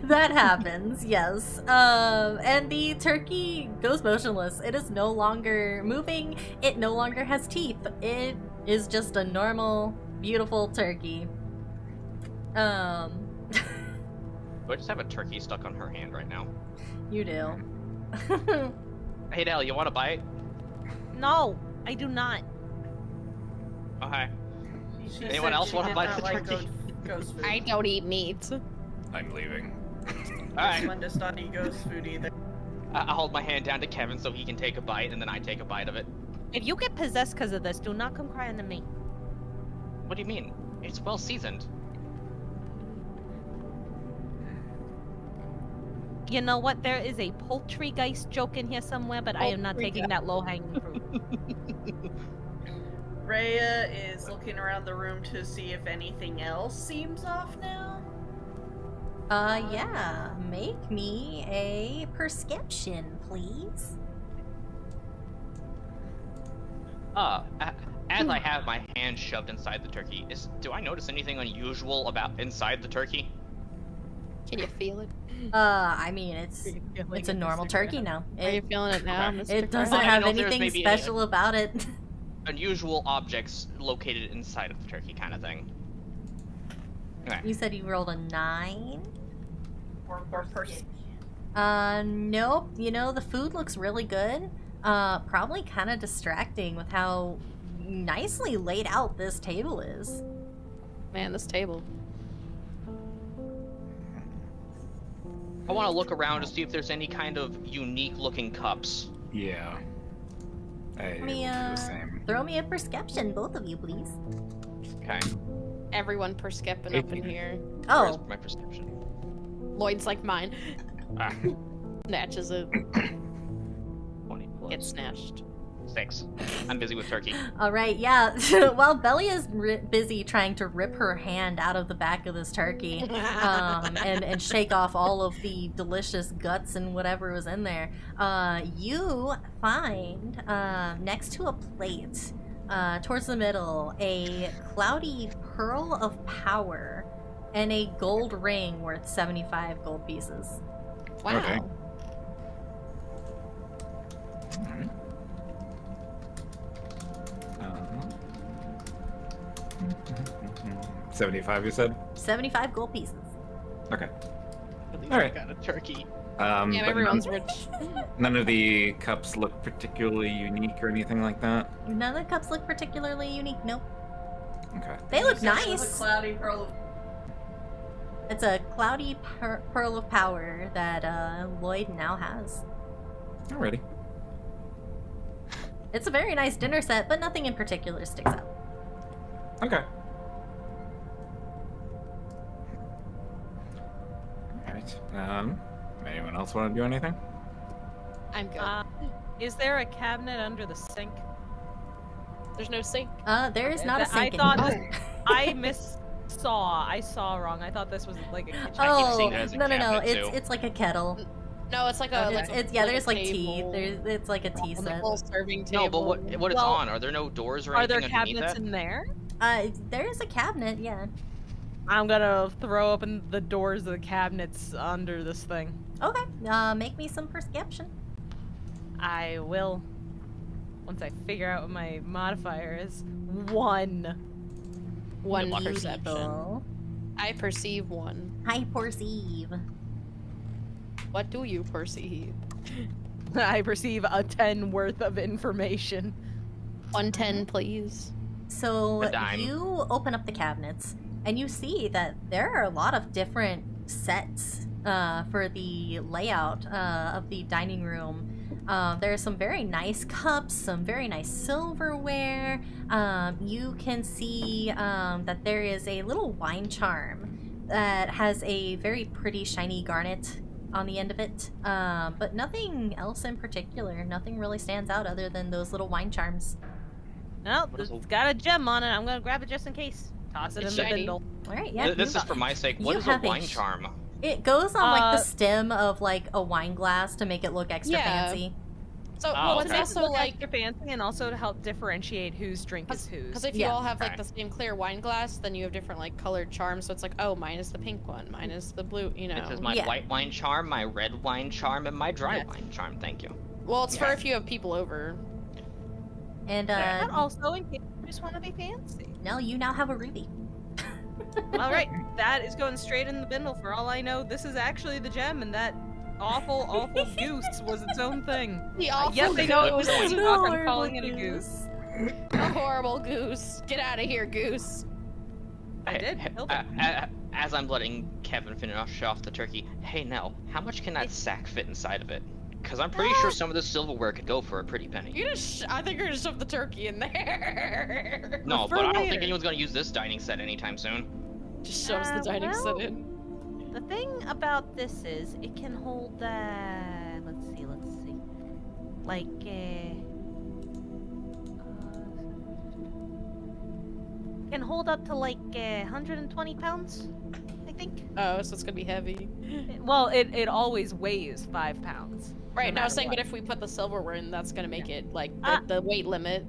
That happens, yes. And the turkey goes motionless. It is no longer moving. It no longer has teeth. It is just a normal, beautiful turkey. Do I just have a turkey stuck on her hand right now? You do. Hey Nell, you want a bite? No, I do not. Okay. She Anyone said else she wanna did bite not the like turkey? ghost food. I don't eat meat. I'm leaving. Alright. Someone does not eat ghost food either. I hold my hand down to Kevin so he can take a bite, and then I take a bite of it. If you get possessed because of this, do not come crying to me. What do you mean? It's well seasoned. You know what? There is a poultrygeist joke in here somewhere, but I am not taking that low-hanging fruit. Rhea is looking around the room to see if anything else seems off now. Yeah. Make me a perception, please. As I have my hand shoved inside the turkey, do I notice anything unusual about inside the turkey? Can you feel it? I mean, it's a normal turkey now. Are you feeling it now, Okay. Mr. It doesn't Well, I have didn't know if there was anything maybe special about it. unusual objects located inside of the turkey, kind of thing. Okay. You said you rolled a 9? Or person. Nope. You know, the food looks really good. Probably kind of distracting with how nicely laid out this table is. Man, this table. I want to look around to see if there's any kind of unique looking cups. Yeah. I Let me, will do the same. throw me a perception, both of you, please. Okay. Everyone percepping up in here. Where's Oh, my perception? Lloyd's like mine. Ah, Snatches it. 20 plus Gets snatched. 6. I'm busy with turkey. all right, yeah. While Belly is busy trying to rip her hand out of the back of this turkey and shake off all of the delicious guts and whatever was in there, you find next to a plate, towards the middle, a cloudy pearl of power and a gold ring worth 75 gold pieces. Wow. Okay. Alright. 75, you said? 75 gold pieces. Okay. At least Alright. I got a turkey. Yeah, But everyone's rich. none of the cups look particularly unique or anything like that? None of the cups look particularly unique, nope. Okay. They look Exception of nice. The cloudy pearl. It's a cloudy pearl of power that Lloyd now has. Alrighty. It's a very nice dinner set, but nothing in particular sticks out. Okay. Alright. Anyone else want to do anything? I'm good. Is there a cabinet under the sink? There's no sink. There is not a I sink thought anymore. I saw wrong. I thought this was like a kitchen. Oh, seeing it as a no, cabinet, it's like a kettle. No, it's like a. Okay. Like a It's yeah, like there's a like tea. table. It's like a tea On the set. full serving table. No, but what it's Well, on? Are there no doors or Are anything there underneath cabinets that? in there? There is a cabinet, yeah. I'm gonna throw open the doors of the cabinets under this thing. Okay, make me some perception. I will. Once I figure out what my modifier is. 1. One Beautiful. perception. I perceive one. I perceive. What do you perceive? I perceive a 10 worth of information. 110, please. So A dime. you open up the cabinets and you see that there are a lot of different sets for the layout of the dining room. There are some very nice cups, some very nice silverware. You can see that there is a little wine charm that has a very pretty shiny garnet on the end of it. But nothing else in particular. Nothing really stands out other than those little wine charms. No, What is it's got a gem on it. I'm gonna grab it just in case. Toss it It's in the shiny. bindle. All right, yeah. This you- is for my sake. What you is a have a wine sh- charm? It goes on like the Uh, stem of like a wine glass to make it look extra Yeah. fancy. So Oh, well, To it's okay. make it also look like extra fancy and also to help differentiate whose drink is whose. because if you Yeah. all have like Okay. the same clear wine glass, then you have different like colored charms. So it's like, oh, mine is the pink one, mine is the blue. You know. It says my Yeah. white wine charm, my red wine charm, and my dry Yes. wine charm. Thank you. Well, it's for Yeah. if you have people over. And But also in case you just want to be fancy. no, you now have a ruby. All right, that is going straight in the bindle. For all I know, this is actually the gem, and that awful, awful goose was its own thing. The awful Yes, I know it was goose. a The hawk. I'm horrible calling it a goose. A horrible goose. Get out of here, goose. I did. Killed it. As I'm letting Kevin finish off the turkey, hey Nell, how much can that sack fit inside of it? Because I'm pretty sure some of the silverware could go for a pretty penny. You just, I think you're gonna shove the turkey in there. No, For but I don't think later. anyone's gonna use this dining set anytime soon. Just shoves the dining well, set in. The thing about this is it can hold let's see. Like can hold up to like 120 pounds, I think. Oh, so it's gonna be heavy. Well, it always weighs 5 pounds. Right, no, I was matter saying, what. but if we put the silverware in, that's gonna make it like Ah. the weight limit.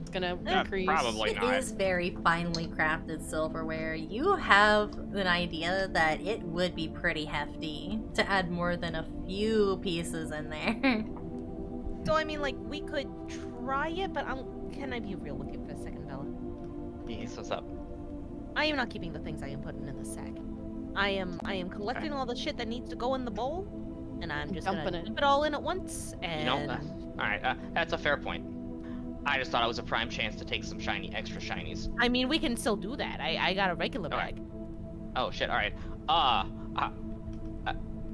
It's gonna increase. Probably It not. is very finely crafted silverware. You have an idea that it would be pretty hefty to add more than a few pieces in there. So I mean, like we could try it, but can I be real with you for a second, Bella? Yes, what's up? I am not keeping the things I am putting in the sack. I am collecting all the shit that needs to go in the bowl, and I'm just Dumping gonna it. dump it all in at once. And You know, alright, that's a fair point. I just thought it was a prime chance to take some extra shinies. I mean, we can still do that. I got a regular Alright. bag. Oh shit, alright.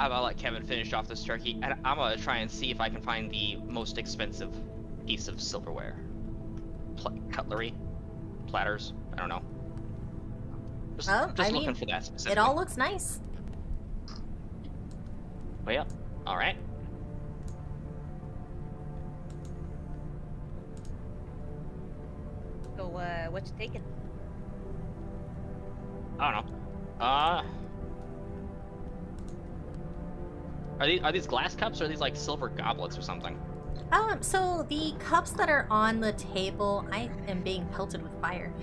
I'm gonna let Kevin finish off this turkey, and I'm gonna try and see if I can find the most expensive piece of silverware. Cutlery? Platters? I don't know. Just I looking mean, for that specifically. It all looks nice. Oh yeah, alright. So, what you taking? I don't know. Are these glass cups or are these like silver goblets or something? So the cups that are on the table, I am being pelted with fire.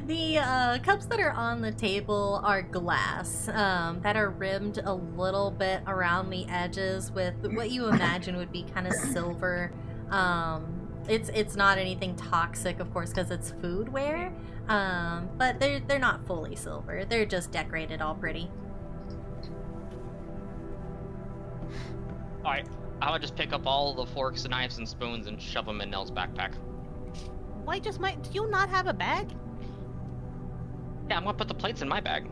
The cups that are on the table are glass, that are rimmed a little bit around the edges with what you imagine would be kind of silver. It's not anything toxic, of course, because it's foodware. But they're not fully silver. They're just decorated all pretty. Alright, I'm gonna just pick up all the forks, knives, and spoons and shove them in Nell's backpack. Why do you not have a bag? Yeah, I'm gonna put the plates in my bag.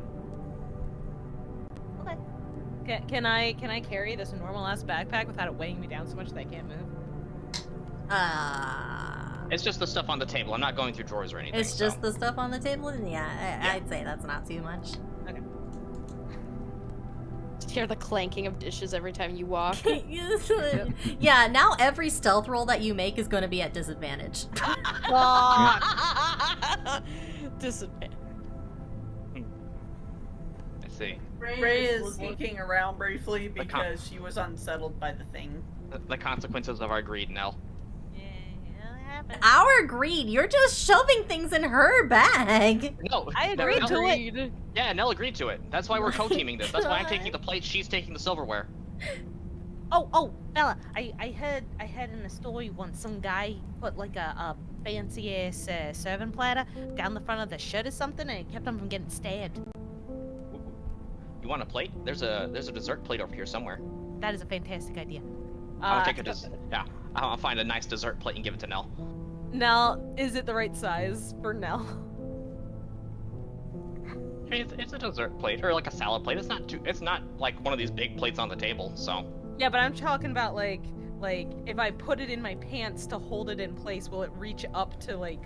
Okay. Can I carry this normal ass backpack without it weighing me down so much that I can't move? It's just the stuff on the table. I'm not going through drawers or anything. It's just the stuff on the table, and yeah, I'd say that's not too much. Okay. Just hear the clanking of dishes every time you walk. Yeah, now every stealth roll that you make is going to be at disadvantage. Disadvantage. Let's see. Ray is looking around briefly because she was unsettled by the thing. The consequences of our greed, Nell. Yeah, it happens. Our greed, you're just shoving things in her bag. No, I agreed to it. Yeah, Nell agreed to it. That's why we're co-teaming this. That's why I'm taking the plate, she's taking the silverware. Oh, Bella, I heard in a story once some guy put like a fancy ass serving platter down the front of the shirt or something, and it kept him from getting stabbed. You want a plate? There's a dessert plate over here somewhere. That is a fantastic idea. I'll take a dessert. Yeah, I'll find a nice dessert plate and give it to Nell. Nell, is it the right size for Nell? I mean, it's a dessert plate or like a salad plate. It's not like one of these big plates on the table. So. Yeah, but I'm talking about like if I put it in my pants to hold it in place, will it reach up to like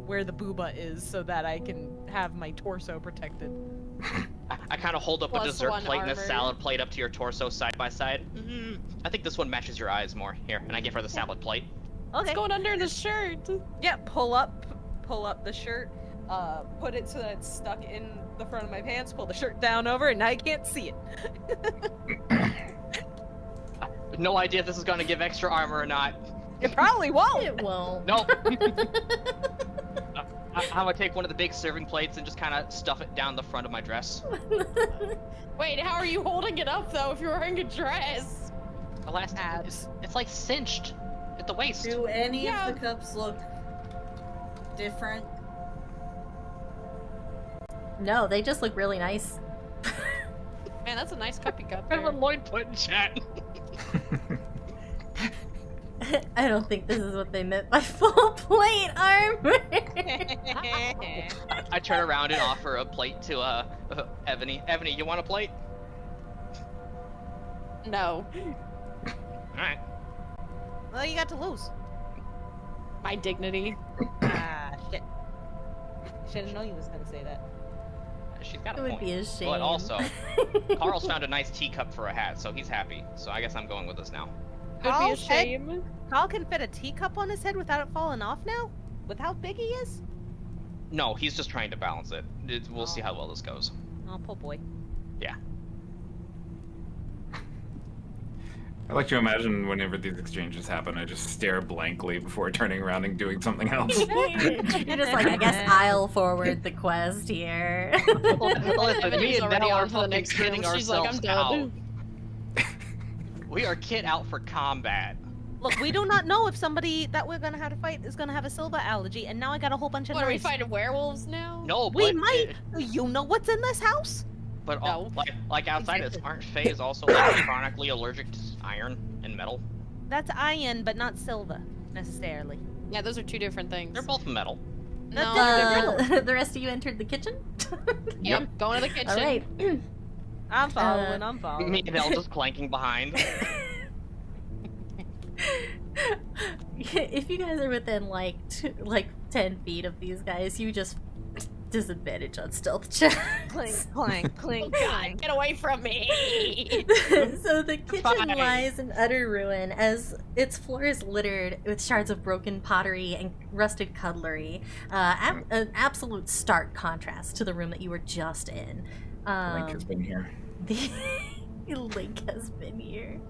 where the booba is so that I can have my torso protected? I kind of hold up a dessert +1 plate and a armor. salad plate up to your torso side by side. I think this one matches your eyes more. Here, and I give her the salad plate. Okay. It's going under the shirt. Yeah, pull up the shirt, put it so that it's stuck in the front of my pants, pull the shirt down over, and now I can't see it. No idea if this is going to give extra armor or not. It probably won't. It won't. Nope. I'm gonna take one of the big serving plates and just kind of stuff it down the front of my dress. Wait, how are you holding it up though if you're wearing a dress? Elastic. It's like cinched at the waist. Do any of the cups look different? No, they just look really nice. Man, that's a nice cup you got I have a there. Lloyd put in chat. I don't think this is what they meant by full plate armor. I turn around and offer a plate to Ebony. Ebony, you want a plate? No. Alright. Well, you got to lose. My dignity. Ah, shit. Should've known you was gonna say that. She's got It a would point. be a shame. But also, Carl's found a nice teacup for a hat, so he's happy. So I guess I'm going with this now. Would be a Carl's head- shame. Carl can fit a teacup on his head without it falling off now? With how big he is? No, he's just trying to balance it. We'll see how well this goes. Oh, poor boy. Yeah. I like to imagine whenever these exchanges happen, I just stare blankly before turning around and doing something else. You're just like, I guess I'll forward the quest here. Listen, me Ebony's and already Nell are on to the fucking next kidding room. She's like, ourselves I'm out. done. We are kit out for combat. Look, we do not know if somebody that we're gonna have to fight is gonna have a silver allergy, and now I got a whole bunch of What, are we knives. fighting werewolves now? No, We but might. Do you know what's in this house? But No. like outside of this, Exactly. aren't Fays also like chronically allergic to iron and metal? That's iron, but not silver necessarily. Yeah, those are two different things. They're both metal. No, The rest of you entered the kitchen? Yep, going to the kitchen. All right. I'm following. I'm following. Me and Elle just clanking behind. If you guys are within like 10 feet of these guys, you just disadvantage on stealth checks. Clink, clank, clink, God, clank. get away from me! So the kitchen Fine. lies in utter ruin as its floor is littered with shards of broken pottery and rusted cutlery. An absolute stark contrast to the room that you were just in. Link has been here. The Link has been here.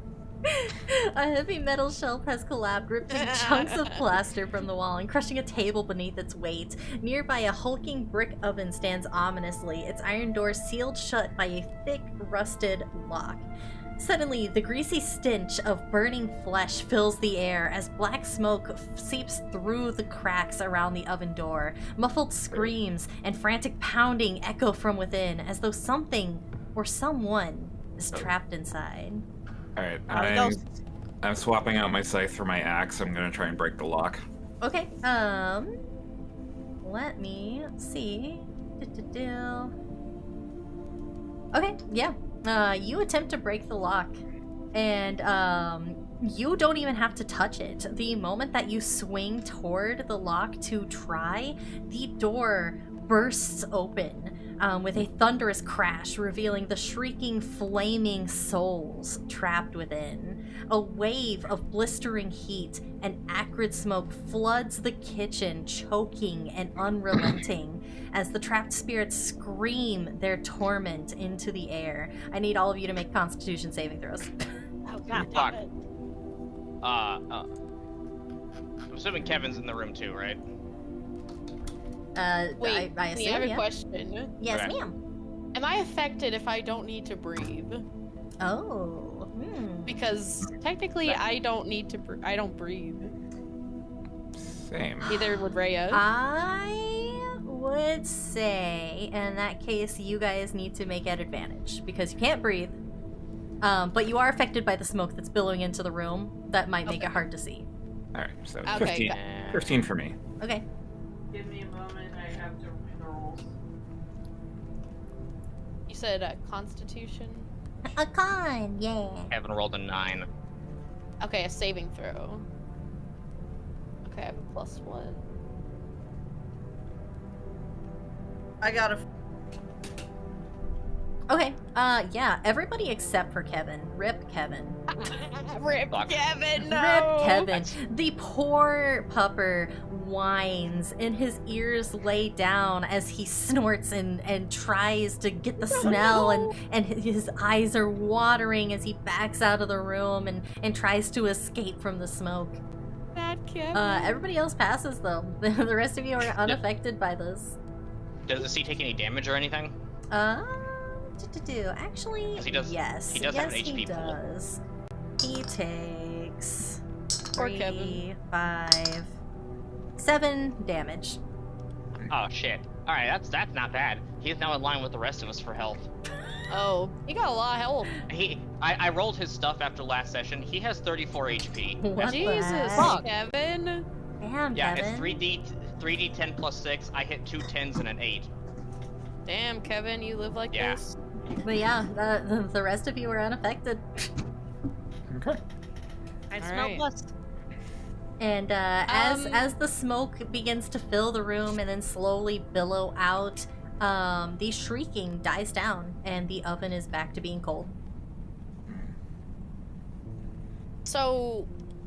A heavy metal shelf has collapsed, ripping chunks of plaster from the wall and crushing a table beneath its weight. Nearby, a hulking brick oven stands ominously, its iron door sealed shut by a thick, rusted lock. Suddenly, the greasy stench of burning flesh fills the air as black smoke seeps through the cracks around the oven door. Muffled screams and frantic pounding echo from within, as though something or someone is trapped inside. Alright, Ghosts. I'm swapping out my scythe for my axe. I'm gonna try and break the lock. Okay, let me see. Okay, yeah. You attempt to break the lock, and you don't even have to touch it. The moment that you swing toward the lock to try, the door bursts open with a thunderous crash, revealing the shrieking, flaming souls trapped within. A wave of blistering heat and acrid smoke floods the kitchen, choking and unrelenting, as the trapped spirits scream their torment into the air. I need all of you to make Constitution saving throws. Oh, Fuck. God damn it. I'm assuming Kevin's in the room too, right? Wait, I I assume, have a yeah. question. Yes, Okay. ma'am. Am I affected if I don't need to breathe? Oh, Because technically, I don't need to. I don't breathe. Same. Neither would Rhea. I would say, in that case, you guys need to make at advantage because you can't breathe. But you are affected by the smoke that's billowing into the room. That might make it hard to see. Alright, so Okay, 15. 15 for me. Okay. Give me a moment, I have to read the rules. You said Constitution. A con, yeah. Kevin rolled a 9. Okay, a saving throw. Okay, I have a +1. I got a. Okay. Yeah. Everybody except for Kevin. Rip Kevin. Rip Fuck. Kevin, no! Rip Kevin. The poor pupper whines and his ears lay down as he snorts and tries to get the smell and his eyes are watering as he backs out of the room and tries to escape from the smoke. Bad Kevin. Everybody else passes though. The rest of you are unaffected by this. Does he take any damage or anything? Actually, 'Cause he does- yes. he does yes, have an he HP pool. does. He takes Poor 3, Kevin. 5, 7 damage. Oh shit. Alright, that's not bad. He's now in line with the rest of us for health. Oh, he got a lot of health. I rolled his stuff after last session. He has 34 HP. What the Jesus, heck? Kevin. Damn, Yeah, Kevin. it's 3d10 plus 6. I hit 2 10s and an 8. Damn, Kevin, you live like Yeah. this. But yeah, the rest of you are unaffected. Okay. I smell Alright. dust. And as the smoke begins to fill the room and then slowly billow out, the shrieking dies down and the oven is back to being cold. So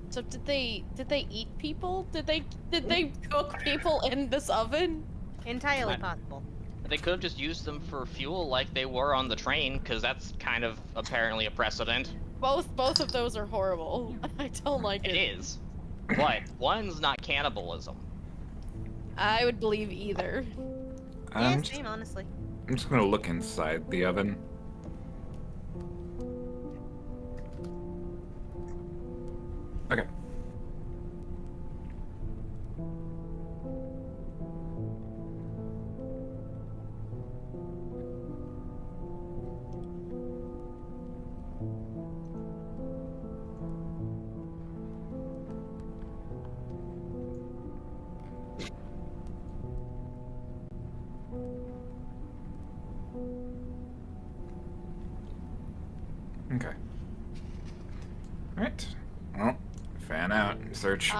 did they eat people? Did they cook people in this oven? Entirely What? possible. They could have just used them for fuel like they were on the train, because that's kind of apparently a precedent. Both of those are horrible. I don't like It it. is. But one's not cannibalism. I would believe either. Yeah, I'm same, honestly. just gonna look inside the oven. Okay. Alright. Well, fan out. Search.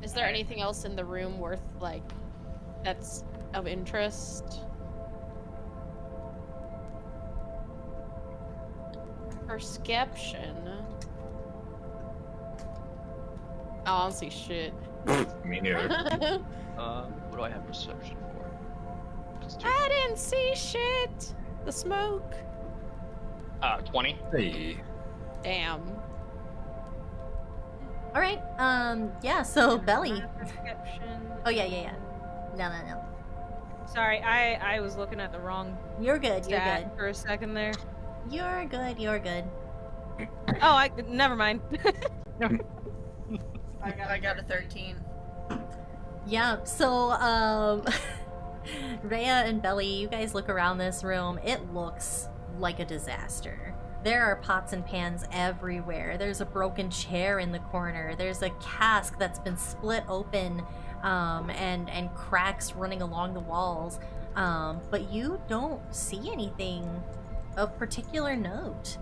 Is there anything else in the room worth, like, that's of interest? Perception. Oh, I don't see shit. Me neither. What do I have perception for? I didn't see shit. The smoke. 20. Hey. Damn. All right. Yeah. So Belly. Perception. Oh yeah. No. Sorry, I was looking at the wrong You're good. You're stat good. for a second there. You're good. You're good. Oh, never mind. I got a 13. Yeah. So Rhea and Belly, you guys look around this room. It looks like a disaster. There are pots and pans everywhere. There's a broken chair in the corner. There's a cask that's been split open, and cracks running along the walls. But you don't see anything of particular note.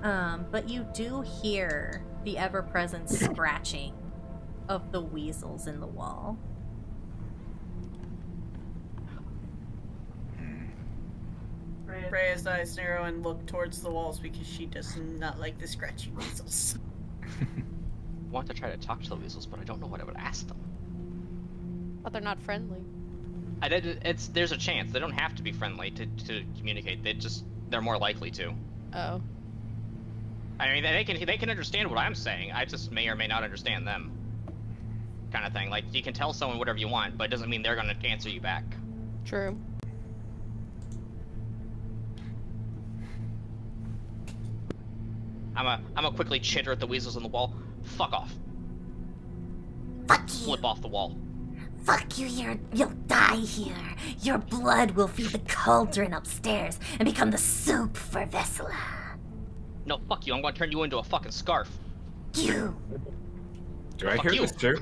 But you do hear the ever-present scratching of the weasels in the wall. Freya's eyes narrow and look towards the walls because she does not like the scratchy weasels. I want to try to talk to the weasels, but I don't know what I would ask them. But they're not friendly. There's a chance. They don't have to be friendly to communicate. They're more likely to. Oh. I mean, they can understand what I'm saying. I just may or may not understand them. Kind of thing. Like, you can tell someone whatever you want, but it doesn't mean they're gonna answer you back. True. I'm a quickly chitter at the weasels on the wall. Fuck off. Fuck you. Flip off the wall. Fuck you, you'll die here. Your blood will feed the cauldron upstairs and become the soup for Vesla. No, fuck you. I'm gonna turn you into a fucking scarf. You. Do I Fuck hear you. this too?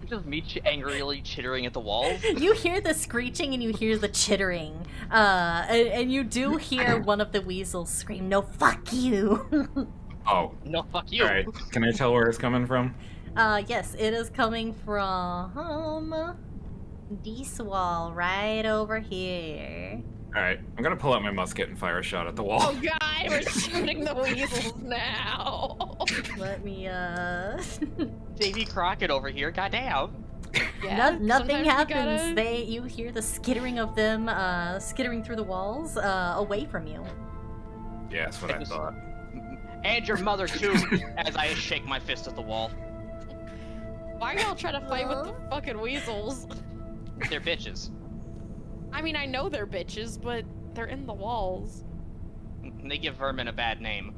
Just me angrily chittering at the walls. You hear the screeching and you hear the chittering. And you do hear one of the weasels scream, "No, fuck you!" Oh. No, fuck you. Alright. Can I tell where it's coming from? Yes, it is coming from this wall right over here. Alright. I'm gonna pull out my musket and fire a shot at the wall. Oh god, we're shooting the weasels now. Let me, Davy Crockett over here, goddamn. Yeah, nothing sometimes you happens. gotta- You hear the skittering of them, skittering through the walls, away from you. Yeah, that's what I thought. And your mother too, as I shake my fist at the wall. Why are y'all trying to fight with the fucking weasels? They're bitches. I mean, I know they're bitches, but they're in the walls. They give vermin a bad name.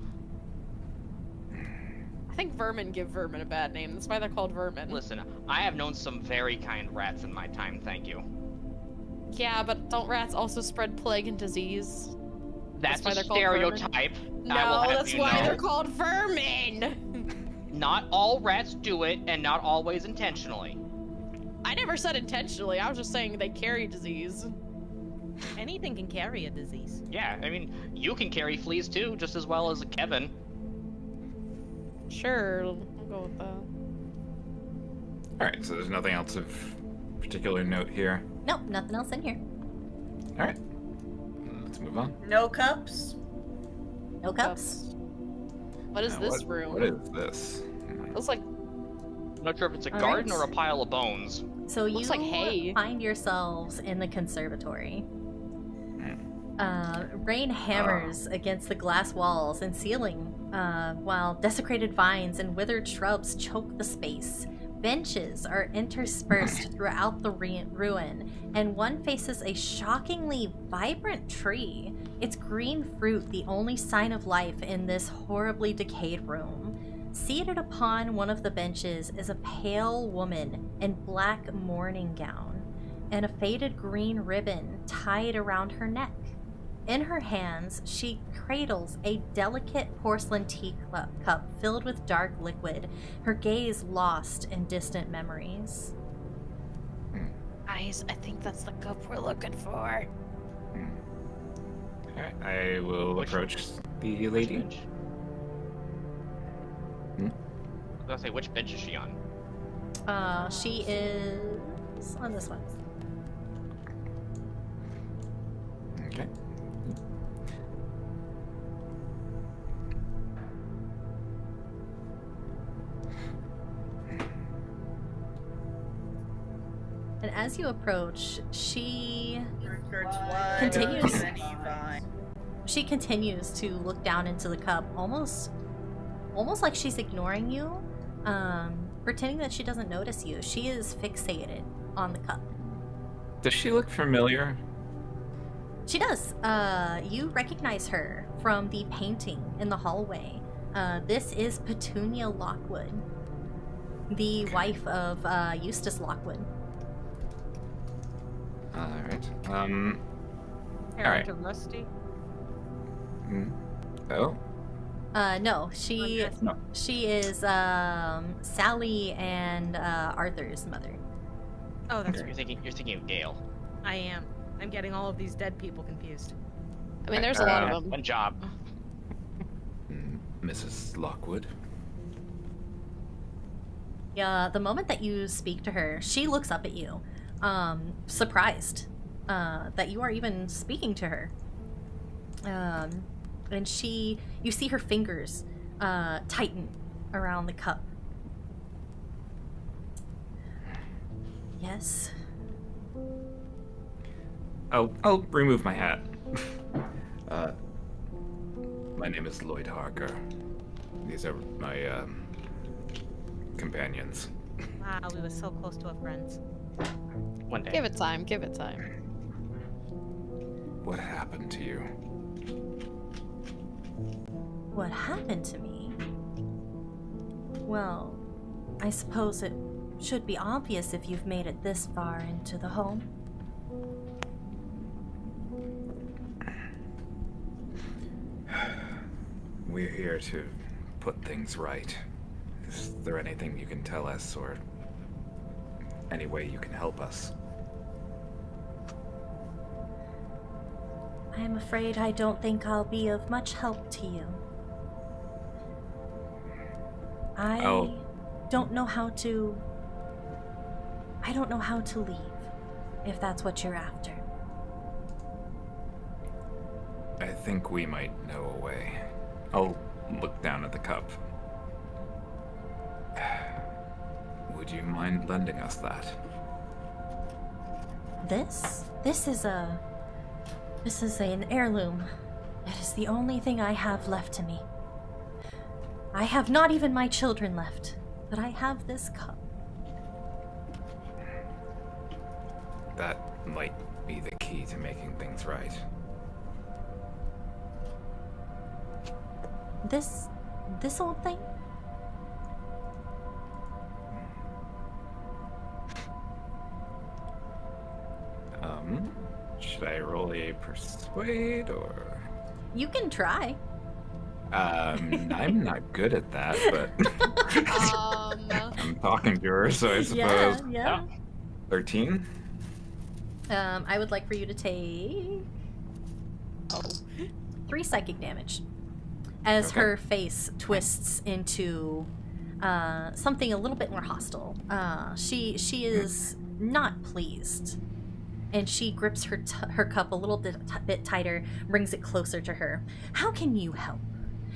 I think vermin give vermin a bad name. That's why they're called vermin. Listen, I have known some very kind rats in my time, thank you. Yeah, but don't rats also spread plague and disease? That's why a they're called vermin? stereotype. I will No, have that's you why know. they're called vermin! Not all rats do it, and not always intentionally. I never said intentionally, I was just saying they carry disease. Anything can carry a disease. Yeah, I mean, you can carry fleas too, just as well as Kevin. Sure, I'll go with that. Alright, so there's nothing else of particular note here. Nope, nothing else in here. Alright. Let's move on. No cups? No cups. What is Now, this room? What is this? Looks like I'm not sure if it's a All garden right. or a pile of bones. So you Looks like hay. find yourselves in the conservatory. Rain hammers against the glass walls and ceiling, while desecrated vines and withered shrubs choke the space. Benches are interspersed throughout the ruin, and one faces a shockingly vibrant tree, its green fruit the only sign of life in this horribly decayed room. Seated upon one of the benches is a pale woman in black mourning gown and a faded green ribbon tied around her neck. In her hands, she cradles a delicate porcelain teacup filled with dark liquid, her gaze lost in distant memories. Guys, I think that's the cup we're looking for. Alright, I will approach the lady. was gonna say, which bench is she on? She is on this one. Okay. And as you approach, she Records wide Continues. open, any vine. continues to look down into the cup, almost like she's ignoring you, pretending that she doesn't notice you. She is fixated on the cup. Does she look familiar? She does. You recognize her from the painting in the hallway. This is Petunia Lockwood, the wife of Eustace Lockwood. Alright. Parent Alright. of Rusty. Oh? No, she No. is Sally and Arthur's mother. Oh, that's You're right. thinking of Gale. I am. I'm getting all of these dead people confused. I mean, there's a lot of them. One job. Mrs. Lockwood. Yeah, the moment that you speak to her, she looks up at you, surprised that you are even speaking to her. And you see her fingers tighten around the cup. Yes. I'll remove my hat. My name is Lloyd Harker. These are my companions. Wow, we were so close to our friends. One day. Give it time. Give it time. What happened to you? What happened to me? Well, I suppose it should be obvious if you've made it this far into the home. We're here to put things right. Is there anything you can tell us, or any way you can help us? I am afraid I don't think I'll be of much help to you. I don't know how to leave, if that's what you're after. I think we might know a way. I'll look down at the cup. Would you mind lending us that? This is an heirloom. It is the only thing I have left to me. I have not even my children left, but I have this cup. That might be the key to making things right. This old thing? Should I roll a persuade, or? You can try. I'm not good at that, but I'm talking to her, so I suppose. Yeah. 13? I would like for you to take 3 psychic damage as Okay. her face twists into something a little bit more hostile. She is not pleased, and she grips her cup a little bit tighter, brings it closer to her. How can you help?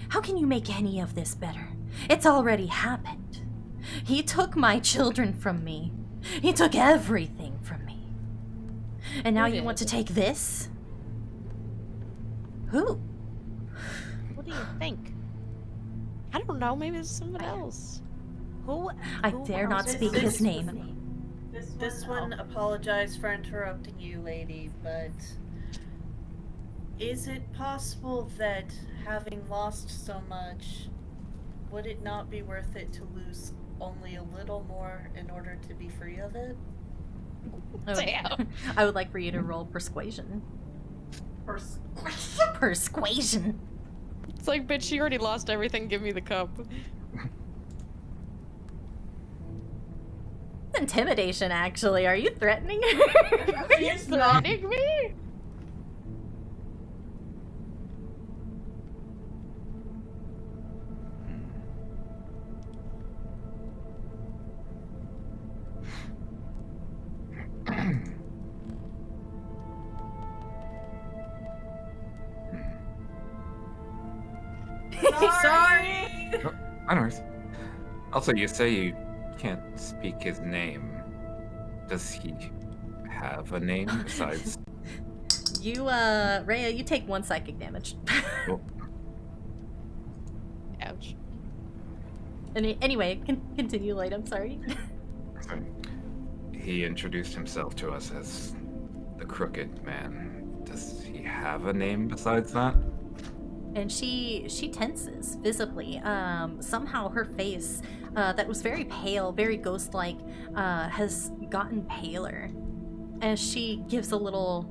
How can you make any of this better? It's already happened. He took my children from me. He took everything from me. And now you want to take this? Who? What do you think? I don't know. Maybe it's someone else. Who? I who dare not else speak is his this? name. This one, apologize for interrupting you, lady, but is it possible that having lost so much, would it not be worth it to lose only a little more in order to be free of it? I would like for you to roll persuasion. Persuasion. It's like, bitch, she already lost everything. Give me the cup. Intimidation, actually. Are you threatening her? Are you threatening me? Sorry. I know. Also, you say you can't speak his name. Does he have a name besides? You, Rhea, you take 1 psychic damage. Cool. Ouch. Anyway, continue, Light. I'm sorry. So, he introduced himself to us as the Crooked Man. Does he have a name besides that? And she tenses visibly. Somehow her face, that was very pale, very ghost-like, has gotten paler as she gives a little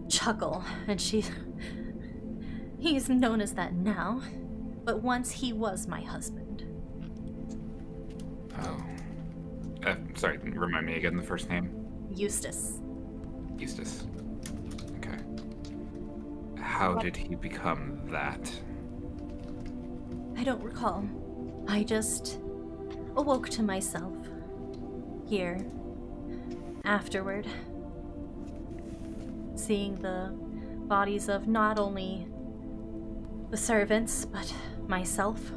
chuckle. And he's known as that now, but once he was my husband. Oh. Sorry, remind me again the first name? Eustace. Eustace. Okay. How did he become that? I don't recall. I just awoke to myself here afterward, seeing the bodies of not only the servants, but myself,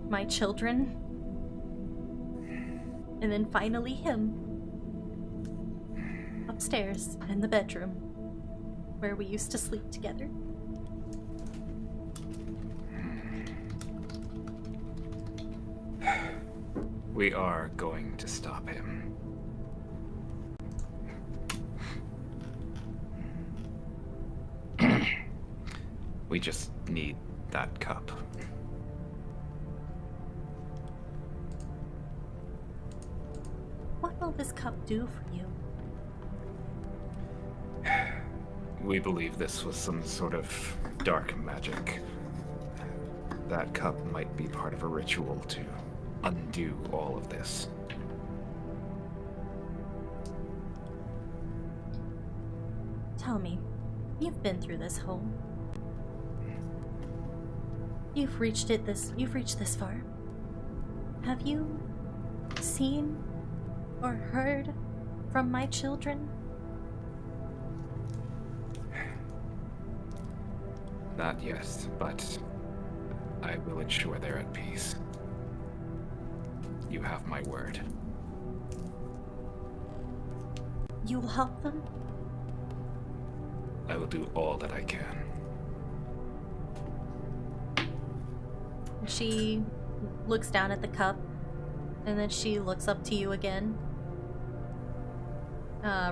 my children, and then finally him upstairs in the bedroom where we used to sleep together. We are going to stop him. We just need that cup. What will this cup do for you? We believe this was some sort of dark magic. That cup might be part of a ritual to undo all of this. Tell me, you've been through this home. You've reached this far. Have you seen or heard from my children? Not yet, but I will ensure they're at peace. You have my word. You will help them? I will do all that I can. She looks down at the cup, and then she looks up to you again.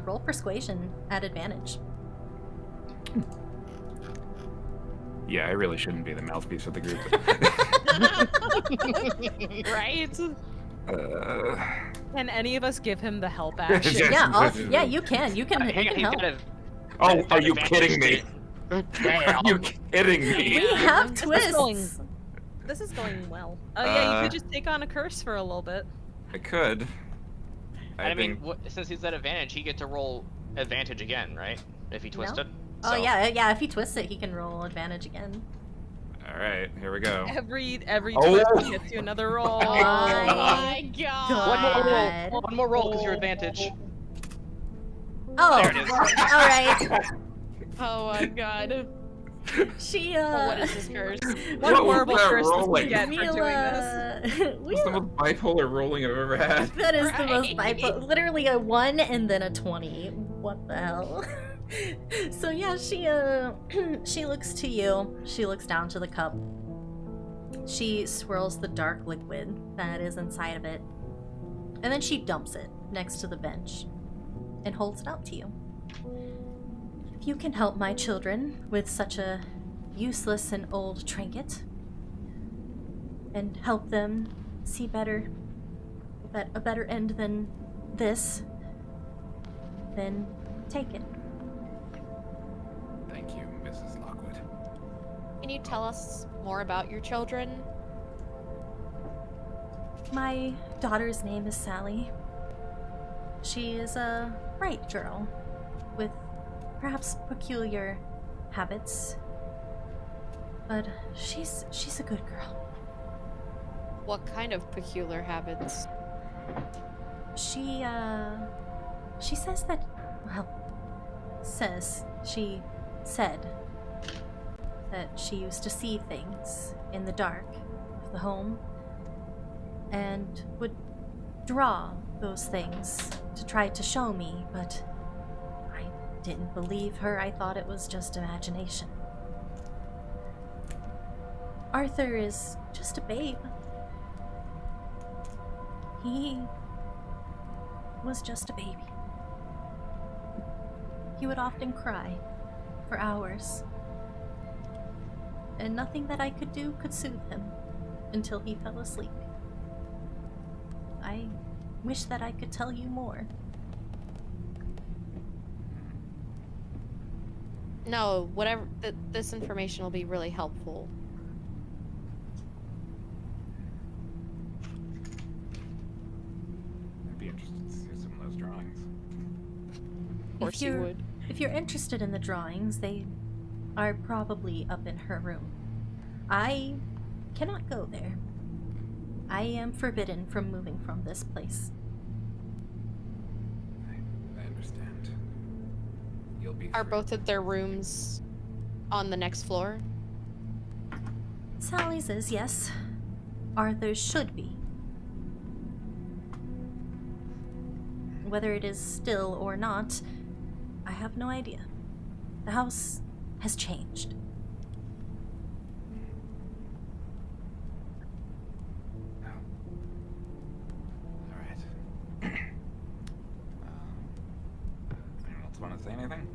Roll persuasion at advantage. Yeah, I really shouldn't be the mouthpiece of the group. Right? Can any of us give him the help Yeah. action? Yeah, you can. You can, Hang you on, can he's help. got a. Oh, are you kidding me? Damn. Are you kidding me? We have This is going- twists. This is going well. Oh yeah, you could just take on a curse for a little bit. I could. I mean, since he's at advantage, he gets to roll advantage again, right? If he twists No. it. Oh So- yeah. If he twists it, he can roll advantage again. All right, here we go. Every Oh. twist gets you another roll. Oh my god. One more roll, because your advantage. Oh, There it is. all right. Oh my god. She What is this curse? One What was horrible that curse does rolling? he get for doing this. That's the most bipolar rolling I've ever had. That is the most Right. bipolar. Literally a 1 and then a 20. What the hell? So yeah, she looks to you. She looks down to the cup. She swirls the dark liquid that is inside of it. And then she dumps it next to the bench and holds it out to you. If you can help my children with such a useless and old trinket and help them see better, a better end than this, then take it. Thank you, Mrs. Lockwood. Can you tell us more about your children? My daughter's name is Sally. She is a bright girl with perhaps peculiar habits, but she's a good girl. What kind of peculiar habits? She says that, well, she said that she used to see things in the dark of the home and would draw those things to try to show me, but I didn't believe her. I thought it was just imagination. Arthur is just a babe. He was just a baby. He would often cry for hours, and nothing that I could do could soothe him until he fell asleep. I wish that I could tell you more. No, whatever. This information will be really helpful. I'd be interested to see some of those drawings. Of course you would. If you're interested in the drawings, they are probably up in her room. I cannot go there. I am forbidden from moving from this place. I understand. You'll be Are free. both of their rooms on the next floor? Sally's is, yes. Arthur's should be. Whether it is still or not, I have no idea. The house has changed. All right. Anyone else want to say anything?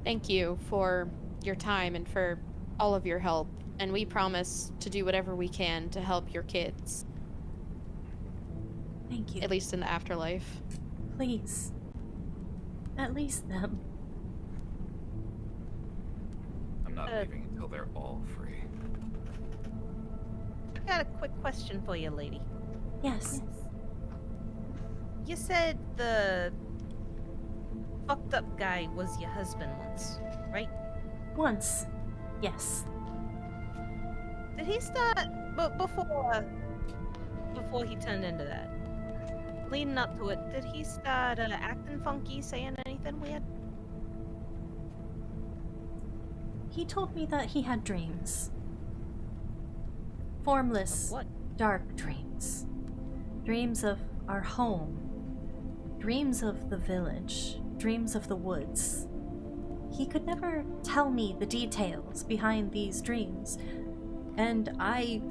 Thank you for your time and for all of your help, and we promise to do whatever we can to help your kids, Thank you. at least in the afterlife. Please. At least them. I'm not leaving until they're all free. I got a quick question for you, lady. Yes. You said the fucked up guy was your husband once, right? Once. Yes. Did he start before he turned into that? Leading up to it, did he start acting funky, saying anything weird? He told me that he had dreams. Formless, What? dark dreams. Dreams of our home. Dreams of the village. Dreams of the woods. He could never tell me the details behind these dreams, and I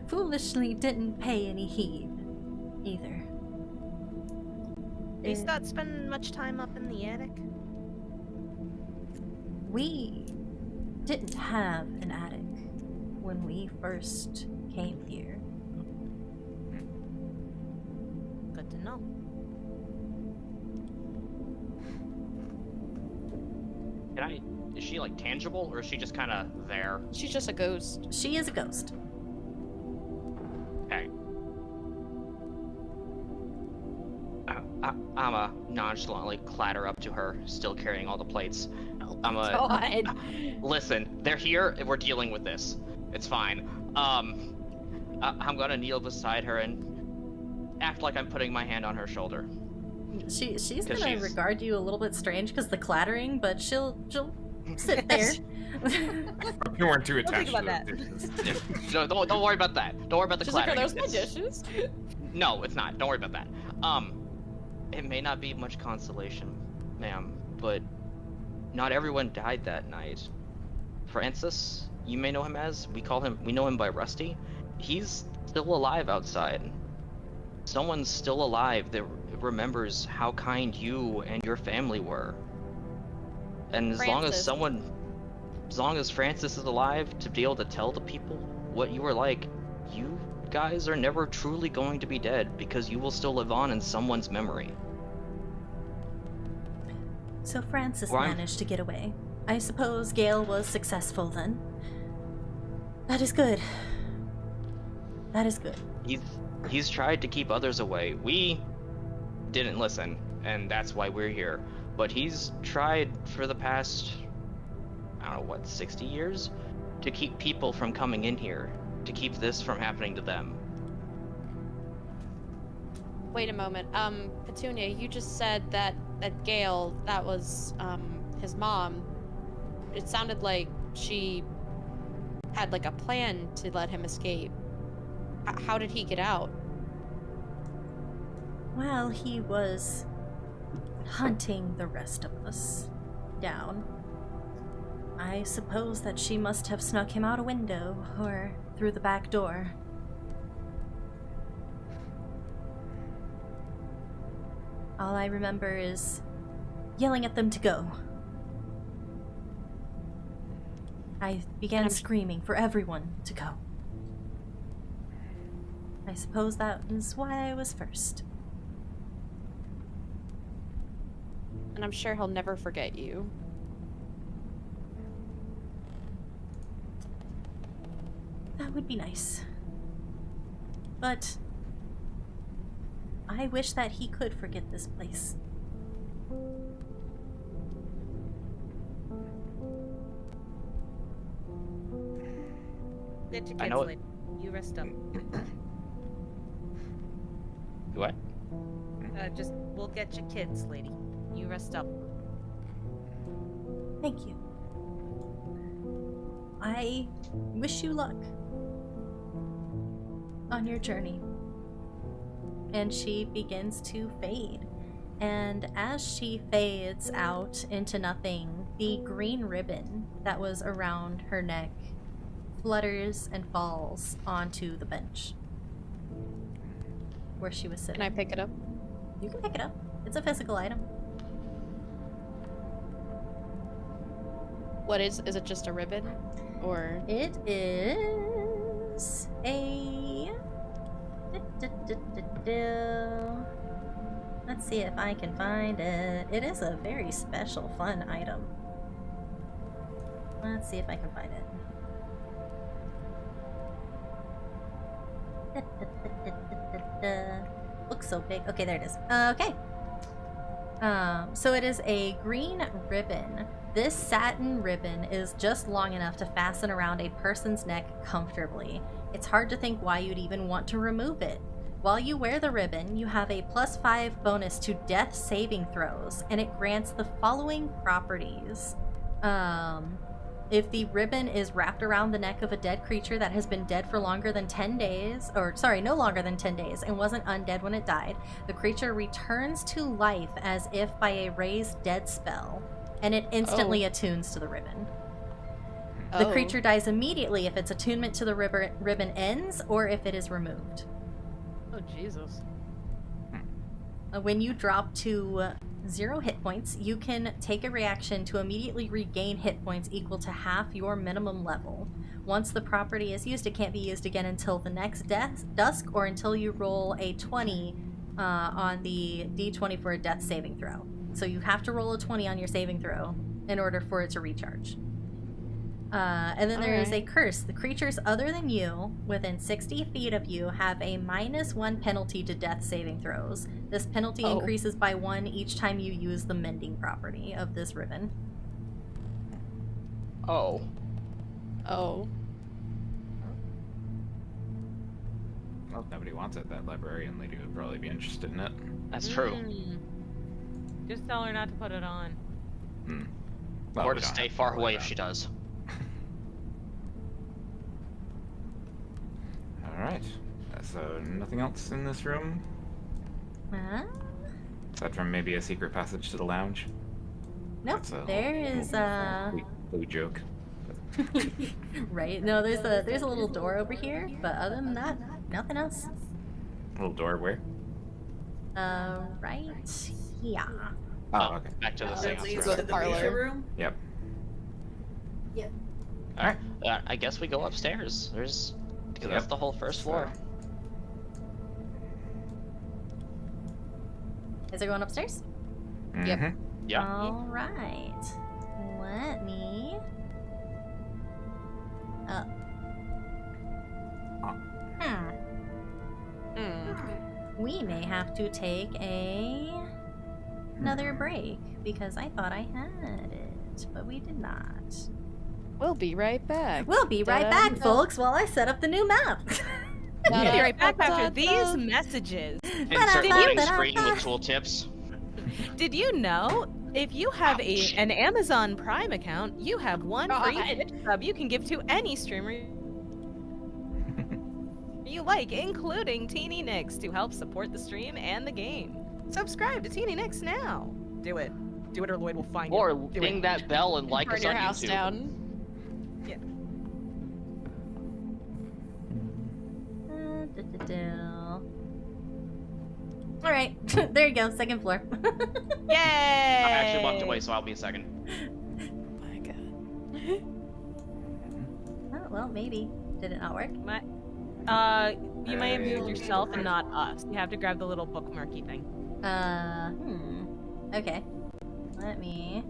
foolishly didn't pay any heed either. Did he start spending much time up in the attic? We didn't have an attic when we first came here. Good to know. Is she like tangible, or is she just kind of there? She's just a ghost. She is a ghost. Okay. I'ma nonchalantly clatter up to her, still carrying all the plates. God. Listen, they're here, and we're dealing with this. It's fine. I'm gonna kneel beside her and act like I'm putting my hand on her shoulder. She's 'Cause gonna she's- regard you a little bit strange because the clattering, but she'll sit there. You weren't too attached think to about those dishes. No, don't worry about that. Don't worry about the She's like, are clattering. those my It's- dishes? No, it's not. Don't worry about that. It may not be much consolation, ma'am, but not everyone died that night. Francis, you may know him as, we know him by Rusty. He's still alive outside. Someone's still alive that remembers how kind you and your family were. And as long as Francis is alive to be able to tell the people what you were like, you guys are never truly going to be dead because you will still live on in someone's memory. So Francis Why? managed to get away. I suppose Gale was successful then. That is good. That is good. He's tried to keep others away. We didn't listen, and that's why we're here. But he's tried for the past, I don't know, what, 60 years? To keep people from coming in here. To keep this from happening to them. Wait a moment. Petunia, you just said that Gale, that was his mom. It sounded like she had like a plan to let him escape. How did he get out? Well, he was hunting the rest of us down. I suppose that she must have snuck him out a window or through the back door. All I remember is yelling at them to go. I began screaming for everyone to go. I suppose that is why I was first. And I'm sure he'll never forget you. That would be nice. But I wish that he could forget this place. Get your I kids know it. later. You rest up. What? We'll get your kids, lady. You rest up. Thank you. I wish you luck on your journey. And she begins to fade. And as she fades out into nothing, the green ribbon that was around her neck flutters and falls onto the bench where she was sitting. Can I pick it up? You can pick it up. It's a physical item. What is it just a ribbon? Or It is a... Let's see if I can find it. It is a very special, fun item. Let's see if I can find it. Looks so big. Okay, there it is. Okay. So it is a green ribbon. This satin ribbon is just long enough to fasten around a person's neck comfortably. It's hard to think why you'd even want to remove it. While you wear the ribbon, you have a +5 bonus to death saving throws, and it grants the following properties. If the ribbon is wrapped around the neck of a dead creature that has been dead for longer than 10 days, no longer than 10 days, and wasn't undead when it died, the creature returns to life as if by a raised dead spell, and it instantly attunes to the ribbon. The creature dies immediately if its attunement to the ribbon ends, or if it is removed. Oh, Jesus. When you drop to 0 hit points, you can take a reaction to immediately regain hit points equal to half your minimum level. Once the property is used, it can't be used again until the next dusk or until you roll a 20 on the d20 for a death saving throw. So you have to roll a 20 on your saving throw in order for it to recharge. And then there is a curse. The creatures other than you, within 60 feet of you, have a -1 penalty to death saving throws. This penalty increases by 1 each time you use the mending property of this ribbon. Oh. Well, if nobody wants it, that librarian lady would probably be interested in it. That's true. Just tell her not to put it on. Well, Or we to don't stay have far worry away about if she it. does. Alright. So, nothing else in this room? Aside from maybe a secret passage to the lounge? Nope. That's a There is blue joke. right. No, there's a little door over here, but other than that, nothing else. Little door where? Right here. Oh, okay. Back to the That seance leads room. to the parlor. Misha room? Yep. Alright, I guess we go upstairs. Because that's the whole first floor. Is everyone upstairs? Mm-hmm. Yeah. All right. Let me. We may have to take another break because I thought I had it, but we did not. we'll be right back. We'll be right back, folks, while I set up the new map. We'll be right back after these messages. Insert loading screen with tooltips. Did you know If you have an Amazon Prime account, you have one free God. Twitch sub you can give to any streamer you like, including Teeny Nix, to help support the stream and the game. Subscribe to Teeny Nix now. Do it. Do it or Lloyd will find you. Or Do ding it. that bell and like Burn us your on house YouTube. down. Yeah. All right, there you go. Second floor. Yay! I actually walked away, so I'll be a second. Oh my god. Oh, well, maybe. Did it not work? You may have moved yourself and not us. You have to grab the little bookmarky thing. Okay. Let me...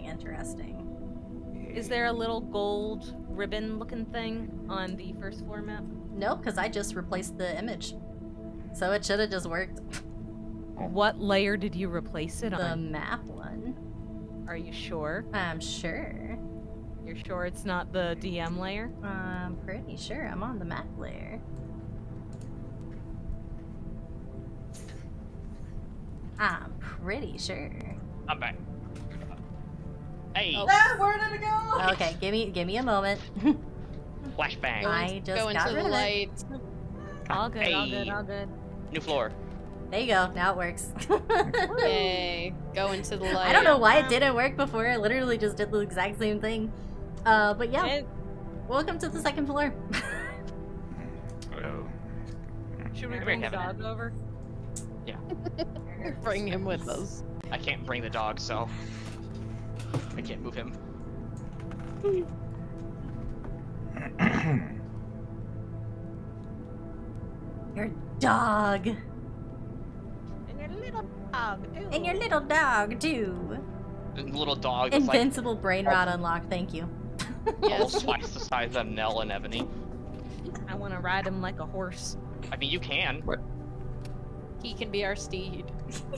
Interesting. Is there a little gold ribbon looking thing on the first floor map? Nope, because I just replaced the image. So it should have just worked. What layer did you replace it The on? map one. Are you sure? I'm sure. You're sure it's not the DM layer? I'm pretty sure I'm on the map layer. I'm pretty sure. I'm back. Hey, Oh. Where did it go? Okay, give me a moment. flashbang. I just Go got into rid the of it. light. All good, all Hey. good, all good. New floor. There you go. Now it works. Yay. Go into the light. I don't know why it didn't work before. I literally just did the exact same thing. But yeah, And welcome to the second floor. Oh. should we Come bring here, the Kevin. dog over? Bring him with us. I can't bring the dog, so I can't move him. Your dog. And your little dog, too. And your little dog, too. The little dog that's like Invincible brain rot unlocked, thank you. almost Yes. twice the size of Nell and Ebony. I want to ride him like a horse. I mean, you can. He can be our steed.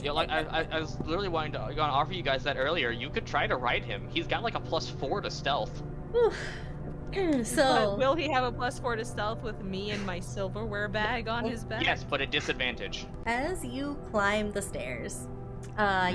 Yeah, like I was literally gonna offer you guys that earlier. You could try to ride him. He's got like a +4 to stealth. But So, will he have a +4 to stealth with me and my silverware bag on his back? Yes, but at disadvantage. as you climb the stairs,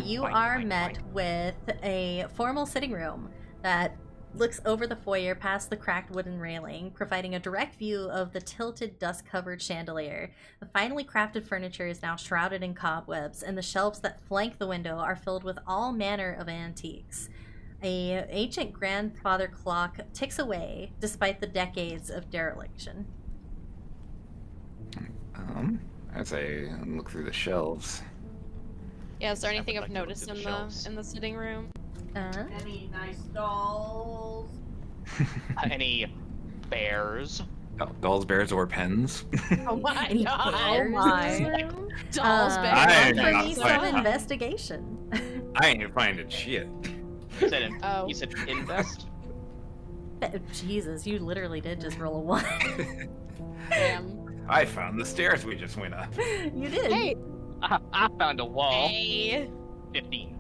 you Fine, are fine, met fine. with a formal sitting room that looks over the foyer past the cracked wooden railing, providing a direct view of the tilted, dust-covered chandelier. The finely crafted furniture is now shrouded in cobwebs, and the shelves that flank the window are filled with all manner of antiques. A ancient grandfather clock ticks away, despite the decades of dereliction. As I look through the shelves. Yeah, is there I anything would of like to look notice through the in shelves. the sitting room? Any nice dolls? Any bears? Dolls, bears, or pens. Oh my Any god! bears in my. this room? Dolls, Uh, bears, I roll for am me not some fine. investigation. I ain't finding shit. You said Oh. You said invest. Jesus, you literally did just roll a 1. Damn. I found the stairs we just went up. You did. Hey! I found a wall. Hey! 15.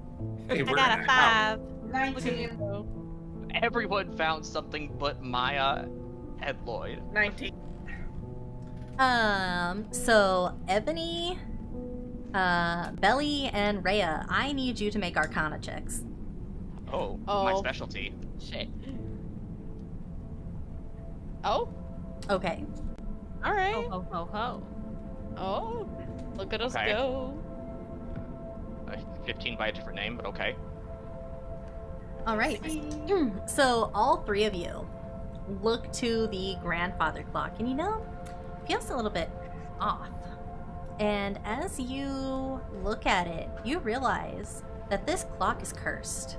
Hey, I we're got in a a house. 5. 19. Everyone found something but Maya and Lloyd. 19. So Ebony, Belly, and Rhea, I need you to make Arcana checks. Oh, Oh. my specialty. Shit. Oh? Okay. Alright. Ho, ho, ho, ho. Oh. Look at us Okay. go. 15 by a different name, but okay. All right. So all three of you look to the grandfather clock, and you know, it feels a little bit off. And as you look at it, you realize that this clock is cursed.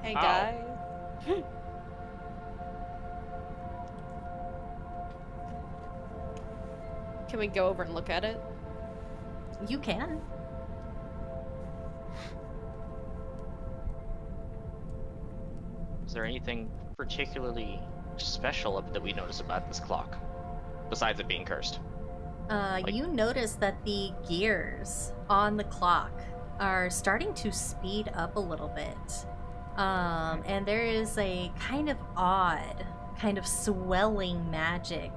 Hey Ow. guys. Can we go over and look at it? You can. Is there anything particularly special that we notice about this clock? Besides it being cursed. You notice that the gears on the clock are starting to speed up a little bit. And there is a kind of odd, kind of swelling magic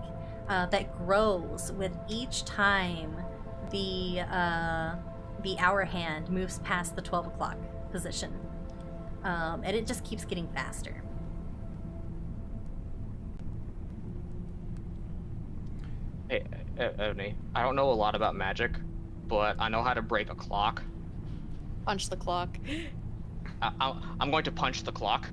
that grows with each time the hour hand moves past the 12 o'clock position. And it just keeps getting faster. Hey, Evney, I don't know a lot about magic, but I know how to break a clock. Punch the clock. I'm going to punch the clock.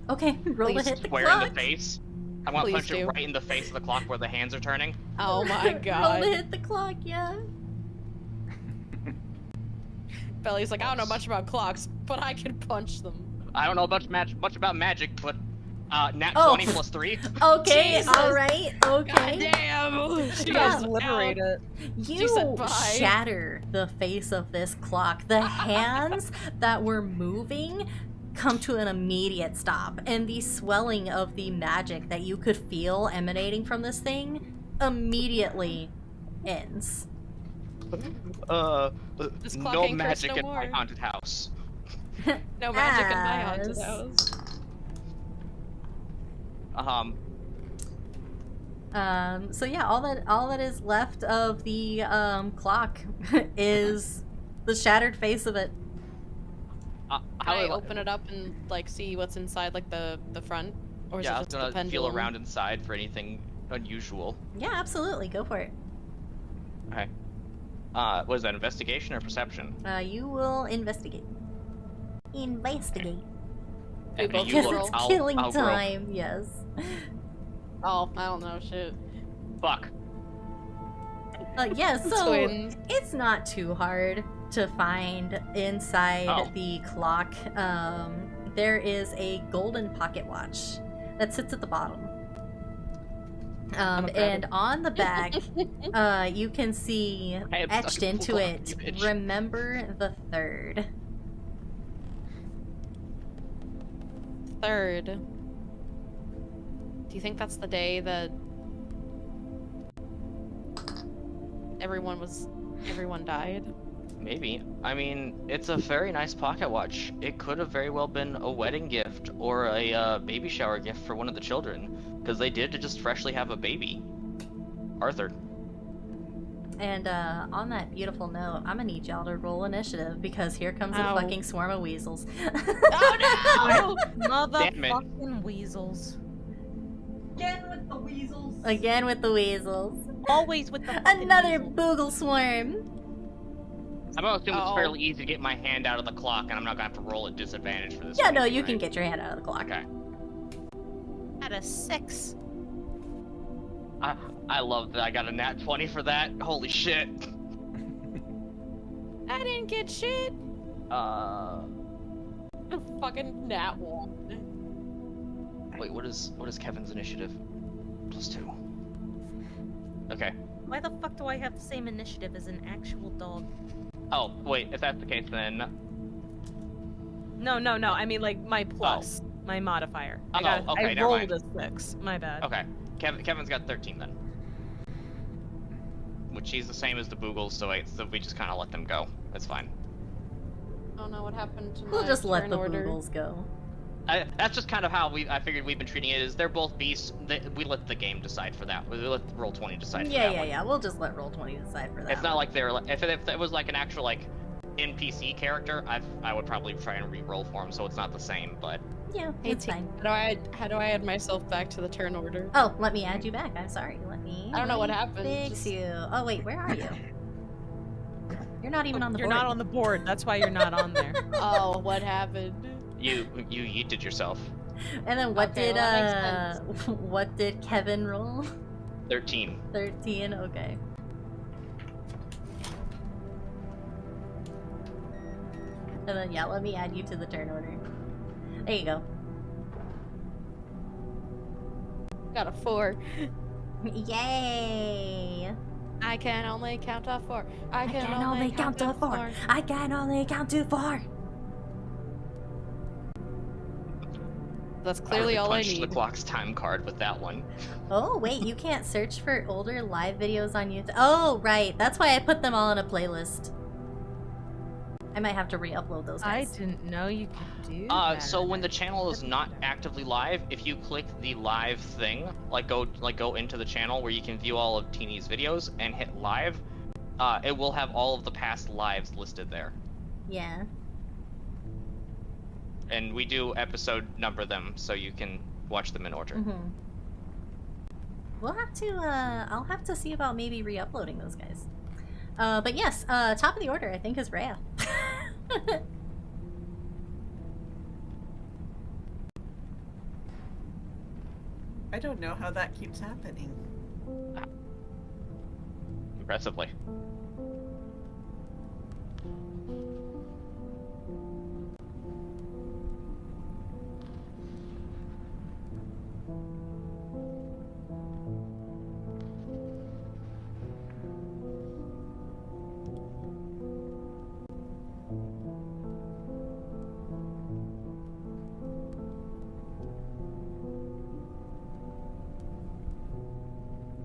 Okay, roll to Please hit the Square clock. in the face. I want to Please punch it do. right in the face of the clock where the hands are turning. Oh my Roll god. to hit the clock, yeah. Belly's like, I don't know much about clocks, but I can punch them. I don't know much about magic, but nat Oh. 20 plus 3. Okay, Jesus. alright, okay. Damn. She Yeah. does liberate it. You said bye. shatter the face of this clock. The hands that were moving come to an immediate stop, and the swelling of the magic that you could feel emanating from this thing immediately ends. This clock No ain't cursed magic no in my more. haunted house. No magic in my haunted As- house. So yeah, all that is left of the clock is the shattered face of it. How Can I do open it up and like see what's inside like the front? Or is Yeah, it I was just the gonna pendulum? feel around inside for anything unusual. Yeah, absolutely, go for it. Okay. What is that, investigation or perception? You will investigate. Investigate. We Evney, both you Because roll. look- it's I'll- killing I'll roll. time, yes. Oh, I don't know, shit. Fuck. Yeah, so Twins. it's not too hard to find inside Oh. the clock. There is a golden pocket watch that sits at the bottom. gonna grab And it. on the back, you can see Hey, it's etched stuck in into the it, clock, you bitch. remember the 3rd. Third. Do you think that's the day that everyone died? Maybe. I mean, it's a very nice pocket watch. It could have very well been a wedding gift or a baby shower gift for one of the children, because they did just freshly have a baby. Arthur. And on that beautiful note, I'm gonna need y'all to roll initiative because here comes Ow. a fucking swarm of weasels. Oh no! Motherfucking weasels. Again with the weasels. Again with the weasels. Always with the fucking Another weasel. Boogleswarm. I'm gonna assume it's Oh. fairly easy to get my hand out of the clock, and I'm not gonna have to roll at disadvantage for this. Yeah, or no, anything, you can right? get your hand out of the clock. Okay. At a 6. I love that I got a nat 20 for that. Holy shit. I didn't get shit. Fucking nat one. Wait, what is Kevin's initiative? +2. Okay. Why the fuck do I have the same initiative as an actual dog? Oh, wait, if that's the case then... No, I mean like my plus, my modifier. Oh, okay, I never rolled mind. a 6. My bad. Okay. Kevin's got 13 then. Which he's the same as the Boogles, so we just kind of let them go. That's fine. I don't know what happened to We'll my just let turn the order. Boogles go. That's just kind of how I figured we've been treating it. Is they're both beasts. We let the game decide for that. We let Roll20 decide for that one. Yeah. We'll just let Roll20 decide for that. It's not like they're like if it was like an actual like NPC character, I would probably try and re-roll for him, so it's not the same. But Yeah, Hey, it's T, fine. how do I add myself back to the turn order? Oh, let me add you back. I'm sorry. Let me. I don't know what happened, Fix just- you. Oh wait, where are you? You're not even on the You're board. not on the board. That's why you're not on there. Oh, what happened? you yeeted yourself. And then what Okay, did well, that makes what did Kevin roll? 13. 13. Okay. And then yeah, let me add you to the turn order. There you go. Got a 4. Yay! I can only count to 4. I can only count to 4. I can only count to 4. That's clearly all I punched the need. clock's time card with that one. Oh wait, you can't search for older live videos on YouTube. Oh right, that's why I put them all in a playlist. I might have to re-upload those I guys. didn't know you could do that. So when the channel is not actively live, if you click the live thing, go into the channel where you can view all of Teeny's videos and hit live, it will have all of the past lives listed there. Yeah. And we do episode number them so you can watch them in order. Mm-hmm. We'll have to, I'll have to see about maybe re-uploading those guys. But yes, top of the order, I think, is Rhea. I don't know how that keeps happening. Aggressively.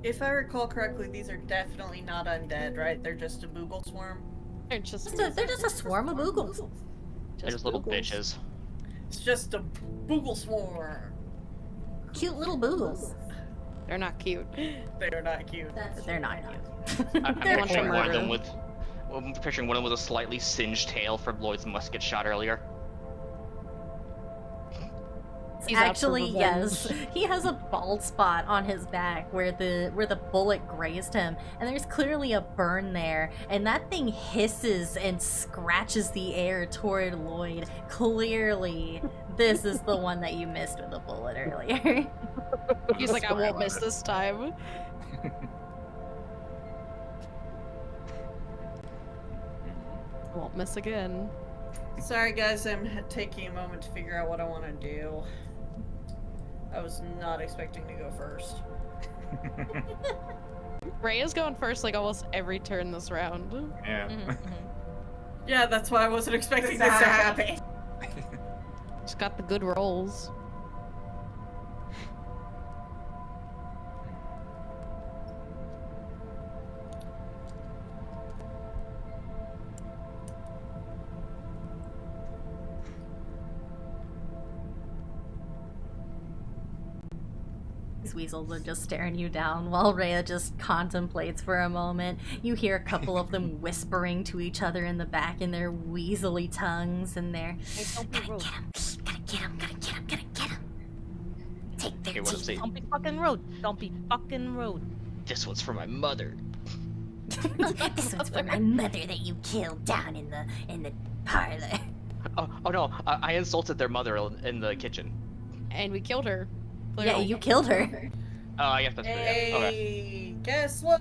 If I recall correctly, these are definitely not undead, right? They're just a Boogleswarm. They're just They're just a swarm of boogles. They're just little boogles. bitches. It's just a Boogleswarm. Cute little boogles. They're not cute. They're not cute. They're not cute. I'm They're picturing one of murder. them with. I'm picturing one of them with a slightly singed tail from Lloyd's musket shot earlier. He's out for Actually, yes. revenge. He has a bald spot on his back where the bullet grazed him, and there's clearly a burn there, and that thing hisses and scratches the air toward Lloyd. Clearly, this is the one that you missed with a bullet earlier. He's like, I won't miss this time. Won't miss again. Sorry guys, I'm taking a moment to figure out what I want to do. I was not expecting to go first. Rhea's going first like almost every turn this round. Yeah. Yeah, that's why I wasn't expecting this to happen. She's got the good rolls. These weasels are just staring you down while Rhea just contemplates for a moment. You hear a couple of them whispering to each other in the back in their weaselly tongues, and they're Hey, don't be rude. Gotta get him. Take their Okay, what I'm teeth. saying. Don't be fucking rude. Don't be fucking rude. This one's for my mother. This one's for my mother that you killed down in the parlor. Oh no, I insulted their mother in the kitchen. And we killed her. yeah, Clearly. you killed her. Oh, I guess that's Hey, okay. guess what?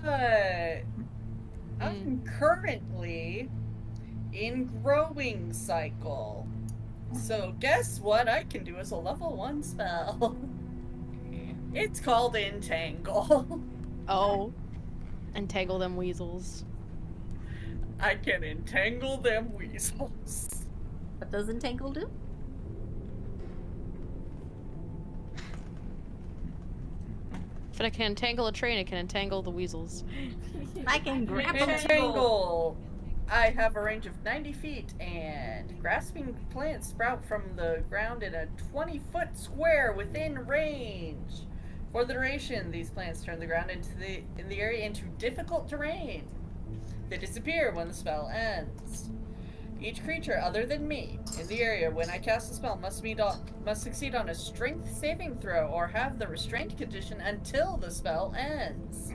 I'm currently in growing cycle. So guess what I can do as a level 1 spell? It's called Entangle. Oh. Entangle them weasels. I can entangle them weasels. What does Entangle do? If I can entangle a train, it can entangle the weasels. I can grab them. Entangle! I have a range of 90 feet, and grasping plants sprout from the ground in a 20-foot square within range. For the duration, these plants turn the ground in the area into difficult terrain. They disappear when the spell ends. Each creature other than me in the area when I cast the spell must succeed on a strength saving throw or have the restrained condition until the spell ends.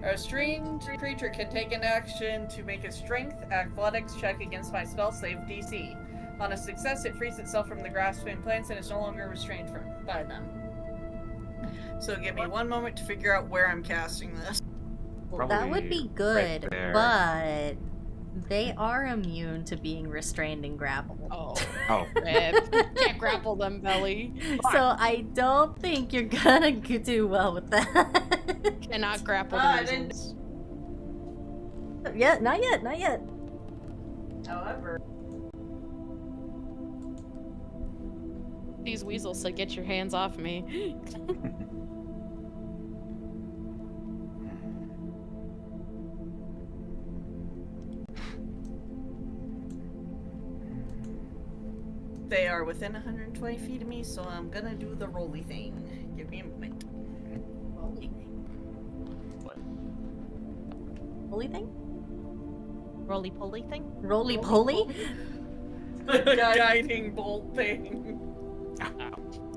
A restrained creature can take an action to make a strength athletics check against my spell save DC. On a success, it frees itself from the grasping plants and is no longer restrained by them. So give me one moment to figure out where I'm casting this. Well, that would be good, right there. but they are immune to being restrained and grappled. Oh. Oh. Can't grapple them, Belly. So I don't think you're gonna do well with that. Cannot grapple Ah, I the didn't- weasels. Yeah, not yet, not yet. However, These weasels said, "Get your hands off me." They are within 120 feet of me, so I'm gonna do the rolly thing. Give me a moment. Holy thing? Roly poly thing? Roly poly? Guiding bolt thing.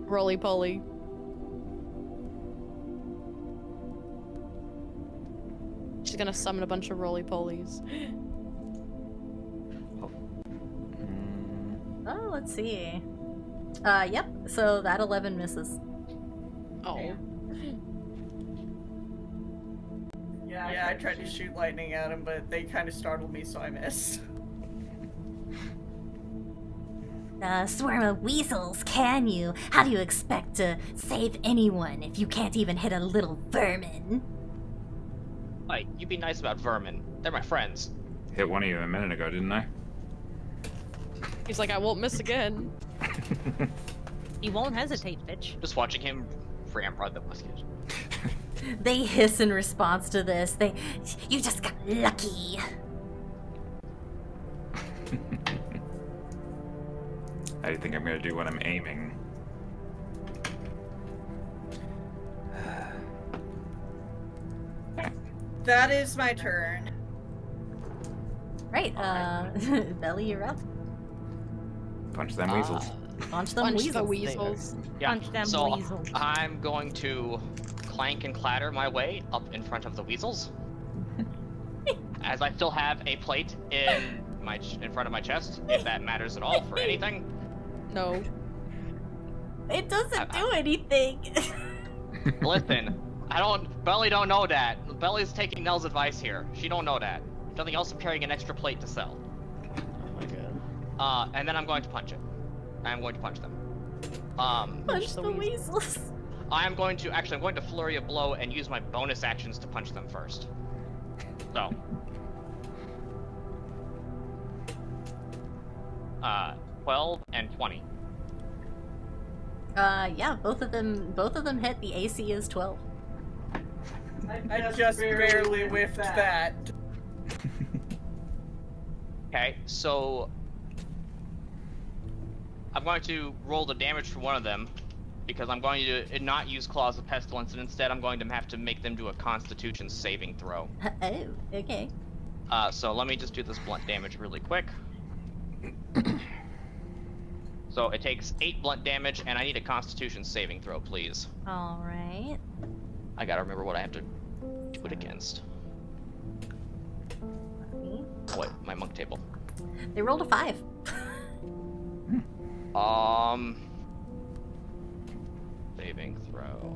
Roly poly. She's gonna summon a bunch of roly polies. Oh, let's see. Yep, so that 11 misses. Oh. Yeah, I tried to shoot lightning at him, but they kind of startled me, so I missed. Swarm of weasels, can you? How do you expect to save anyone if you can't even hit a little vermin? Like, you be nice about vermin. They're my friends. Hit one of you a minute ago, didn't I? He's like, I won't miss again. He won't hesitate, bitch. Just watching him ramrod the musket. They hiss in response to this. You just got lucky. How do you think I'm gonna do when I'm aiming? That is my turn. Right, Belly, you're up. Punch them weasels. Punch them Punch weasels. the weasels. Yeah, Punch them so weasels. I'm going to clank and clatter my way up in front of the weasels. As I still have a plate in front of my chest, if that matters at all for anything. No. It doesn't do anything. Listen, Belly don't know that. Belly's taking Nell's advice here. She don't know that. If nothing else, I'm carrying an extra plate to sell. Oh my god. And then I'm going to punch it. I'm going to punch them. Punch the weasels. I'm going to flurry a blow and use my bonus actions to punch them first. So. 12 and 20. Yeah, both of them hit. The AC is 12. I just barely whiffed that. Okay, so I'm going to roll the damage for one of them because I'm going to not use Claws of Pestilence, and instead I'm going to have to make them do a Constitution saving throw. Oh, okay. So let me just do this blunt damage really quick. So it takes 8 blunt damage, and I need a Constitution saving throw, please. All right. I gotta remember what I have to do it against. What? My monk table. They rolled a 5. Saving throw.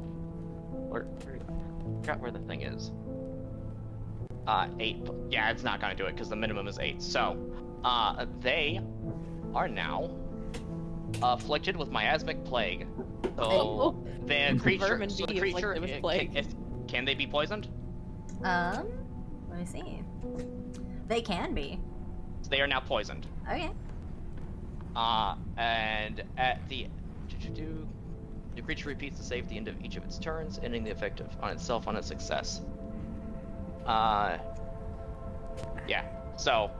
Where I forgot where the thing is. 8. Yeah, it's not gonna do it because the minimum is 8. So, they are now afflicted with miasmic plague. So the creature, can they be poisoned? Let me see. They can be. So they are now poisoned. Okay. And at the creature repeats the save at the end of each of its turns, ending the effect on itself on a success. Yeah. So,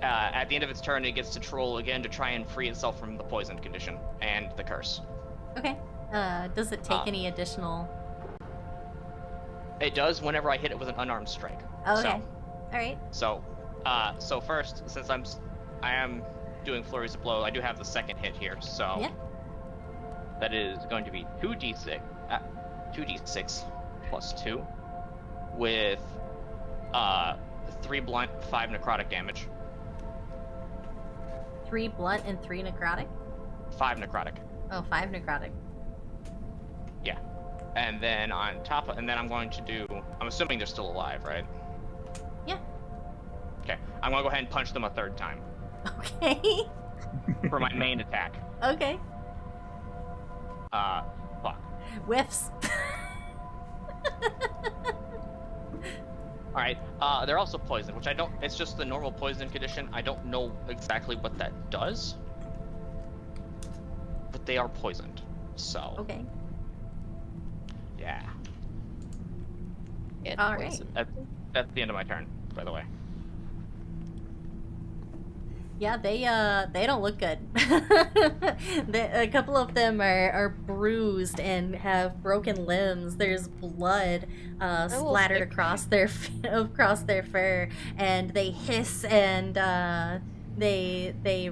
at the end of its turn, it gets to troll again to try and free itself from the poisoned condition and the curse. Okay. Does it take any additional? It does whenever I hit it with an unarmed strike. Okay. So, All right. so first, since I am doing flurries of blow, I do have the second hit here. So Yeah. that is going to be 2d6 plus 2 with 3 blunt, 5 necrotic damage. 3 blunt and 3 necrotic. 5 necrotic. Oh, 5 necrotic. Yeah. And then I'm going to do, I'm assuming they're still alive, right? Yeah. Okay. I'm gonna go ahead and punch them a third time Okay. for my main attack. Okay. Fuck. Whiffs. Alright, they're also poisoned, which it's just the normal poison condition. I don't know exactly what that does. But they are poisoned, so. Okay. Yeah. All right. That's the end of my turn, by the way. Yeah, they don't look good. A couple of them are bruised and have broken limbs. There's blood splattered across their fur, and they hiss and they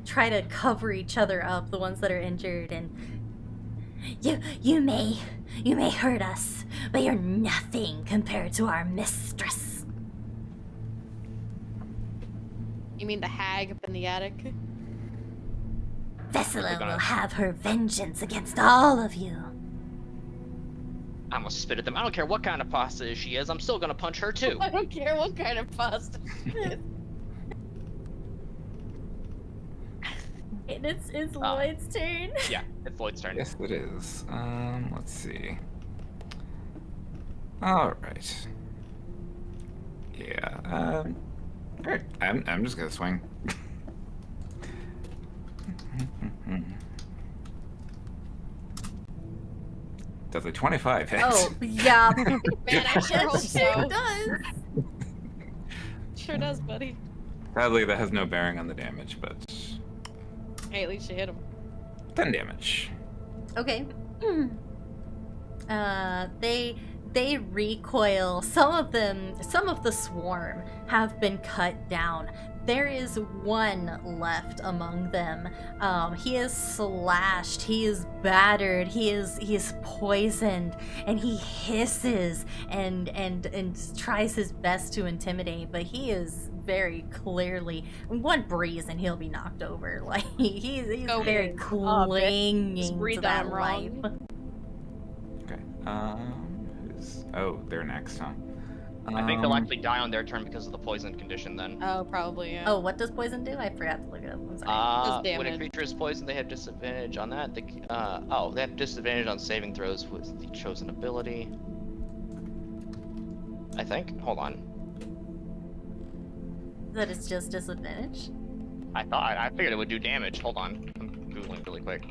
try to cover each other up. The ones that are injured, and You may hurt us, but you're nothing compared to our mistress. You mean the hag up in the attic? Vessela will have her vengeance against all of you. I'm gonna spit at them. I don't care what kind of pasta she is. I'm still gonna punch her too. I don't care what kind of pasta. and it's Lloyd's turn. Yeah, it's Lloyd's turn. Yes, it is. Let's see. All right. Yeah. Alright, I'm just gonna swing. Does a 25 hit? Oh, yeah. Man, I sure hope so. Sure does. Sure does, buddy. Sadly, that has no bearing on the damage, but Hey, at least you hit him. 10 damage. Okay. They recoil. Some of the swarm have been cut down. There is one left among them. He is slashed, he is battered, he is poisoned, and he hisses and tries his best to intimidate, but he is very clearly one breeze and he'll be knocked over. Like he's very clinging to that life. Okay. Oh, they're next, huh? I think they'll actually die on their turn because of the poison condition then. Oh, probably, yeah. Oh, what does poison do? I forgot to look it up. I'm sorry. When a creature is poisoned, they have disadvantage on that. They have disadvantage on saving throws with the chosen ability. I think. Hold on. That is just disadvantage? I figured it would do damage. Hold on. I'm googling really quick.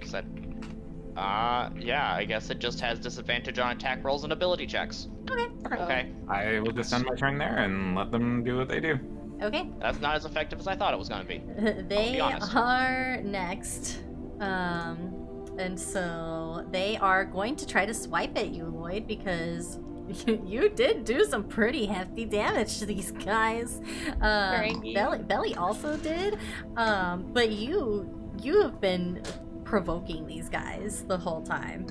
Yeah, I guess it just has disadvantage on attack rolls and ability checks. Okay. I will just end my turn there and let them do what they do. Okay. That's not as effective as I thought it was going to be. They are next. And so they are going to try to swipe at you, Lloyd, because you did do some pretty hefty damage to these guys. Belly also did. But you have been provoking these guys the whole time.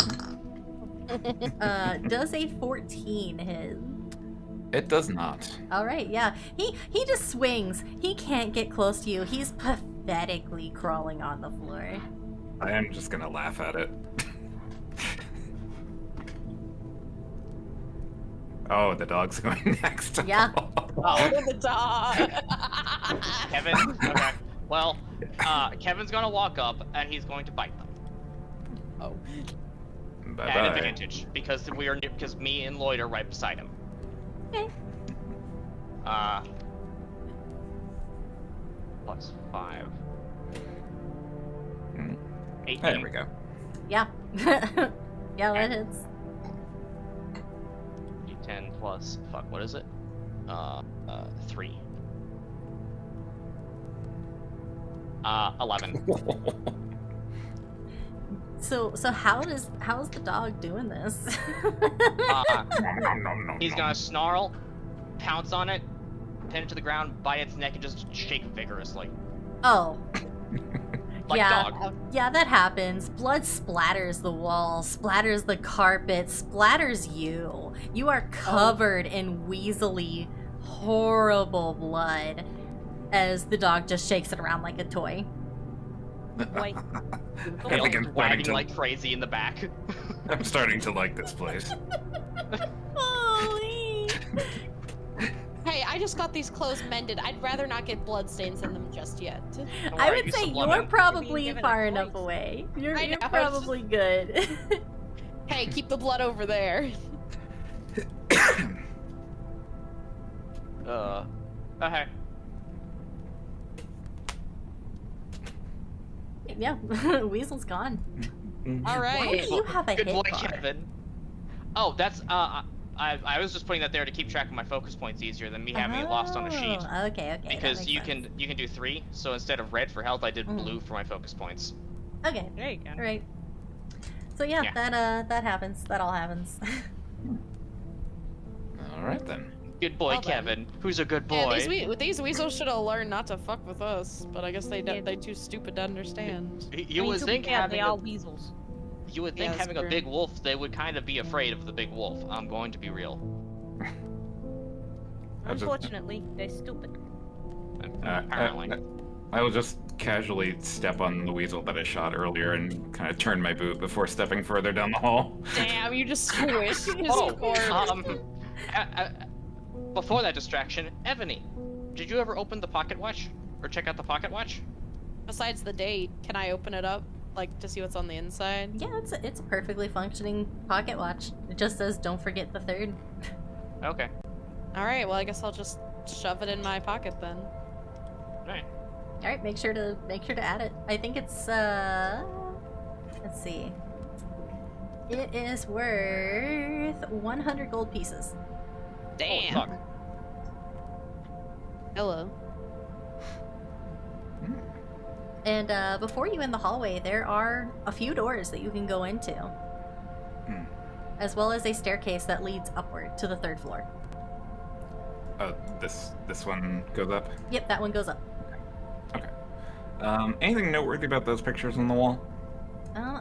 Does a 14 hit? It does not. All right, yeah. He just swings. He can't get close to you. He's pathetically crawling on the floor. I am just gonna laugh at it. Oh, the dog's going next. Yeah. Oh, the dog. Kevin. Okay. Well, Kevin's gonna walk up and he's going to bite them. Oh. Bye-bye. At advantage because because me and Lloyd are right beside him. Okay. Plus 5. 18. There we go. Yeah. Yeah, that hits. D10 plus what is it? 3. 11. So how's the dog doing this? He's gonna snarl, pounce on it, pin it to the ground, bite its neck, and just shake vigorously. Oh. Like yeah, dog. Yeah, that happens. Blood splatters the wall, splatters the carpet, splatters you. You are covered in weaselly, horrible blood as the dog just shakes it around like a toy. Wait. I think I'm starting wagging to like crazy in the back. I'm starting to like this place. Holy. Hey, I just got these clothes mended. I'd rather not get bloodstains in them just yet. I would say subliminal. you're probably given far a enough choice. away. You're I know. probably good. Hey, keep the blood over there. Okay. Yeah, Weasel's gone. All Why right. do you have a Good hit boy, bar? Kevin. Oh, that's I was just putting that there to keep track of my focus points easier than me having it lost on a sheet. Oh, okay, Because you can do 3, so instead of red for health, I did blue for my focus points. Okay, There you go. right. So yeah, Yeah. that happens. That all happens. All right then. Good boy, Well then. Kevin. Who's a good Yeah, boy? these weasels should have learned not to fuck with us, but I guess they're too stupid to understand. You would think having they a, all weasels. you would Yeah, think that's having a true. big wolf, they would kind of be afraid of the big wolf. I'm going to be real. Unfortunately, they're stupid. Apparently. I will just casually step on the weasel that I shot earlier and kind of turn my boot before stepping further down the hall. Damn, you just squish his Oh, corpse. before that distraction, Ebony, did you ever open the pocket watch or check out the pocket watch? Besides the date, can I open it up, like, to see what's on the inside? Yeah, it's a perfectly functioning pocket watch. It just says, "Don't forget the 3rd." Okay. All right, well, I guess I'll just shove it in my pocket then. Right. All right, make sure to add it. I think it's let's see. It is worth 100 gold pieces. Damn. Oh, fuck. Hello. And before you in the hallway, there are a few doors that you can go into, as well as a staircase that leads upward to the 3rd floor. Oh, this one goes up. Yep, that one goes up. Okay. Anything noteworthy about those pictures on the wall?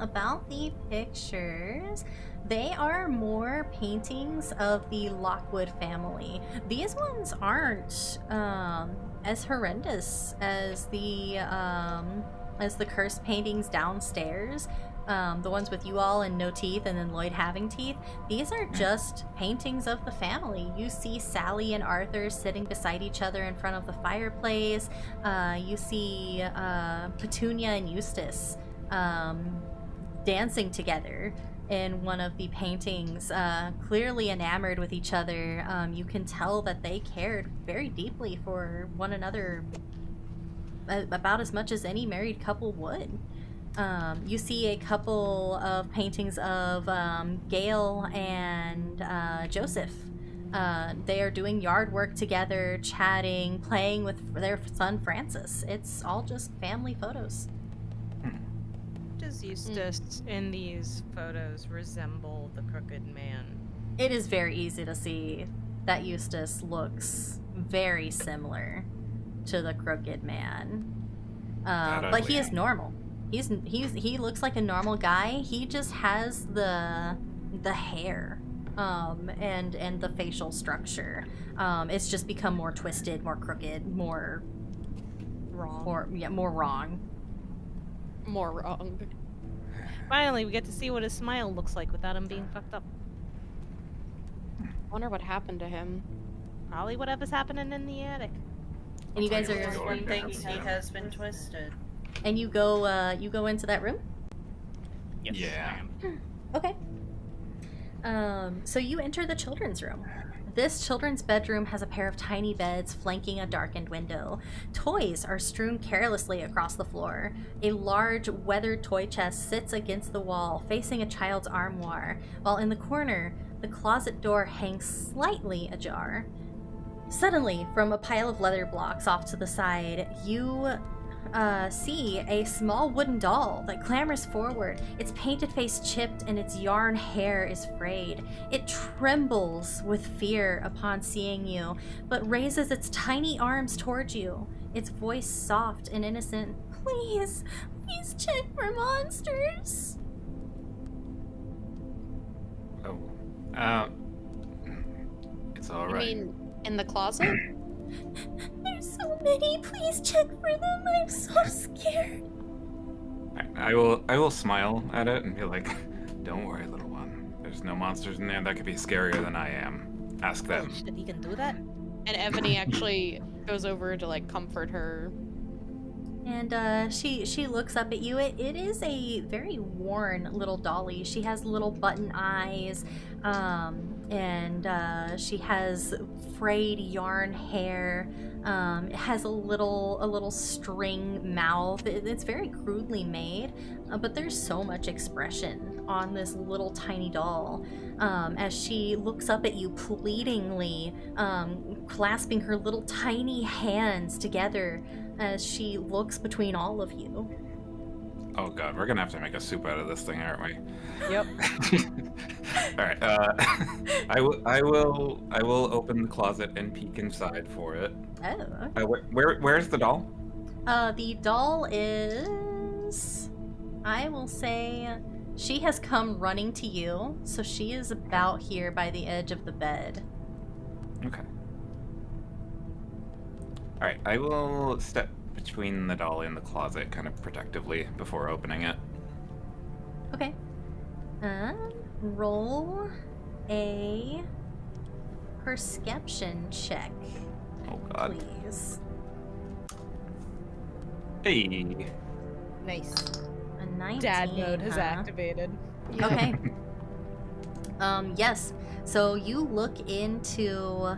About the pictures, they are more paintings of the Lockwood family. These ones aren't as horrendous as the cursed paintings downstairs. The ones with you all and no teeth, and then Lloyd having teeth. These are just paintings of the family. You see Sally and Arthur sitting beside each other in front of the fireplace. You see Petunia and Eustace dancing together in one of the paintings, clearly enamored with each other. You can tell that they cared very deeply for one another, about as much as any married couple would. You see a couple of paintings of Gail and Joseph. They are doing yard work together, chatting, playing with their son Francis. It's all just family photos. Does Eustace in these photos resemble the Crooked Man? It is very easy to see that Eustace looks very similar to the Crooked Man. But he is normal. He looks like a normal guy. He just has the hair and the facial structure. It's just become more twisted, more crooked, more Wrong. more wrong. More wrong. Finally, we get to see what his smile looks like without him being fucked up. Wonder what happened to him. Probably whatever's happening in the attic. And you guys That's are one thing he has been twisted. and you go into that room? Yes, Yeah. I am. Okay. So you enter the children's room. This children's bedroom has a pair of tiny beds flanking a darkened window. Toys are strewn carelessly across the floor. A large, weathered toy chest sits against the wall, facing a child's armoire, while in the corner, the closet door hangs slightly ajar. Suddenly, from a pile of leather blocks off to the side, you see a small wooden doll that clambers forward. Its painted face chipped and its yarn hair is frayed. It trembles with fear upon seeing you, but raises its tiny arms towards you. Its voice soft and innocent. Please check for monsters. Oh. It's all You right. mean in the closet? There's so many. Please check for them. I'm so scared. I will smile at it and be like, "Don't worry, little one. There's no monsters in there that could be scarier than I am. Ask them." Shit, he can do that? And Ebony actually goes over to like comfort her. And she looks up at you. It is a very worn little dolly. She has little button eyes. and she has frayed yarn hair. It has a little string mouth. It's very crudely made, but there's so much expression on this little tiny doll. As she looks up at you pleadingly, clasping her little tiny hands together as she looks between all of you. Oh god, we're gonna have to make a soup out of this thing, aren't we? Yep. All right. I will open the closet and peek inside for it. Oh. Where's the doll? The doll is, I will say, she has come running to you, so she is about here by the edge of the bed. Okay. All right. I will step between the doll and the closet, kind of protectively, before opening it. Okay. Roll a perception check, Oh god. please. Hey. Nice. A 19. Dad mode has huh? activated. Okay. Yes. So you look into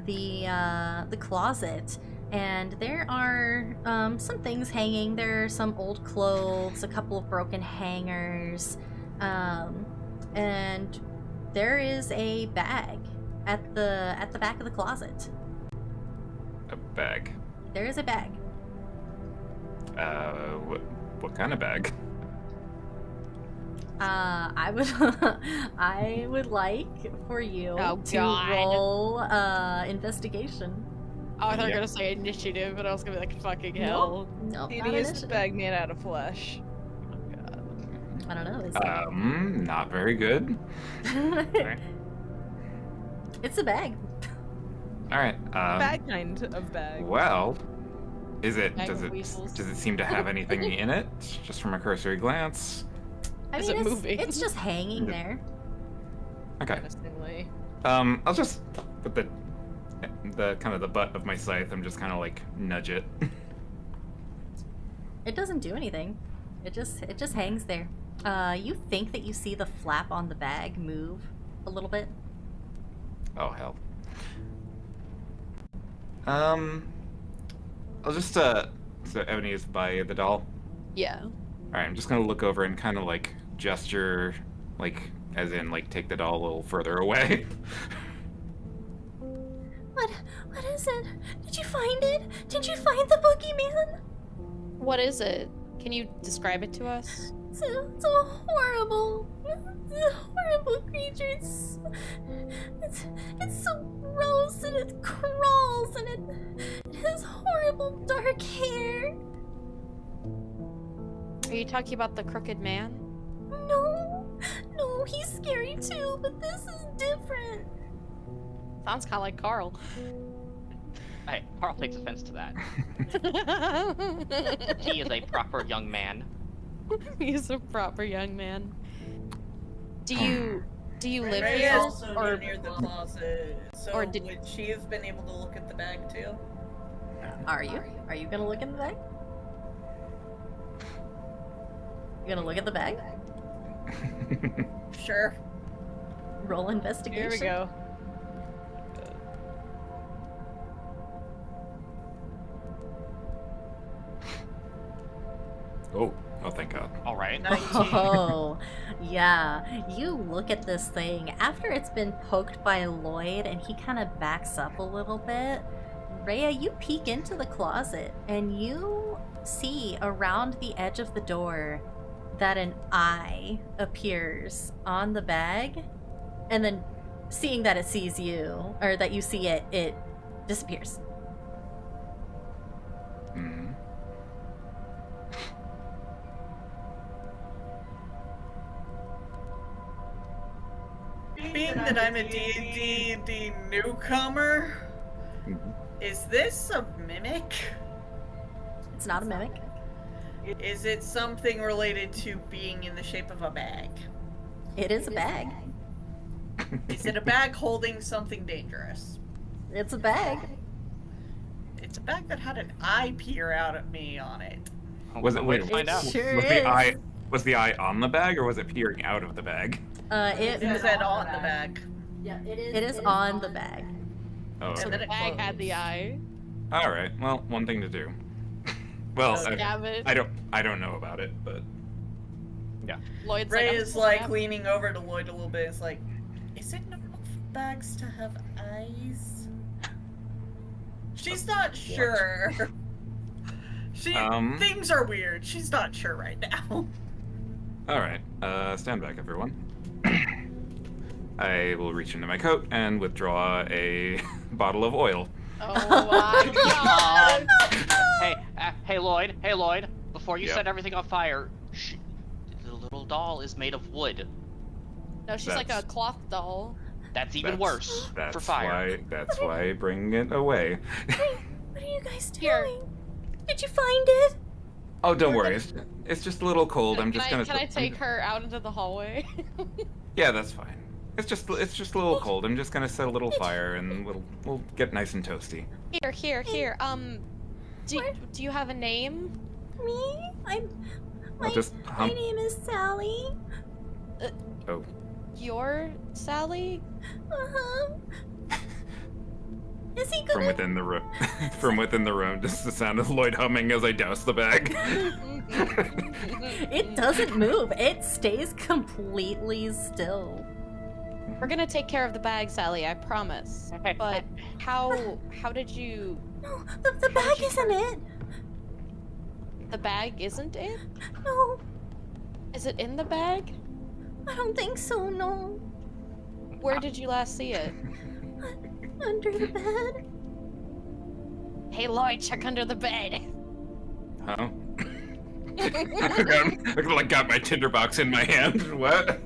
the closet, and there are some things hanging. There are some old clothes, a couple of broken hangers, and there is a bag at the back of the closet. A bag. There is a bag. What kind of bag? I would I would like for you Oh, to God. roll investigation. Oh, I thought you Yep. were gonna say initiative, but I was gonna be like, fucking hell. Nope, He not needs a initiative. bag made out of flesh. I don't know. Is it? Not very good. It's a bag. All right. Bag kind of bag. Well, does it weasels. does it seem to have anything in it? Just from a cursory glance. I Is mean, it it's, moving? it's just hanging there. Okay. Menacingly. I'll just put the kind of the butt of my scythe. I'm just kind of like nudge it. It doesn't do anything. It just hangs there. You think that you see the flap on the bag move a little bit. Oh hell. I'll just so Ebony is by the doll. Yeah. All right, I'm just gonna look over and kind of like gesture, like as in like take the doll a little further away. What is it? Did you find it? Did you find the boogeyman? What is it? Can you describe it to us? It's a horrible creature. It's so gross, and it crawls, and it has horrible dark hair. Are you talking about the crooked man? No, he's scary too, but this is different. Sounds kind of like Carl. Hey, Carl takes offense to that. He is a proper young man. He's a proper young man. Do you live Ray here? is also Or near the closet, so or did- would she have been able to look at the bag too? Are you? Are you gonna look in the bag? You gonna look at the bag? Sure. Roll investigation. Here we go. Oh, thank God. All right. 19. Oh, yeah. You look at this thing after it's been poked by Lloyd, and he kind of backs up a little bit. Rhea, you peek into the closet, and you see around the edge of the door that an eye appears on the bag, and then seeing that it sees you, or that you see it, it disappears. Mhm. Being that I'm a D&D newcomer, Mhm. is this a mimic? It's not a mimic. Is it something related to being in the shape of a bag? It is a bag. Is it a bag holding something dangerous? It's a bag. It's a bag that had an eye peer out at me on it. Was it? Way to Wait, find out. Sure was is. the eye on the bag, or was it peering out of the bag? It It said on the bag. Yeah, it is on the bag. Oh, So okay. the bag had the eye. All right. Well, one thing to do. Well, Stab it. I don't know about it, but Lloyd's Ray I'm is still like stab- leaning over to Lloyd a little bit. It's like, is it normal for bags to have eyes? She's not sure. Things are weird. She's not sure right now. all right. Stand back, everyone. I will reach into my coat and withdraw a bottle of oil. Oh my god! Hey, Lloyd. Hey, Lloyd. Before you Yep. set everything on fire, the little doll is made of wood. No, she's like a cloth doll. That's even worse for fire. That's why I bring it away. What are you guys Here. doing? Did you find it? Oh, don't worry. It's just a little cold. I'm just Can gonna. I take her out into the hallway? Yeah, that's fine. It's just a little cold. I'm just gonna set a little fire and we'll get nice and toasty. Here. Do you have a name? Me? I'll just My name is Sally. Oh. You're Sally? Uh-huh. Is he From gonna... within the room. From within the room, just the sound of Lloyd humming as I douse the bag. It doesn't move. It stays completely still. We're gonna take care of the bag, Sally, I promise. But how did you... No, the bag isn't it. The bag isn't it? No, Is it in the bag? I don't think so, no. Where did you last see it? Under the bed. Hey Lloyd, check under the bed. Huh? I got my tinderbox in my hand. What?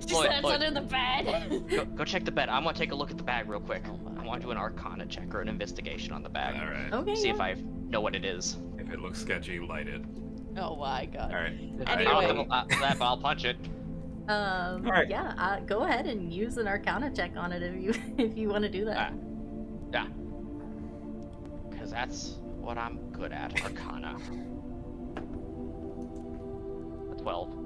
She said it's under the bed. Go check the bed. I want to take a look at the bag real quick. I want to do an Arcana check or an investigation on the bag. All right. Okay. See if I know what it is. If it looks sketchy, light it. Oh my god. All right. Anyway. I'll punch it. Alright. Yeah, go ahead and use an Arcana check on it if you want to do that. Yeah. Because that's what I'm good at, Arcana. A 12.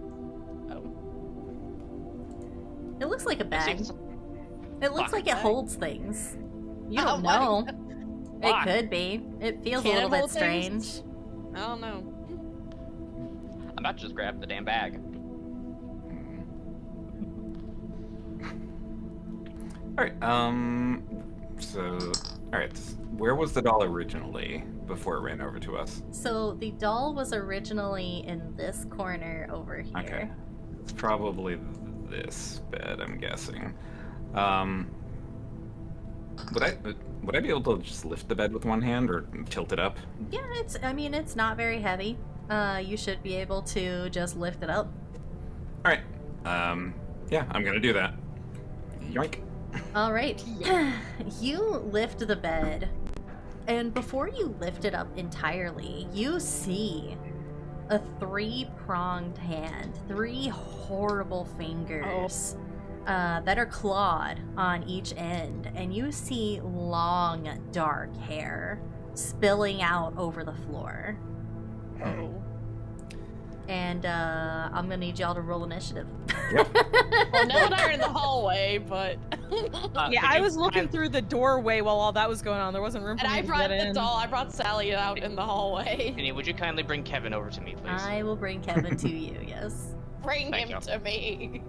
It looks like a I see bag. it's- It looks Fuck. like it holds things. You don't Why? know. It Fuck. could be. It feels Can a it little bit hold things? strange. I don't know. I'm about to just grab the damn bag. Alright, so, alright, where was the doll originally before it ran over to us? So the doll was originally in this corner over here. Okay. It's probably this bed, I'm guessing. Would I be able to just lift the bed with one hand or tilt it up? Yeah, it's not very heavy. You should be able to just lift it up. Alright, yeah, I'm gonna do that. Yoink. All right. You lift the bed, and before you lift it up entirely, you see a 3-pronged hand, 3 horrible fingers that are clawed on each end, and you see long, dark hair spilling out over the floor. Oh. And I'm gonna need y'all to roll initiative. Well, Nell and I are in the hallway, but... Yeah, could I you- was looking through the doorway while all that was going on. There wasn't room for And me I to brought get the in. doll, I brought Sally out in the hallway. Penny, would you kindly bring Kevin over to me, please? I will bring Kevin to you, yes. Bring Thank him you. to me.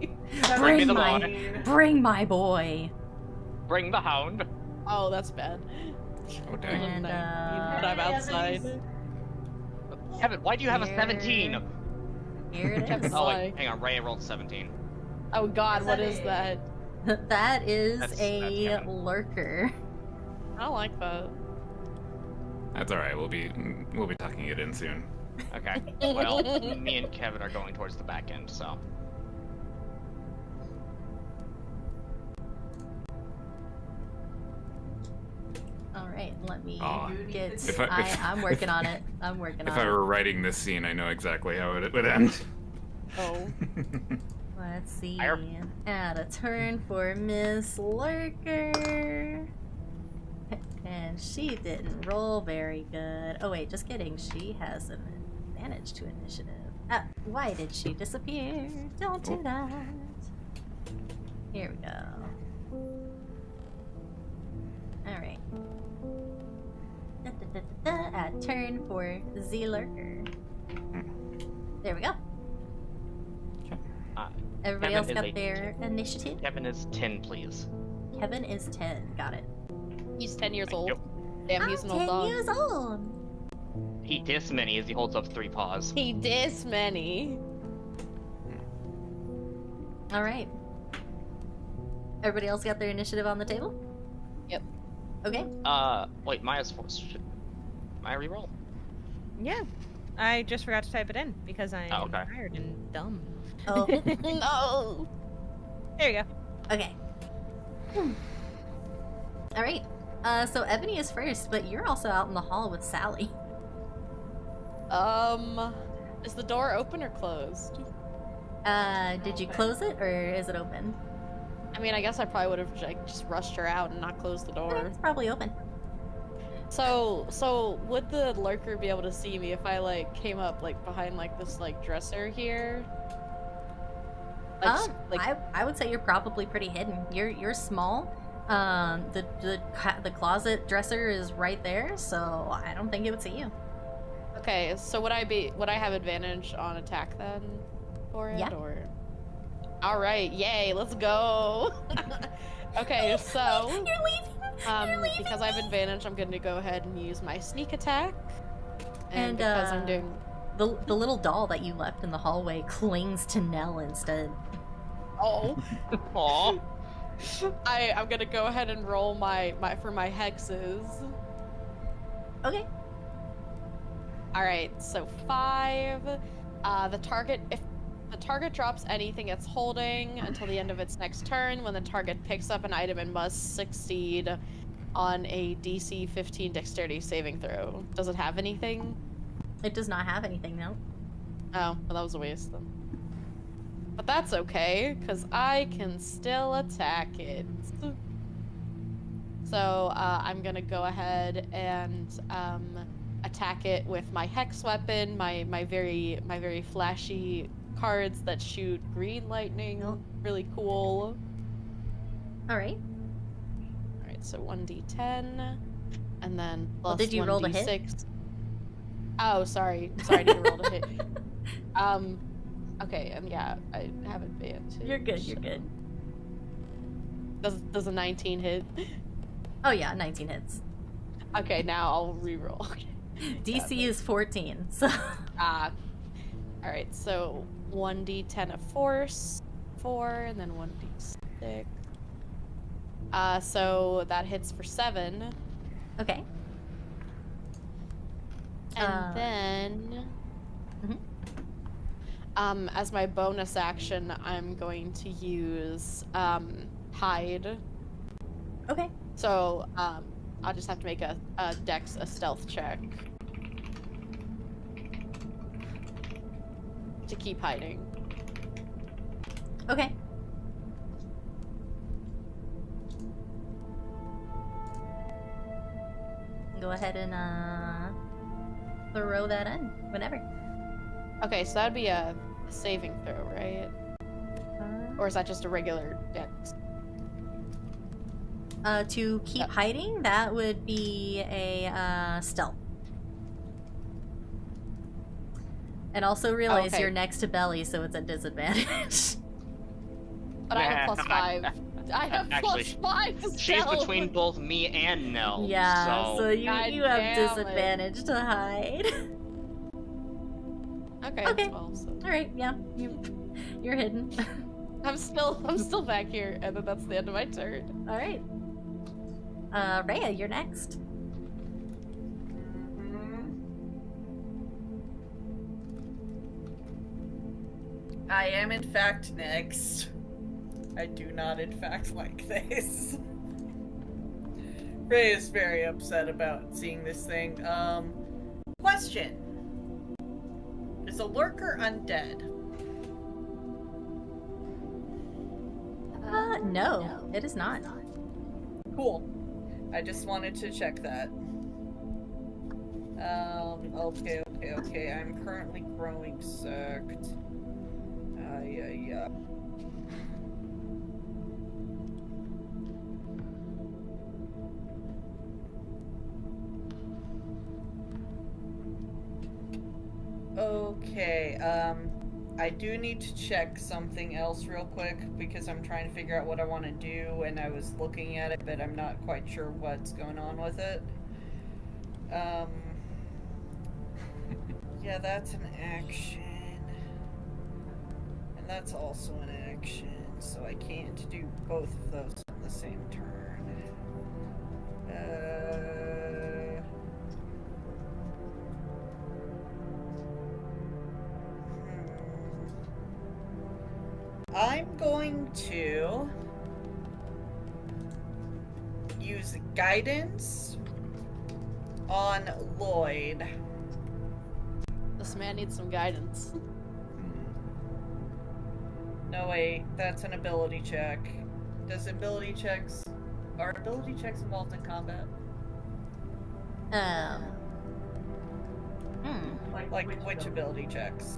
Bring me the Bring my boy. Bring the hound. Oh, that's bad. Oh, dang. And, But I'm outside. Kevin, why do you have a Here. 17? Here it is. Kevin's Oh, wait, like, hang on. Ray rolled 17. oh god, what is that? That is That's a Kevin. lurker. I don't like that. That's alright, we'll be tucking it in soon. Okay. Well, me and Kevin are going towards the back end, so. All right, let me Aw. get. If I- I'm working on it. I'm working If on I it. were writing this scene, I know exactly how it would end. Oh. Let's see. Fire. Add a turn for Miss Lurker. And she didn't roll very good. Oh wait, just kidding. She has an advantage to initiative. Why did she disappear? Don't do that. Here we go. Alright. A turn for the lurker. There we go. Everybody else got their initiative? Kevin is 10, please. Kevin is 10. Got it. He's 10 years Thank old. you. Damn, he's an old 10 dog. years old. He this many as he holds up 3 paws. He dis many. Alright. Everybody else got their initiative on the table? Yep. Okay. Wait, Maya's force. Maya reroll? Yeah. I just forgot to type it in because I'm okay. tired and dumb. Oh. No. There you go. Okay. Alright. So Ebony is first, but you're also out in the hall with Sally. Is the door open or closed? Did you close it or is it open? I mean, I guess I probably would have just rushed her out and not closed the door. It's probably open. So would the lurker be able to see me if I like came up like behind like this like dresser here? I would say you're probably pretty hidden. You're small. The closet dresser is right there, so I don't think it would see you. Okay, so would I have advantage on attack then for it? Yeah. Or alright, yay, let's go. Okay, so You're leaving. You're leaving because I have advantage, I'm gonna go ahead and use my sneak attack. And, because I'm doing The little doll that you left in the hallway clings to Nell instead. oh. Aw. I'm gonna go ahead and roll my hexes. Okay. Alright, so 5. If the target drops anything it's holding until the end of its next turn, when the target picks up an item, it must succeed on a DC 15 dexterity saving throw. Does it have anything? It does not have anything, no. Oh, well, that was a waste then. But that's okay, because I can still attack it. So, I'm gonna go ahead and, attack it with my hex weapon, my very flashy cards that shoot green lightning. Really cool. Alright. Alright, so 1d10, and then plus did you 1d6. roll to hit? Oh, sorry, I didn't roll to hit. Okay, and yeah, I have advantage. You're good. Does a 19 hit? Oh yeah, 19 hits. Okay, now I'll re-roll. DC is 14, so... Alright, so 1d10 of force, 4, and then 1d6. So that hits for 7. Okay. And then... as my bonus action, I'm going to use, hide. Okay. So, I'll just have to make a stealth check. To keep hiding. Okay. Go ahead and, throw that in, whenever. Okay, so that'd be a saving throw, right? Or is that just a regular dex? To keep hiding, that would be a, stealth. And also realize okay. you're next to Belly, so it's a disadvantage. But I have plus 5. I have Actually, plus 5 to She's stealth. between both me and Nell. Yeah, so you God have damn it. disadvantage to hide. Okay. Well, so Alright, yeah. You're hidden. I'm still back here, and then that's the end of my turn. Alright. Rhea, you're next. I am in fact next. I do not in fact like this. Ray is very upset about seeing this thing. Question. Is a lurker undead? No, it is not. Cool. I just wanted to check that. Okay. I'm currently growing sect. Okay, I do need to check something else real quick because I'm trying to figure out what I want to do, and I was looking at it, but I'm not quite sure what's going on with it. Yeah, that's an action. And that's also an action, so I can't do both of those on the same turn. I'm going to use guidance on Lloyd. This man needs some guidance. No, wait, that's an ability check. Are ability checks involved in combat? Like which ability checks?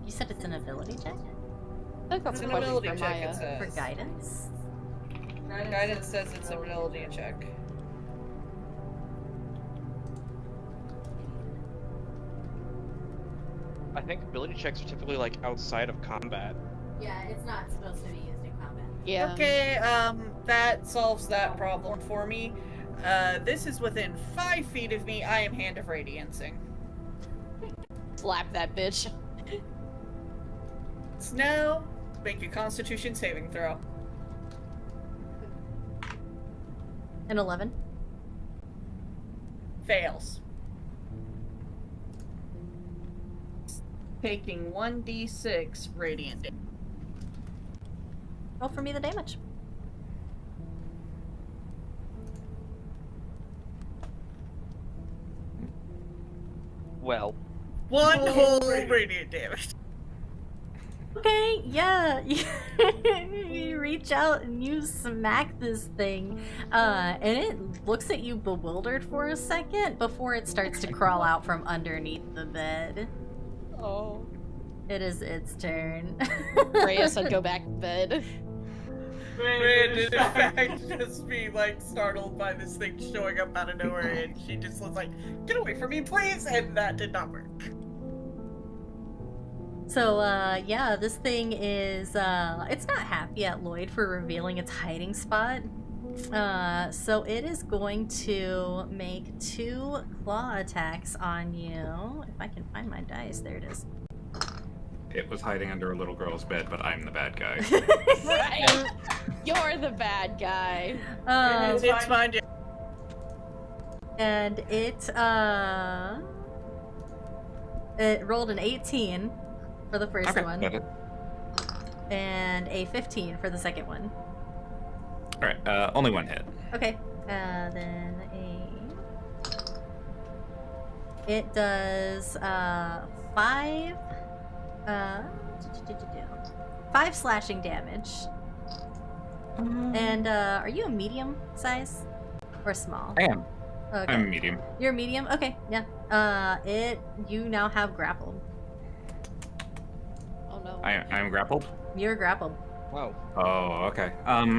You said it's an ability check? I think that's It's a an question ability for check, Maya. it says. For guidance? Guidance says it's an ability check. I think ability checks are typically like outside of combat. Yeah, it's not supposed to be used in combat. Yeah. Okay, that solves that problem for me. This is within 5 feet of me. I am Hand of Radiancing. Slap that bitch. Snow, make a Constitution saving throw. An 11? Fails. Taking 1d6 radiant damage. Roll for me the damage. Well, 1 whole radiant damage. Okay, yeah. You reach out and you smack this thing, and it looks at you bewildered for a second before it starts to crawl out from underneath the bed. Oh. It is its turn. Rhea said go back to bed. Red did in fact just be like startled by this thing showing up out of nowhere, and she just was like, "Get away from me, please!" And that did not work. So, yeah, this thing is, it's not happy at Lloyd for revealing its hiding spot. So it is going to make 2 claw attacks on you. If I can find my dice, there it is. It was hiding under a little girl's bed, but I'm the bad guy. Right. You're the bad guy. It's fine. And it rolled an 18 for the first one, got it. and a 15 for the second one. Alright, only 1 hit. Okay, then it does 5 slashing damage. And are you a medium size or small? I am. Okay. I'm medium. You're medium? Okay, yeah. You now have grappled. Oh no. I'm grappled. You're grappled. wow. Oh, okay.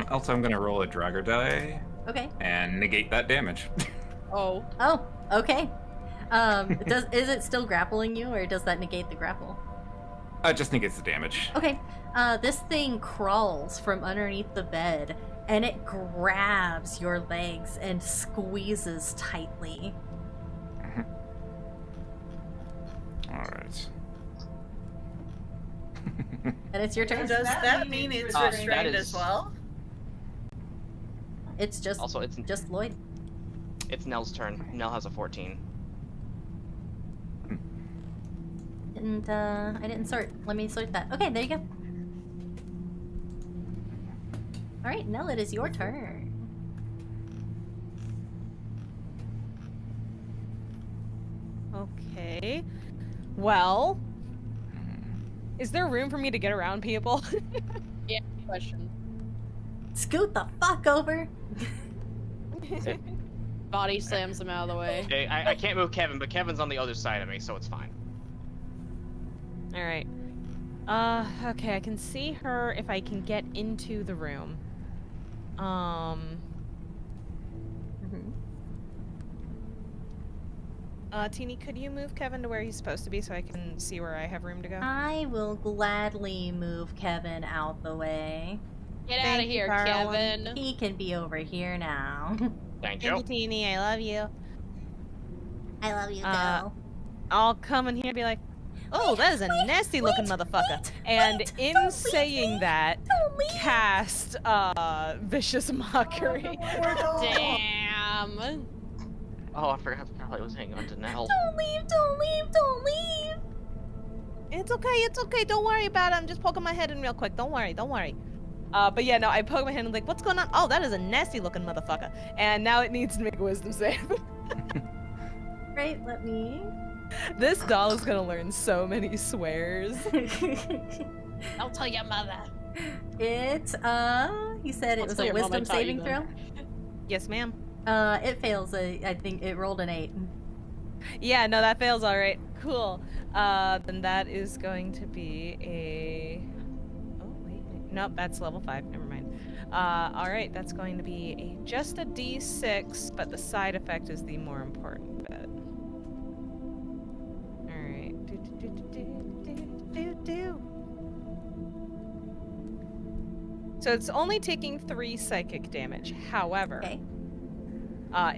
Also I'm gonna roll a dragger die Okay. and negate that damage. Oh. Oh, okay. Is it still grappling you, or does that negate the grapple? It just negates the damage. Okay. This thing crawls from underneath the bed, and it grabs your legs and squeezes tightly. Alright. And it's your turn. Does that mean it's that restrained is- as well? It's just Also, it's Lloyd. Nell's turn. Nell has a 14. And I didn't sort. Let me sort that. Okay, there you go. All right, Nell, it is your turn. Okay. Well, is there room for me to get around people? Yeah, question. Scoot the fuck over. Body slams him out of the way. Okay, I can't move Kevin, but Kevin's on the other side of me, so it's fine. All right. Okay, I can see her if I can get into the room. Mhm. Teeny, could you move Kevin to where he's supposed to be so I can see where I have room to go? I will gladly move Kevin out the way. Get out Thank of you, here, Carolyn. Kevin. He can be over here now. Thank Thank you, you. Teeny. I love you. I love you, Uh, though. I'll come in here and be like, oh, that is a nasty looking motherfucker. And in don't leave saying me. that, Don't leave. cast vicious mockery. Damn. Oh, I forgot I was hanging on to Nell. Don't leave, don't leave, don't leave. It's okay. Don't worry about it. I'm just poking my head in real quick. Don't worry. But yeah, no, I poke my head and like, what's going on? Oh, that is a nasty looking motherfucker. And now it needs to make a wisdom save. Right, let me. This doll is gonna learn so many swears. I'll tell your mother. It, you said it I'll was tell a your mom I wisdom taught you saving throw? that. Yes, ma'am. It fails. I think it rolled an 8. Yeah, no, that fails all right. Cool. Then that is going to be a... Oh, wait. Nope, that's level 5. Never mind. All right, that's going to be just a D6, but the side effect is the more important bit. All right. So it's only taking 3 psychic damage. However... Okay.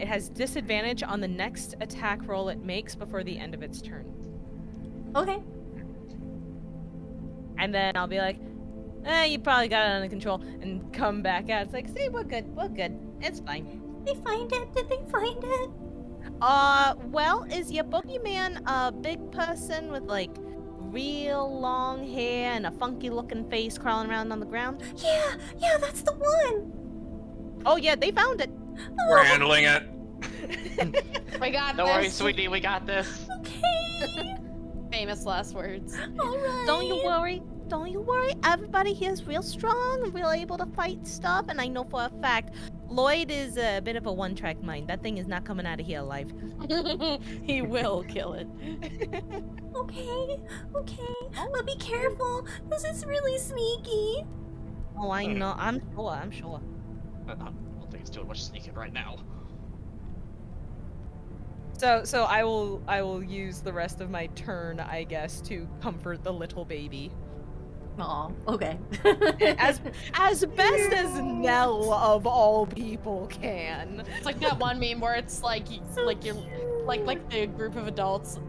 It has disadvantage on the next attack roll it makes before the end of its turn. Okay. And then I'll be like, you probably got it under control, and come back out. It's like, see, we're good. It's fine. They find it? Did they find it? Well, is your Boogeyman a big person with, like, real long hair and a funky looking face crawling around on the ground? Yeah, that's the one. Oh, yeah, they found it. We're handling it. We got Don't worry, this. sweetie, we got this. Okay. Famous last words. All right. Don't you worry. Everybody here is real strong and real able to fight stuff. And I know for a fact, Lloyd is a bit of a one-track mind. That thing is not coming out of here alive. He will kill it. Okay. But be careful. This is really sneaky. Oh, I know. I'm sure. I don't think it's doing much sneaking right now. So I will use the rest of my turn, I guess, to comfort the little baby. Aw, okay. As best as Nell of all people can. It's like that one meme where it's like you're like the group of adults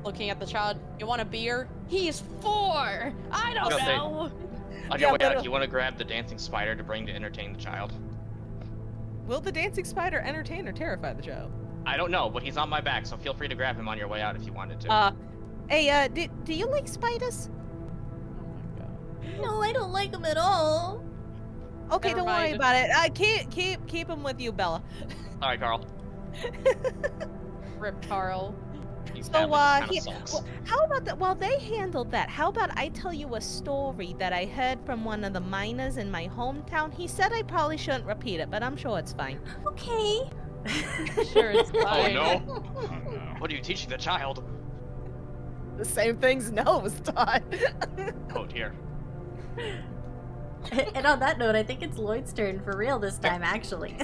looking at the child. You want a beer? He's 4. I don't Okay. know. On Yeah, your way but, out, you want to grab the dancing spider to bring to entertain the child? Will the dancing spider entertain or terrify the child? I don't know, but he's on my back, so feel free to grab him on your way out if you wanted to. Hey, do you like spiders? No, I don't like them at all. Okay, Never don't worry mind. about it. Keep him with you, Bella. Alright, Carl. Rip Carl. He's So, badly, he- just kinda sulks. Well, how about that? Well, they handled that. How about I tell you a story that I heard from one of the miners in my hometown? He said I probably shouldn't repeat it, but I'm sure it's fine. Okay. Sure, it's Oh fine. no! Oh, no. What are you teaching the child? The same things Nell was taught. Oh dear. And on that note, I think it's Lloyd's turn for real this time, actually.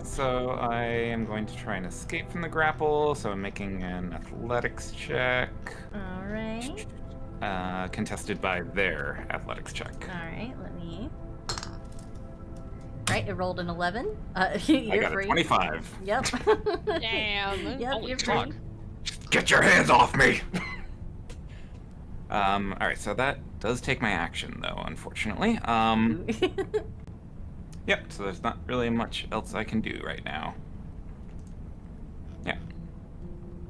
So I am going to try and escape from the grapple, so I'm making an athletics check. Alright. Contested by their athletics check. Alright, let me... Right, it rolled an 11. I You're got free. a 25. Yep. Damn. Yep, Holy you're fuck. free. Get your hands off me! Alright, so that does take my action, though, unfortunately. Yep, so there's not really much else I can do right now. Yeah.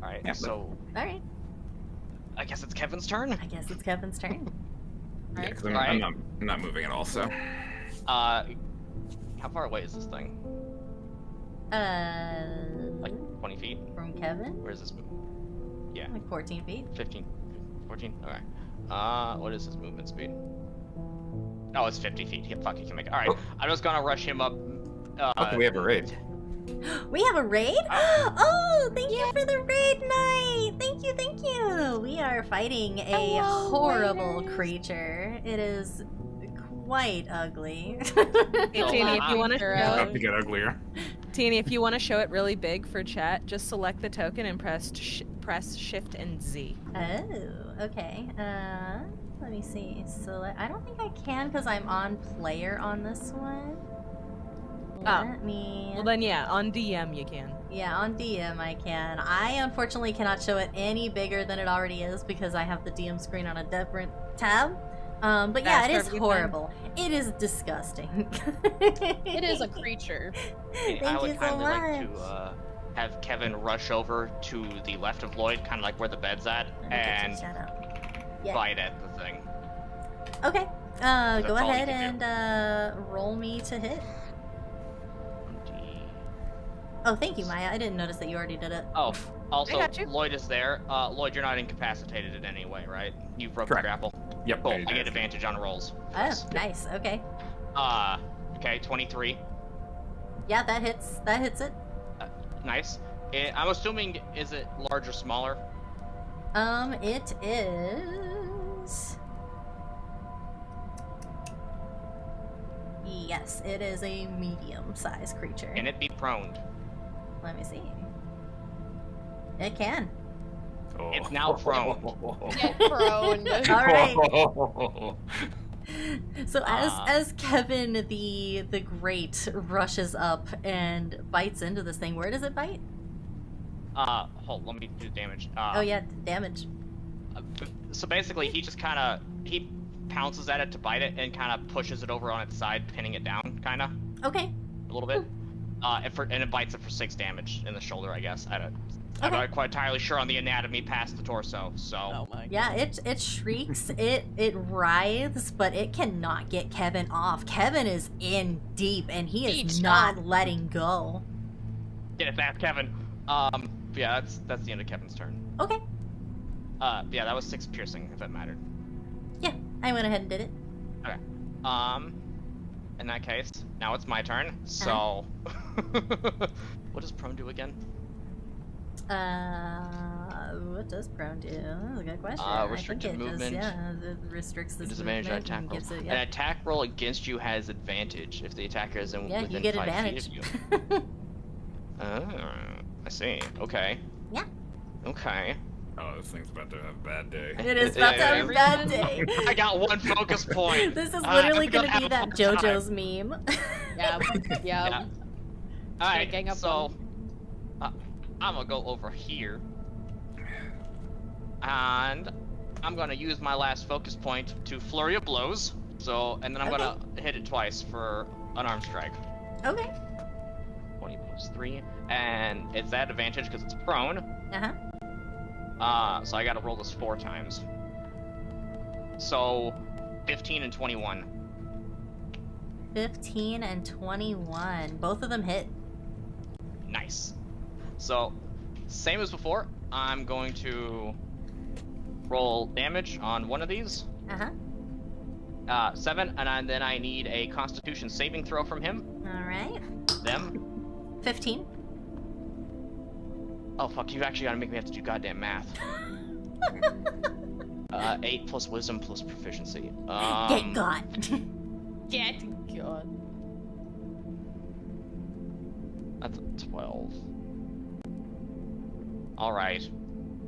Alright, Yeah, but- so Alright, I guess it's Kevin's turn. I guess it's Kevin's turn. Yeah, because Right. I'm not moving at all, so. How far away is this thing? Like 20 feet? From Kevin? Where is this move? Yeah, Like 14 feet. 15, 14? Okay. What is his movement speed? Oh, it's 50 feet. He can make it. Alright, Oh. I'm just gonna rush him up. Okay, we have a raid. We have a raid? Oh, thank you for the raid night! Thank you! We are fighting a Hello, horrible raiders. creature. It is quite ugly. Hey, Teeny, if you want to Sure. It's about to get uglier. Teeny, if you want to show it really big for chat, just select the token and press Shift and Z. Oh, okay. Let me see. So I don't think I can because I'm on player on this one. Let me. Well then, yeah, on DM you can. Yeah, on DM I can. I unfortunately cannot show it any bigger than it already is because I have the DM screen on a different tab. But yeah, it is horrible. It is disgusting. It is a creature. Thank I you would so kindly much. like to have Kevin rush over to the left of Lloyd, kind of like where the bed's at, and Shut up. Yeah. bite at the thing. Okay. That's Go all you ahead can and roll me to hit. Oh, thank you, Maya. I didn't notice that you already did it. Oh, also, I got you. Lloyd is there. Lloyd, you're not incapacitated in any way, right? You broke the Correct. grapple. Yep. Cool. there I you get go. advantage on rolls. for Oh, this. nice. Okay. Okay, 23. Yeah, that hits. That hits it. Nice. I'm assuming, is it large or smaller? It is. Yes, it is a medium-sized creature. Can it be prone? Let me see. It can. Oh. It's now prone. Get prone. All right. So as Kevin the Great rushes up and bites into this thing, where does it bite? Hold, let me do damage. Oh yeah, damage. So basically, he just kind of, he pounces at it to bite it and kind of pushes it over on its side, pinning it down, kind of, Okay. a little bit. And it bites it for 6 damage in the shoulder, I guess. I'm Okay. not quite entirely sure on the anatomy past the torso, so. Oh my Yeah, it shrieks, it writhes, but it cannot get Kevin off. Kevin is in deep, and he is Deep not stuff. letting go. Get it fast, Kevin. Yeah, that's the end of Kevin's turn. Okay. Yeah, that was 6 piercing, if it mattered. Yeah, I went ahead and did it. Okay. In that case, now it's my turn. So, what does prone do again? What does prone do? That's a good question. Restricted I think it movement. Just, yeah, it restricts this Disadvantage on movement attack and roll. gives it, An yeah. attack roll against you has advantage if the attacker is in Yeah, within you get 5 advantage. feet of you. I see. Okay. Yeah. Okay. Oh, this thing's about to have a bad day. It is about to have a bad day. I got 1 focus point. This is I'm literally gonna have be a that fun time. JoJo's meme. Yeah. Yeah. Alright, gang up so I'm gonna go over here. And I'm gonna use my last focus point to flurry of blows. So, and then I'm gonna hit it twice for an arm strike. Okay. 20 plus 3. And it's at advantage because it's prone. Uh-huh. So I gotta roll this 4 times. So, 15 and 21. 15 and 21. Both of them hit. Nice. So, same as before, I'm going to roll damage on one of these. Uh-huh. 7, and then I need a Constitution saving throw from him. Alright. Them. 15. Oh fuck, you actually gotta make me have to do goddamn math. 8 plus wisdom plus proficiency. Get got. Get God. That's a 12. Alright.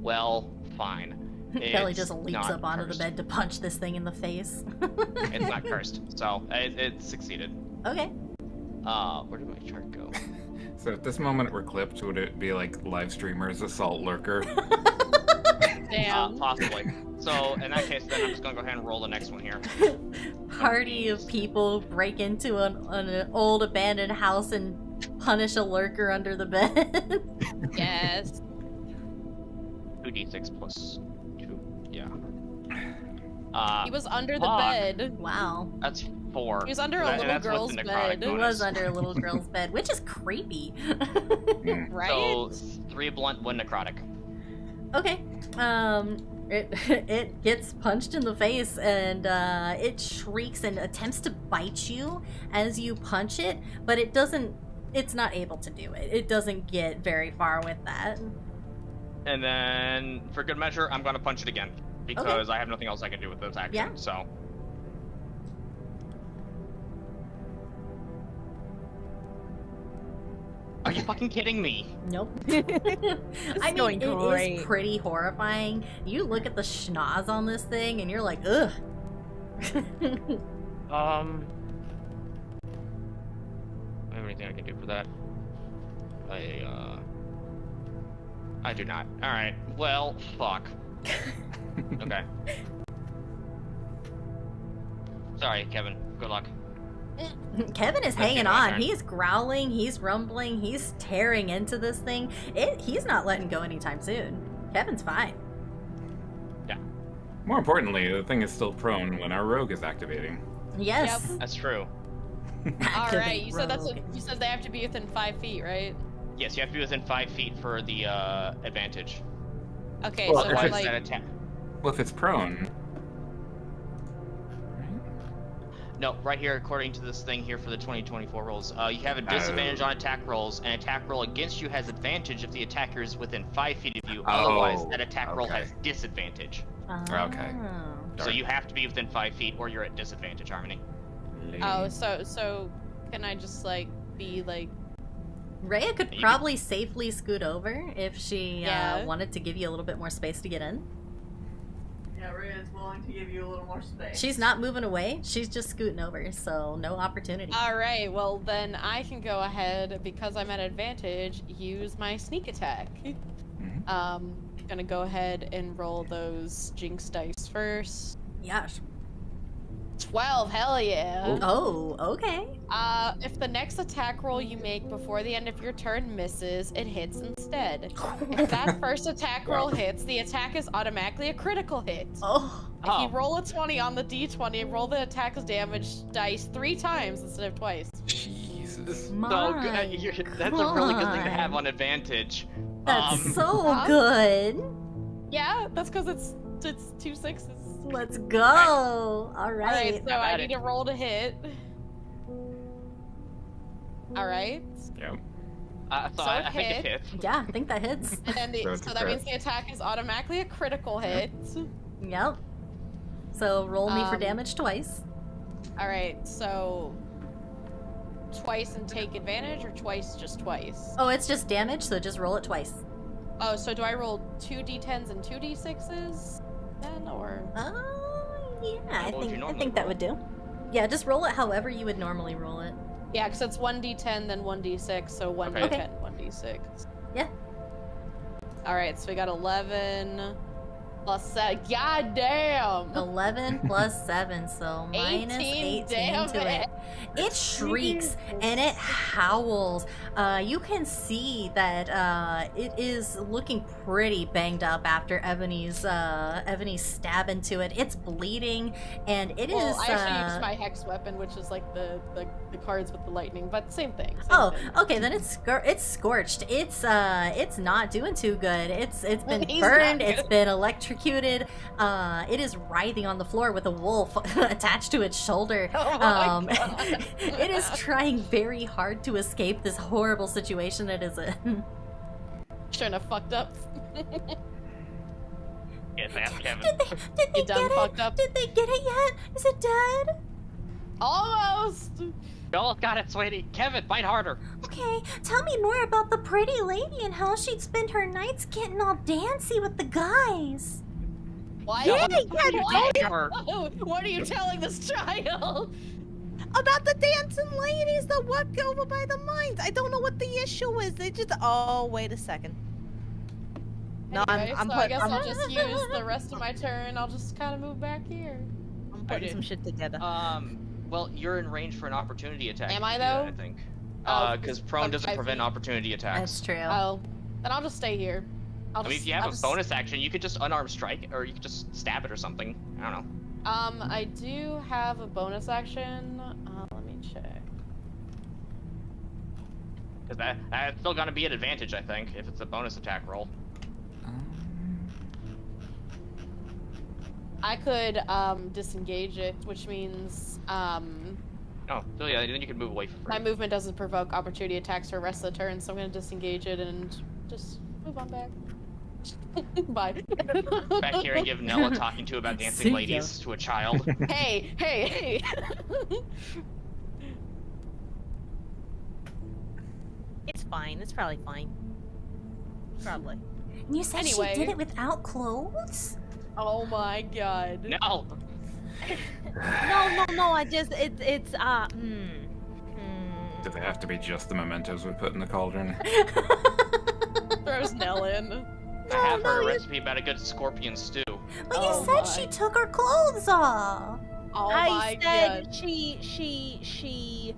Well, fine. Belly It's just leaps not up onto cursed. the bed to punch this thing in the face. It's not cursed, so it succeeded. Okay. Where did my chart go? So if this moment were clipped, would it be like live streamers assault lurker? Damn. Possibly. So in that case, then I'm just gonna go ahead and roll the next one here. Party of people break into an old abandoned house and punish a lurker under the bed. Yes. 2d6 plus 2. Yeah. He was under the fuck. bed. Wow. That's 4. He was under a That- little that's with girl's the necrotic bed. He bonus. was under a little girl's bed, which is creepy. Right? So 3 blunt, 1 necrotic. Okay. It gets punched in the face and it shrieks and attempts to bite you as you punch it, but it doesn't. It's not able to do it. It doesn't get very far with that. And then, for good measure, I'm gonna punch it again. Because I have nothing else I can do with this action, Yeah. so. Are you fucking kidding me? Nope. It's I mean, going it great. is pretty horrifying. You look at the schnoz on this thing, and you're like, ugh. I have anything I can do for that? I do not. Alright, well, fuck. Okay. Sorry, Kevin. Good luck. Kevin is That's hanging my on. turn. He's growling. He's rumbling. He's tearing into this thing. He's not letting go anytime soon. Kevin's fine. More importantly, the thing is still prone when our rogue is activating. Yes. That's true. All right, you said Rogue. you said they have to be within 5 feet, right? Yes, you have to be within 5 feet for the advantage. Okay, Well, so if I'm it's That like, attack. Well, if it's prone. No, right here, according to this thing here for the 2024 rolls, you have a disadvantage on attack rolls. An attack roll against you has advantage if the attacker is within 5 feet of you. Otherwise, that attack roll okay. has disadvantage. Okay. So Darn. you have to be within 5 feet, or you're at disadvantage, Harmony. oh, so can I just like be like, Rhea could You probably safely scoot over if she Yeah. wanted to give you a little bit more space to get in. Yeah, Rhea's willing to give you a little more space. She's not moving away. She's just scooting over, so no opportunity. all right, well then I can go ahead because I'm at advantage. Use my sneak attack. Mhm. Gonna go ahead and roll those jinx dice first. Yes. 12, hell yeah. Oh, okay. If the next attack roll you make before the end of your turn misses, it hits instead. If that first attack roll hits, the attack is automatically a critical hit. Oh. If you roll a 20 on the d20, roll the attack's damage dice 3 times instead of twice. Jesus. My So good. That's a really good thing to have on advantage. That's so huh? good. Yeah, that's because it's 2 6s. Let's go. All Alright, right. so I need to roll to hit. Alright. Yep. So So I think it hit. hits. Yeah, I think that hits. And then So it's so a that crit. means the attack is automatically a critical hit. Yep. So roll me for Um, damage twice. Alright, so twice and take advantage, or twice just twice? Oh, it's just damage, so just roll it twice. Oh, so do I roll 2 d10s and 2 d6s then, or? Oh, yeah, I What would you think normally that roll? would do. Yeah, just roll it however you would normally roll it. Yeah, because it's 1 d10 then 1 d6, so 1 Okay. d10, 1 d6. Yeah. Alright, so we got 11 plus 7. God damn! 11 plus 7, so minus 18 to it. It shrieks and it howls. You can see that it is looking pretty banged up after Ebony's stab into it. It's bleeding, and it is. Well, I actually used my hex weapon, which is like the cards with the lightning, but same thing. Same Oh, thing. okay. Then it's scorched. It's not doing too good. It's been He's not burned. good. It's been electrocuted. It is writhing on the floor with a wolf attached to its shoulder. Oh my God. It is trying very hard to escape this horrible situation it is in. Shouldn't have fucked up. Yes, ask Kevin. Did they You done get fucked it? up? Did they get it yet? Is it dead? Almost! You almost got it, sweetie. Kevin, bite harder. Okay, tell me more about the pretty lady and how she'd spend her nights getting all dancy with the guys. Why? Yeah, What are you telling this child? About the dancing ladies that walk over by the mines. I don't know what the issue is. They just. Oh, wait a second. No, Anyway, I'm so I guess I'm I'll just use the rest of my turn. I'll just kind of move back here. putting some shit together. Well, you're in range for an opportunity attack. Am if I, you do that, though? I think. Oh, Because prone I'm doesn't 5 prevent feet. opportunity attacks. That's true. Oh, then I'll just stay here. I mean, if you have a bonus action, you could just unarmed strike, or you could just stab it or something. I don't know. I do have a bonus action. Let me check. Because that's still gonna be an advantage, I think, if it's a bonus attack roll. I could disengage it, which means Oh, so yeah, then you can move away for free. my movement doesn't provoke opportunity attacks for the rest of the turn, so I'm gonna disengage it and just move on back. Bye. Back here and give Nella talking to about See dancing ya. ladies to a child. Hey, hey, hey! It's fine. It's probably fine. Probably. And you said Anyway. she did it without clothes? Oh my god. No. No. It's Do they have to be just the mementos we put in the cauldron? Throws Nell in. I have heard a recipe about a good scorpion stew. But Oh you said my. she took her clothes off. Oh I my said god. she.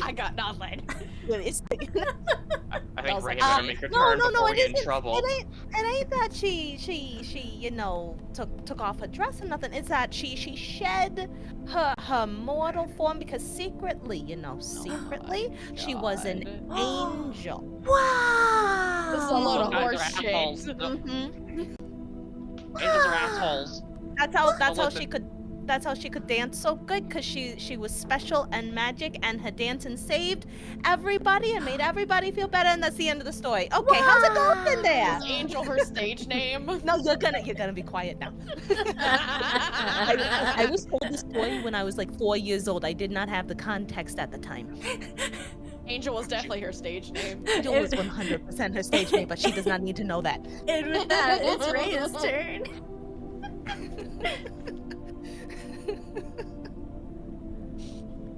I got nothing. I think Ray like, better make her turn before we get in trouble. It ain't that she you know took off her dress or nothing. It's that she shed her mortal form because secretly, you know, she was an angel. Wow. This is a load of Guys are horse assholes. shit. Angels are assholes. That's how she could dance so good, because she was special and magic, and her dancing saved everybody and made everybody feel better, and that's the end of the story. Okay, how's it going in there? Is Angel her stage name? No, you're gonna be quiet now. I was told this story when I was like 4 years old. I did not have the context at the time. Angel was definitely her stage name. Angel was 100% her stage name, but she does not need to know that. And with that, it's Rhea's turn.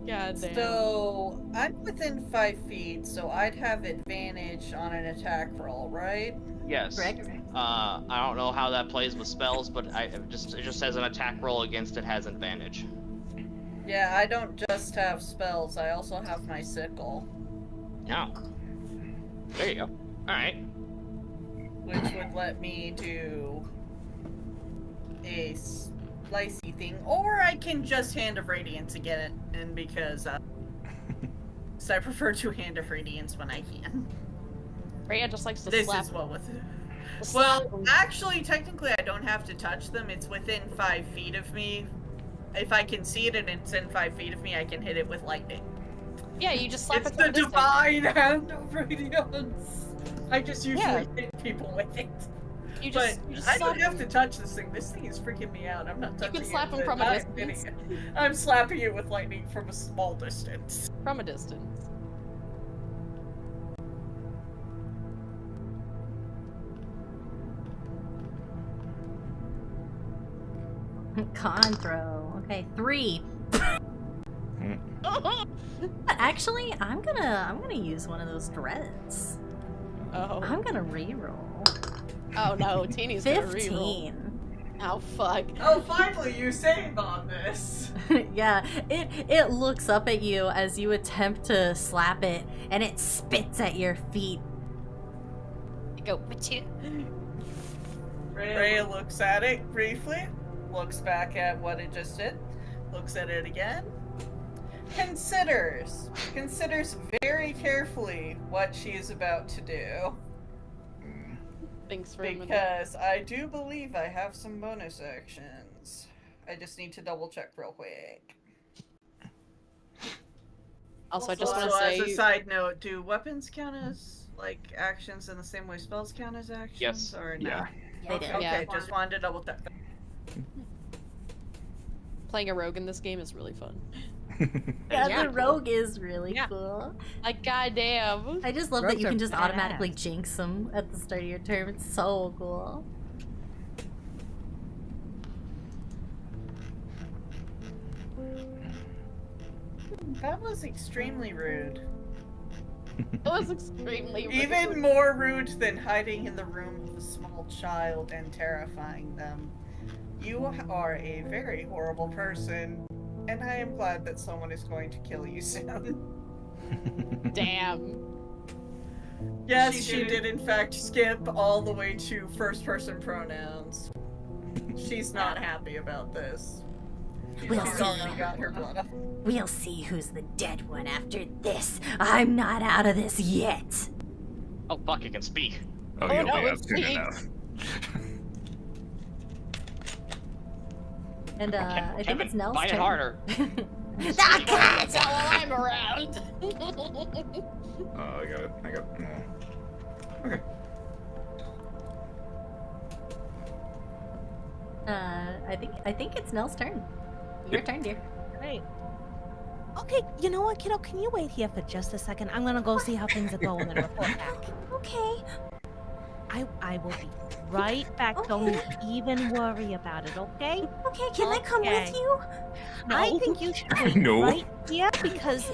God damn. So I'm within 5 feet, so I'd have advantage on an attack roll, right? Yes. Correct. I don't know how that plays with spells, but it just says an attack roll against it has advantage. Yeah, I don't just have spells, I also have my sickle, No. There you go. Alright. which would let me do a slicey thing, or I can just Hand of Radiance again, and because I prefer to Hand of Radiance when I can. Rhea just likes to This slap. is well with it. slap Well, him. actually, technically, I don't have to touch them. It's within 5 feet of me. If I can see it and it's in 5 feet of me, I can hit it with lightning. Yeah, you just slap It's it the from a distance. divine Hand of Radiance. I just usually Yeah. hit people with it. You But just I slap don't have him. to touch this thing. This thing is freaking me out. I'm not touching can slap it. him from a I'm distance. hitting it. I'm slapping it with lightning from a small distance. From a distance. Con throw. Okay, 3. Actually, I'm gonna use one of those dreads. Oh. I'm gonna reroll. Oh no, Teeny's gonna reroll. 15. Oh fuck. Oh, finally, you saved on this. Yeah, it looks up at you as you attempt to slap it, and it spits at your feet. Go, "Pachoo." Rhea looks at it briefly, looks back at what it just did, looks at it again, considers very carefully what she is about to do. Thanks for a minute. Because I do believe I have some bonus actions. I just need to double check real quick. Also, I just want to Also, say, as a side note, do weapons count as like actions in the same way spells count as actions? Yes. Or no? Yeah. They do. Okay, Yeah. just wanted to double check. playing a rogue in this game is really fun. Yeah, Yeah, the cool. rogue is really Yeah. cool. Like, goddamn. I just love that Rogues you are can just automatically badass. jinx them at the start of your turn. It's so cool. That was extremely rude. That was extremely rude. Even more rude than hiding in the room with a small child and terrifying them. You are a very horrible person, and I am glad that someone is going to kill you soon. Damn. Yes, she did in fact skip all the way to first person pronouns. She's not happy about this. We'll She's see. already got her blood up. We'll see who's the dead one after this. I'm not out of this yet. Oh fuck, it can speak. Oh, Oh, you'll no, be it's up soon me. enough. And I think Kevin, it's Nell's bite it turn. harder. Ah, God! That's how I'm around. Oh, I got it. Okay. I think it's Nell's turn. Your turn, dear. Great. Okay, you know what, kiddo? Can you wait here for just a second? I'm gonna go see how things are going and report back. Okay. I will be right back. Don't you even worry about it, okay? Okay, can I come with Okay. you? I think you should wait No. right here because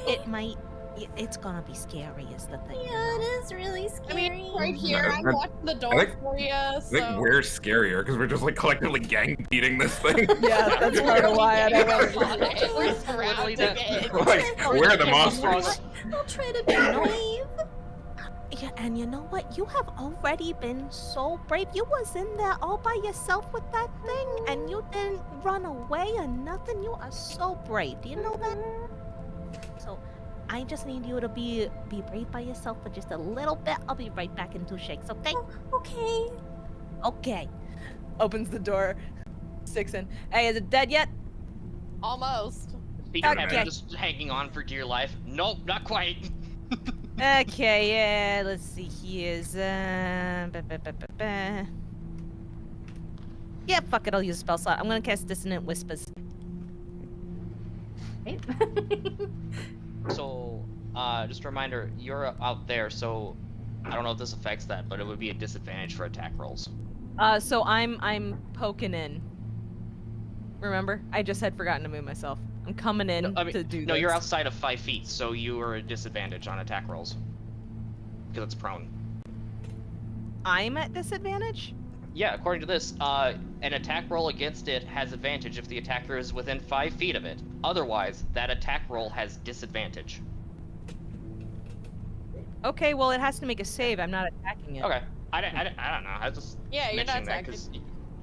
it's gonna be scary is the thing. Yeah, it is really I scary. mean, right here, I'm watching the door think- for you, I so... think we're scarier because we're just like collectively gang beating this thing. Yeah, that's part of why I don't want to. We're Literally surrounding that- it. Like, we're the monsters. I'll try to be brave. Yeah, and you know what? You have already been so brave. You was in there all by yourself with that thing, and you didn't run away or nothing. You are so brave. Do you know that? So, I just need you to be brave by yourself for just a little bit. I'll be right back in 2 shakes, okay? Okay. Okay. Opens the door, sticks in. Hey, is it dead yet? Almost. Kevin Okay. just hanging on for dear life. Nope, not quite. Okay, yeah, let's see. Here's Yeah, fuck it, I'll use a spell slot. I'm gonna cast Dissonant Whispers. Right? So, just a reminder, you're out there, so I don't know if this affects that, but it would be a disadvantage for attack rolls. So I'm poking in. Remember? I just had forgotten to move myself. I'm coming in to do No, this. you're outside of 5 feet, so you are a disadvantage on attack rolls. Because it's prone. I'm at disadvantage? Yeah, according to this, an attack roll against it has advantage if the attacker is within 5 feet of it. Otherwise, that attack roll has disadvantage. Okay, well it has to make a save. I'm not attacking it. Okay. I don't know. I was just Yeah, you're not mentioning that attacking. 'cause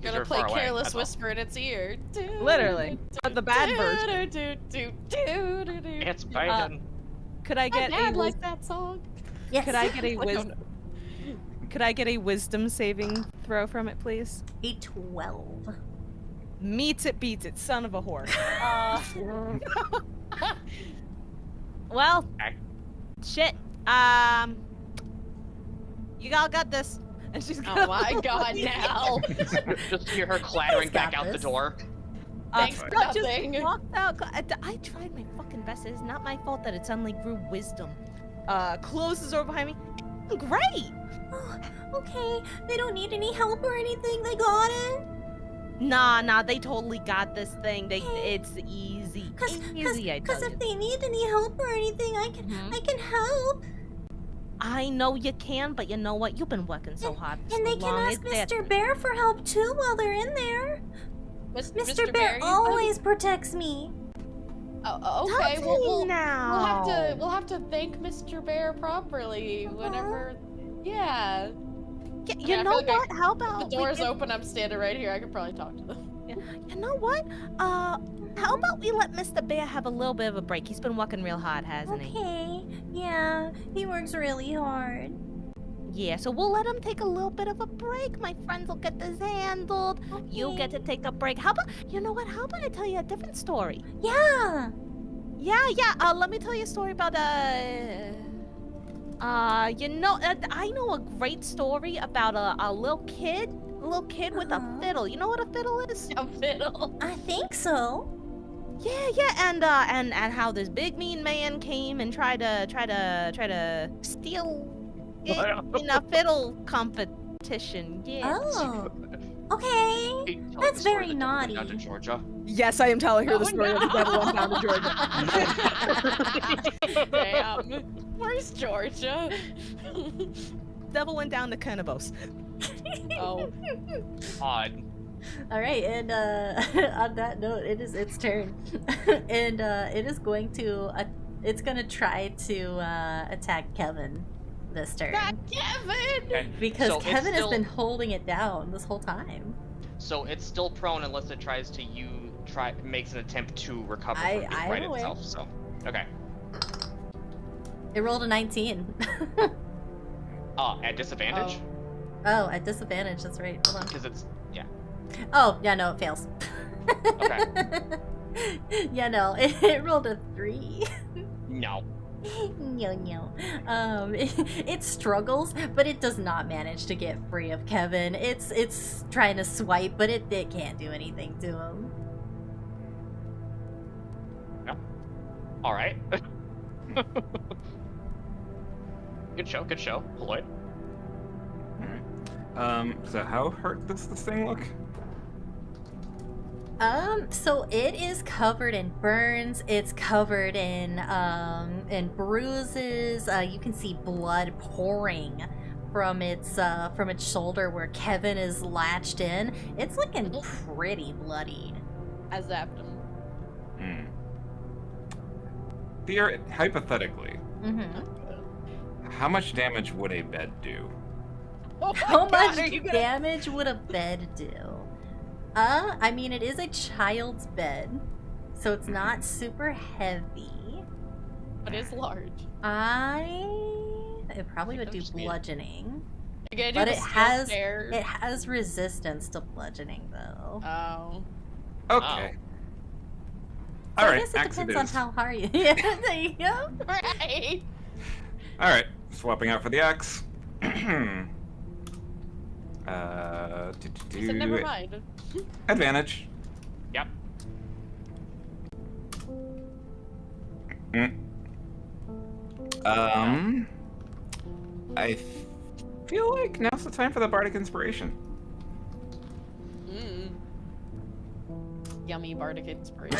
Gonna you're play far away, Careless that's all. Whisper in its ear. Literally. But the bad version. It's bad. Could I My get dad a liked that song. Yes. could I get a Like, oh, wisdom Could I get a wisdom saving throw from it, please? A 12. Meets it, beats it, son of a whore. Well, Okay. shit. You all got this. And she's Oh gonna my god, now. Just hear her clattering Got back out the this. door. Thanks for Scott nothing. just walked out. I tried my fucking best. It is not my fault that it suddenly grew wisdom. Closes the door behind me. Great. Oh, okay. They don't need any help or anything. They got it. Nah, they totally got this thing. It's easy. Easy, I tell Because you. if they need any help or anything, I can help. I know you can, but you know what? You've been working so hard for And so they can long. ask It's their Mr. Bear for help too while they're in there. Mr. Bear you always protects me. Oh, okay, Don't well, say we'll now. have to thank Mr. Bear properly whenever. Yeah. You I feel know like what? How If about the we door's give- open, I'm standing right here. I could probably talk to them. You know what? How about we let Mr. Bear have a little bit of a break? He's been working real hard, hasn't he? Okay. Yeah, he works really hard. Yeah, so we'll let him take a little bit of a break. My friends will get this handled. You get to take a break. How about, you know what? How about I tell you a different story? Yeah. Yeah. Let me tell you a story about I know a great story about a little kid with a Uh-huh. fiddle. You know what a fiddle is? A fiddle. I think so. Yeah, and how this big mean man came and tried to steal it in a fiddle competition. Yeah. Oh. Okay. That's very naughty. Down to Georgia. Yes, I am telling her the Oh, story of the no. devil went down to Georgia. Damn. Where's Georgia? Devil went down to Cannabos. Oh. Odd. All right, and on that note, its turn, and it is going to it's gonna try to attack Kevin this turn Not Kevin! Okay. because So it's Kevin has still- been holding it down this whole time. So it's still prone unless it tries to makes an attempt to recover from being I'm right aware. itself. So, okay. It rolled a 19. At disadvantage Oh, at disadvantage. That's right. Hold on. because it's Oh, yeah, no, it fails. Okay. Yeah, no, it rolled a 3. no. No. It struggles, but it does not manage to get free of Kevin. It's trying to swipe, but it can't do anything to him. All right. Good show, Lloyd. Alright. So how hurt does this thing look? So it is covered in burns. It's covered in bruises. You can see blood pouring from its shoulder where Kevin is latched in. It's looking pretty bloodied. I zapped him. Hypothetically, Mm-hmm. how much damage would a bed do? Oh How my God, much are you gonna- damage would a bed do? I mean, it is a child's bed, so it's not super heavy. But it's large. It probably would do Don't be- bludgeoning, You're gonna do but the it stairs. has resistance to bludgeoning though. Oh. Okay. So I Alright, guess it axe depends it on is. how hard you. Yeah, there you go. Right. Alright, swapping out for the axe. He said, never mind. Advantage. Yep. I feel like now's the time for the Bardic Inspiration. Yummy bardic inspiration.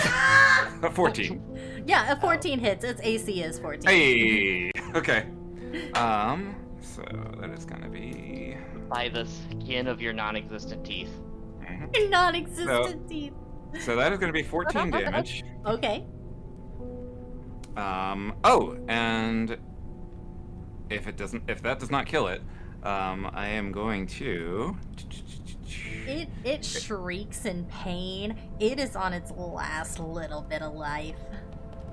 A 14. Yeah, a 14 hits. Its AC is 14. Hey! Okay. So that is gonna be... By the skin of your non-existent teeth. Mhm. Non-existent teeth. So that is gonna be 14 damage. Okay. Oh, and if that does not kill it, I am going to... It shrieks in pain. It is on its last little bit of life.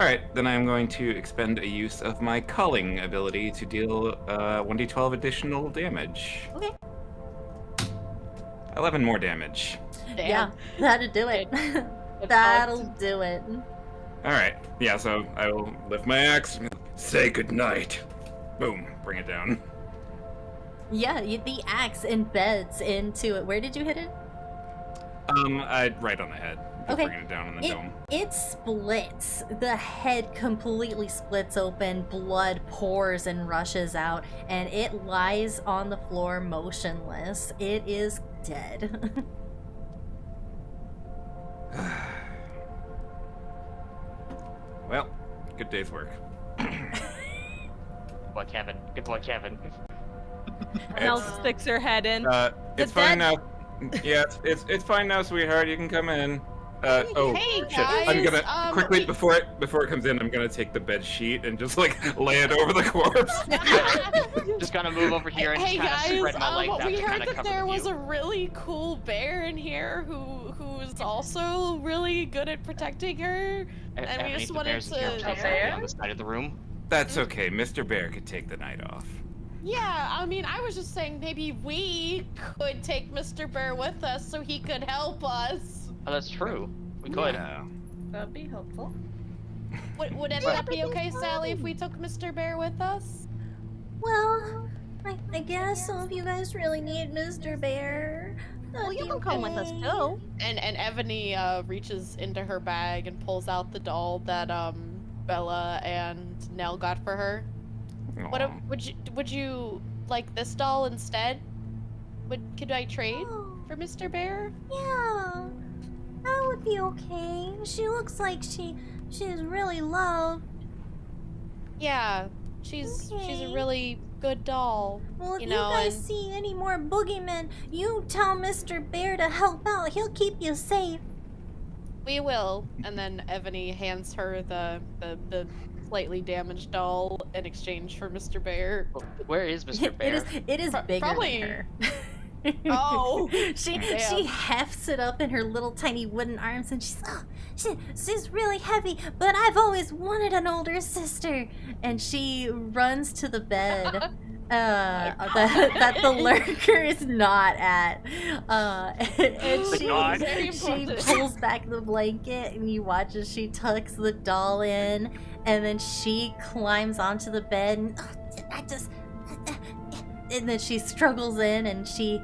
Alright, then I am going to expend a use of my culling ability to deal 1d12 additional damage. Okay. 11 more damage. Damn. Yeah, that'll do it. That'll do it. Alright, yeah, so I will lift my axe, say goodnight. Boom, bring it down. Yeah, the axe embeds into it. Where did you hit it? Right on the head. Just Okay. bringing it down on the dome. It splits. The head completely splits open. Blood pours and rushes out, and it lies on the floor motionless. It is dead. Well, good day's work. Boy, Kevin. Good boy, Kevin. Nell sticks her head in. It's The fine dead- now. Yeah, it's fine now, sweetheart. You can come in. Oh Hey, shit! I'm guys, gonna quickly before it comes in. I'm gonna take the bed sheet and just like lay it over the corpse. Just gonna move over here and Hey just kind of guys, spread my legs out we to heard kind of that cover there the was view. a really cool bear in here who's also really good at protecting her. And we Ebony, just the wanted bear's in here, to- just bear? on the side of the room. That's okay. Mr. Bear could take the night off. Yeah, I mean, I was just saying maybe we could take Mr. Bear with us so he could help us. Oh, that's true. We could. Yeah. That'd be helpful. Would that be okay, Sally, if we took Mr. Bear with us? Well, I guess some of you guys really need Mr. Bear. Well, you can come with us too. And Ebony reaches into her bag and pulls out the doll that Bella and Nell got for her. What Aw. would you like this doll instead? Could I trade Oh, for Mr. Bear? yeah. That would be okay. She looks like she's really loved. Yeah, she's a Okay. really good doll. Well, if You you, know, guys and- see any more boogeymen, you tell Mr. Bear to help out. He'll keep you safe. We will. And then Ebony hands her the slightly damaged doll in exchange for Mr. Bear. Where is Mr. Bear? It is bigger probably- than her. Oh, she damn. hefts it up in her little tiny wooden arms and she's She's really heavy, but I've always wanted an older sister. and she runs to the bed that the lurker is not at, and God. Very she important. pulls back the blanket and you watch as she tucks the doll in, and then she climbs onto the bed and and then she struggles in and she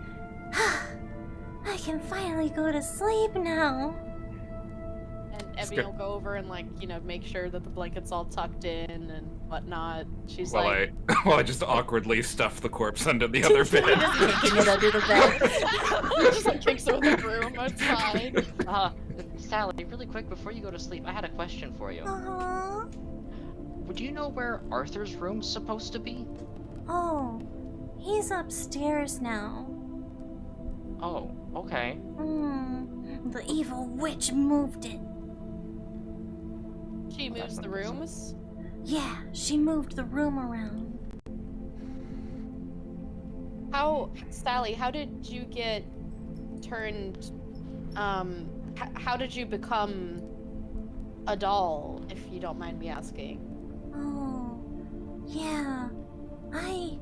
I can finally go to sleep now. Evie will go over and make sure that the blanket's all tucked in and whatnot. She's While like, I just awkwardly stuff the corpse under the other bed. Just kicking it under the bed. just kicks her with the broom outside. Sally, really quick before you go to sleep, I had a question for you. Would you know where Arthur's room's supposed to be? Oh, he's upstairs now. Oh, okay. The evil witch moved it. She moves the rooms. Yeah, she moved the room around. Sally, how did you get turned, how did you become a doll, if you don't mind me asking? Oh, yeah. I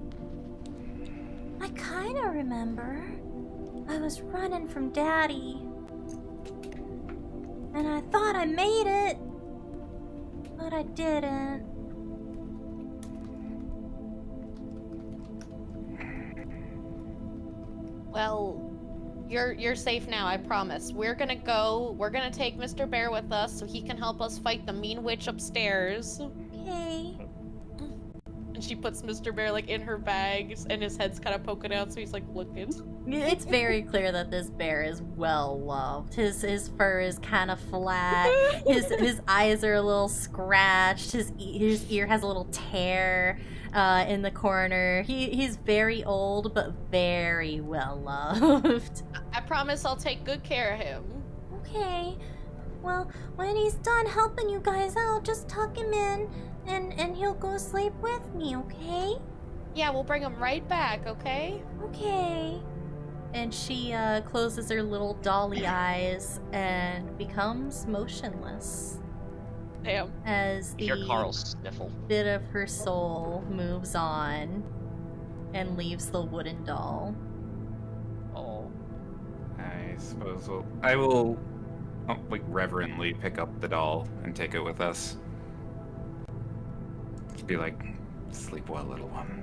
kind of remember. I was running from Daddy. And I thought I made it. But I didn't. Well, you're safe now, I promise. We're gonna take Mr. Bear with us so he can help us fight the mean witch upstairs. Okay. And she puts Mr. Bear in her bags and his head's kind of poking out, so he's looking. It's very clear that this bear is well loved. His fur is kind of flat. His eyes are a little scratched. His ear has a little tear in the corner. He's very old but very well loved. I promise I'll take good care of him. Okay. Well, when he's done helping you guys out, just tuck him in and he'll go sleep with me, okay? Yeah, we'll bring him right back, okay? Okay. And she closes her little dolly eyes and becomes motionless. Damn. As You hear the Carl sniffle. bit of her soul moves on and leaves the wooden doll. Oh. I suppose I will reverently pick up the doll and take it with us. Just be like, sleep well, little one.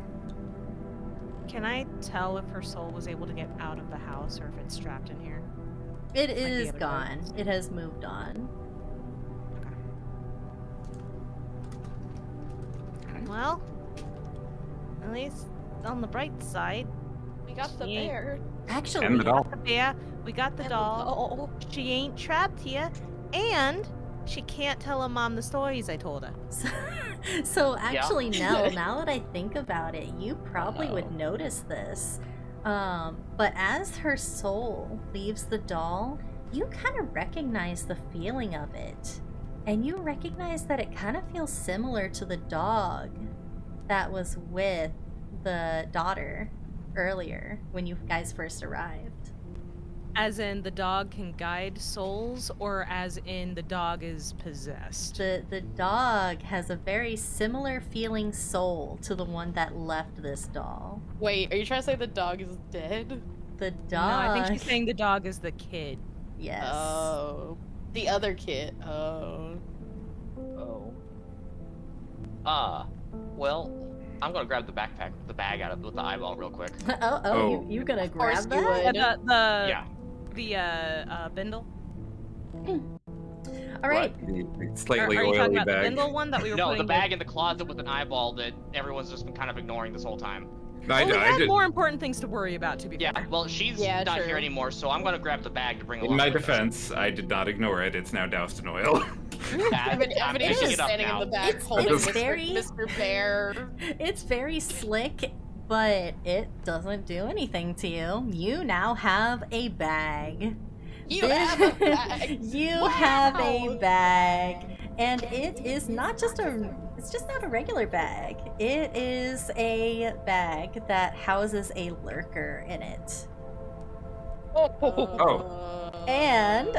Can I tell if her soul was able to get out of the house or if it's trapped in here? It Like the is other gone. ghosts. It has moved on. Well, at least on the bright side, We got the Yeah. bear. Actually, And the doll. the bear, we got the And doll. She ain't trapped here, and she can't tell her mom the stories I told her. so actually, now that I think about it, you probably would notice this. But as her soul leaves the doll, you kind of recognize the feeling of it. And you recognize that it kind of feels similar to the dog that was with the daughter earlier when you guys first arrived. As in the dog can guide souls, or as in the dog is possessed? The dog has a very similar feeling soul to the one that left this doll. Wait, are you trying to say the dog is dead? The No, I dog. think she's saying the dog is the kid. Yes. Oh. The other kid. Oh. Well, I'm gonna grab the bag out of with the eyeball real quick. Oh, you're gonna grab course you that? would. Yeah. The bindle? All right. What? The Are slightly you talking oily about the bag. bindle one that we were No, putting the bag in the closet with an eyeball that everyone's just been kind of ignoring this whole time. I we had did. more important things to worry about, to be Yeah, fair. well, she's Yeah, not true. here anymore, so I'm gonna grab the bag to bring In along. my with us. defense, I did not ignore it. It's now doused in oil. I'm Ebony is picking just it up standing in now. the back It's holding very- Mr. Bear. It's very slick, but it doesn't do anything to you. You now have a bag. You have a bag. You have a bag. And it is not just it's just not a regular bag. It is a bag that houses a lurker in it. And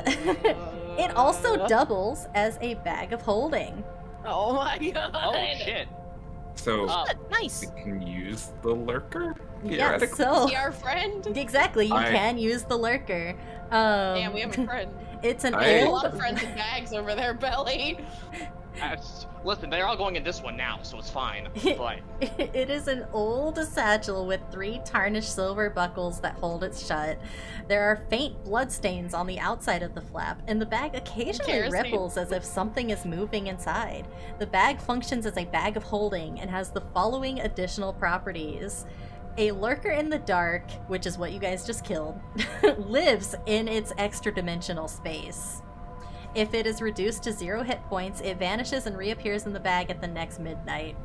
it also doubles as a bag of holding. Oh my god. Oh shit. So Nice. we can use the lurker? Yeah, Theoretically? so Is he our friend? exactly, you I- can use the lurker. Damn, we have a friend. It's an I- There's a old lot of friends in bags over there, Belly. Listen, they're all going in this one now, so it's fine. But It is an old satchel with 3 tarnished silver buckles that hold it shut. There are faint bloodstains on the outside of the flap, and the bag occasionally Kerosene. ripples as if something is moving inside. The bag functions as a bag of holding and has the following additional properties. A lurker in the dark, which is what you guys just killed, lives in its extra-dimensional space. If it is reduced to 0 hit points, it vanishes and reappears in the bag at the next midnight.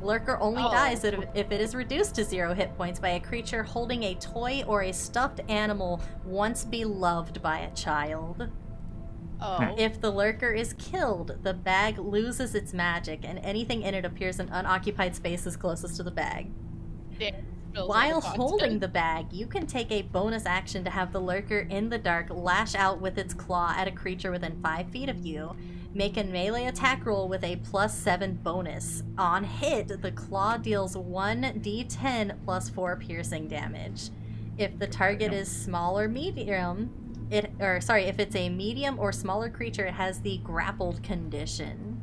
Lurker only dies if it is reduced to 0 hit points by a creature holding a toy or a stuffed animal once beloved by a child. Oh. If the lurker is killed, the bag loses its magic and anything in it appears in unoccupied spaces closest to the bag. While holding the bag, you can take a bonus action to have the lurker in the dark lash out with its claw at a creature within 5 feet of you. Make a melee attack roll with a +7 bonus. On hit, the claw deals 1d10 plus 4 piercing damage. If the target is small or medium, if it's a medium or smaller creature, it has the grappled condition.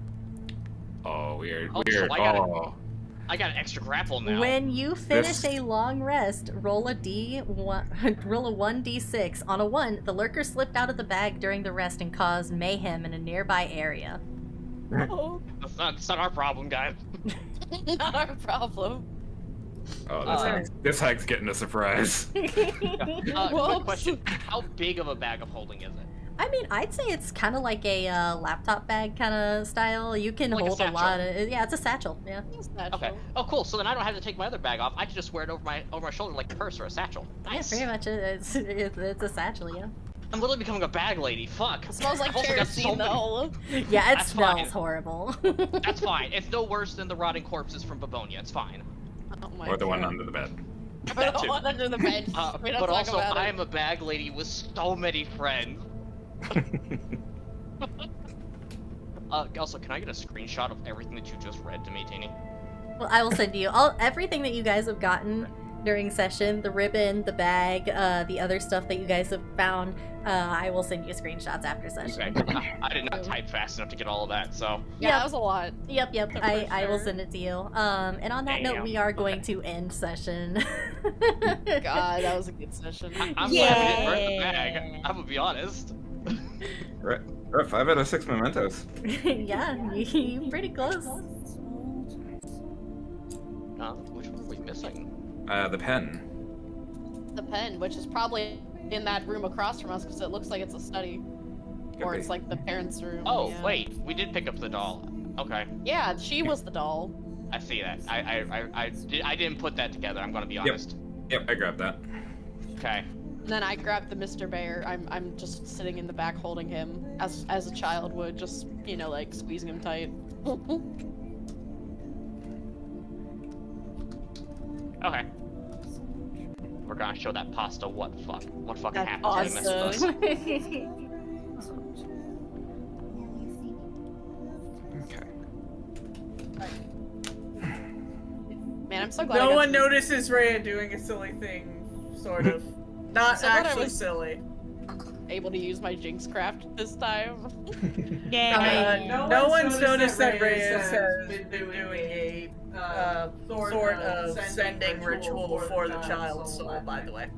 Oh, weird. Oh, Weird. so I got an extra grapple now. When you finish a long rest, roll a 1d6. On a 1, the lurker slipped out of the bag during the rest and caused mayhem in a nearby area. Oh. That's not our problem, guys. Not our problem. Oh, this hag's getting a surprise. Quick question. How big of a bag of holding is it? I mean, I'd say it's kind of like a laptop bag kind of style. You can Like a hold a lot satchel. of... Yeah, it's a satchel, yeah. Okay. Oh, cool. So then I don't have to take my other bag off. I can just wear it over my shoulder like a purse or a satchel. Nice. Yeah, pretty much. It's a satchel, yeah. I'm literally becoming a bag lady. Fuck. It smells like I've also got so kerosene, many- though. Yeah, it That's smells fine. horrible. That's fine. It's no worse than the rotting corpses from Babonia. It's fine. Oh my Or the one God. under the bed. Or That the too. one under the bed. We don't But talk also, about I it. am a bag lady with so many friends. Also, can I get a screenshot of everything that you just read to me, Tini? Well, I will send you everything that you guys have gotten during session, the ribbon, the bag, the other stuff that you guys have found. I will send you screenshots after session. Okay. I did not type fast enough to get all of that, so. Yeah, Yep. that was a lot. Yep, For I will sure. send it to you. And on that note, Damn. we are going to end session. God, that was a good session. I'm glad we didn't burn the bag. I'm gonna be honest. We're 5 out of 6 mementos. Yeah, you pretty close. Which one are we missing? The pen. The pen, which is probably in that room across from us, because it looks like it's a study. Or be. it's like the parents' room. Oh, yeah. wait. We did pick up the doll. Okay. Yeah, she was the doll. I see that. I didn't put that together, I'm gonna be Yep. honest. Yep, I grabbed that. Okay. And then I grabbed the Mr. Bear. I'm just sitting in the back holding him as a child would, just, you know, like squeezing him tight. Okay. We're gonna show that pasta what fucking That's happened to the mess with us. Okay. Man, I'm so glad I No got one to- notices Rhea doing a silly thing, sort of. Not So what I actually was- silly. able to use my Jinx craft this time. Yeah. No one's noticed that Reyes has been doing a sort of sending ritual for the child's soul, by the way.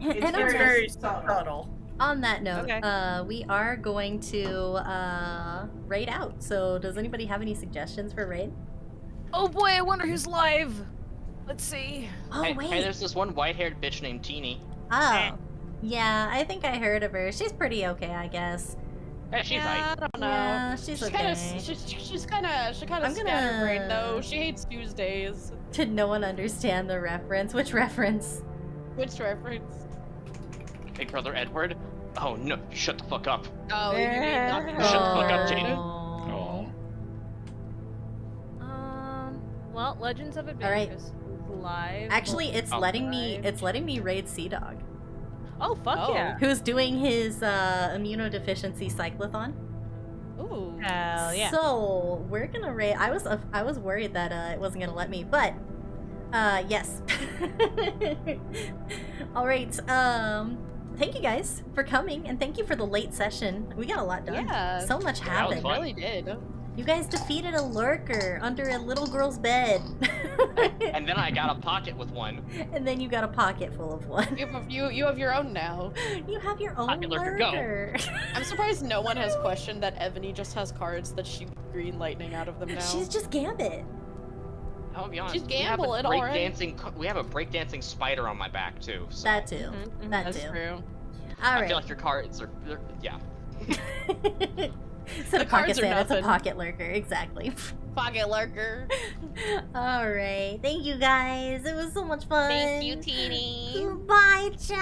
And It's very subtle. on that note, Okay. we are going to raid out. So does anybody have any suggestions for raid? Oh boy, I wonder who's live. Let's see. Oh, Hey, wait. there's this one white-haired bitch named Teeny. Oh. Yeah, I think I heard of her. She's pretty okay, I guess. Hey, she's Yeah, like, I don't know. Yeah, she's She okay. kind of, she's kind of I'm scatterbrained gonna- though. She hates Tuesdays. Did no one understand the reference? Which reference? Which reference? Big Brother Edward. Oh no, shut the fuck up. Oh, you mean not Shut the fuck up, Jaden. Oh. Well, Legends of right. Adventures is live. Actually, it's Oh. letting me raid Sea Dog, Oh fuck Oh. yeah. who's doing his immunodeficiency cyclathon. Ooh. Hell yeah. So we're gonna raid. I was worried that it wasn't gonna let me, but yes. All right. thank you guys for coming, and thank you for the late session. We got a lot done. Yeah. So much that was happened. fun. Really did. You guys defeated a lurker under a little girl's bed. And then I got a pocket with one. And then you got a pocket full of one. You have your own now. You have your own Pocket lurker, go. lurker. I'm surprised no one has questioned that Ebony just has cards that shoot green lightning out of them now. She's just Gambit. I'll be honest. She's gambling already. We have a breakdancing spider on my back too. So. That too. Mhm, That That's too. true. All I right. feel like your cards are, yeah. Instead of The cards pocket are sand, it's a nothing. pocket lurker. Exactly. Pocket lurker. All right. Thank you guys. It was so much fun. Thank you, Teeny. Bye, chat.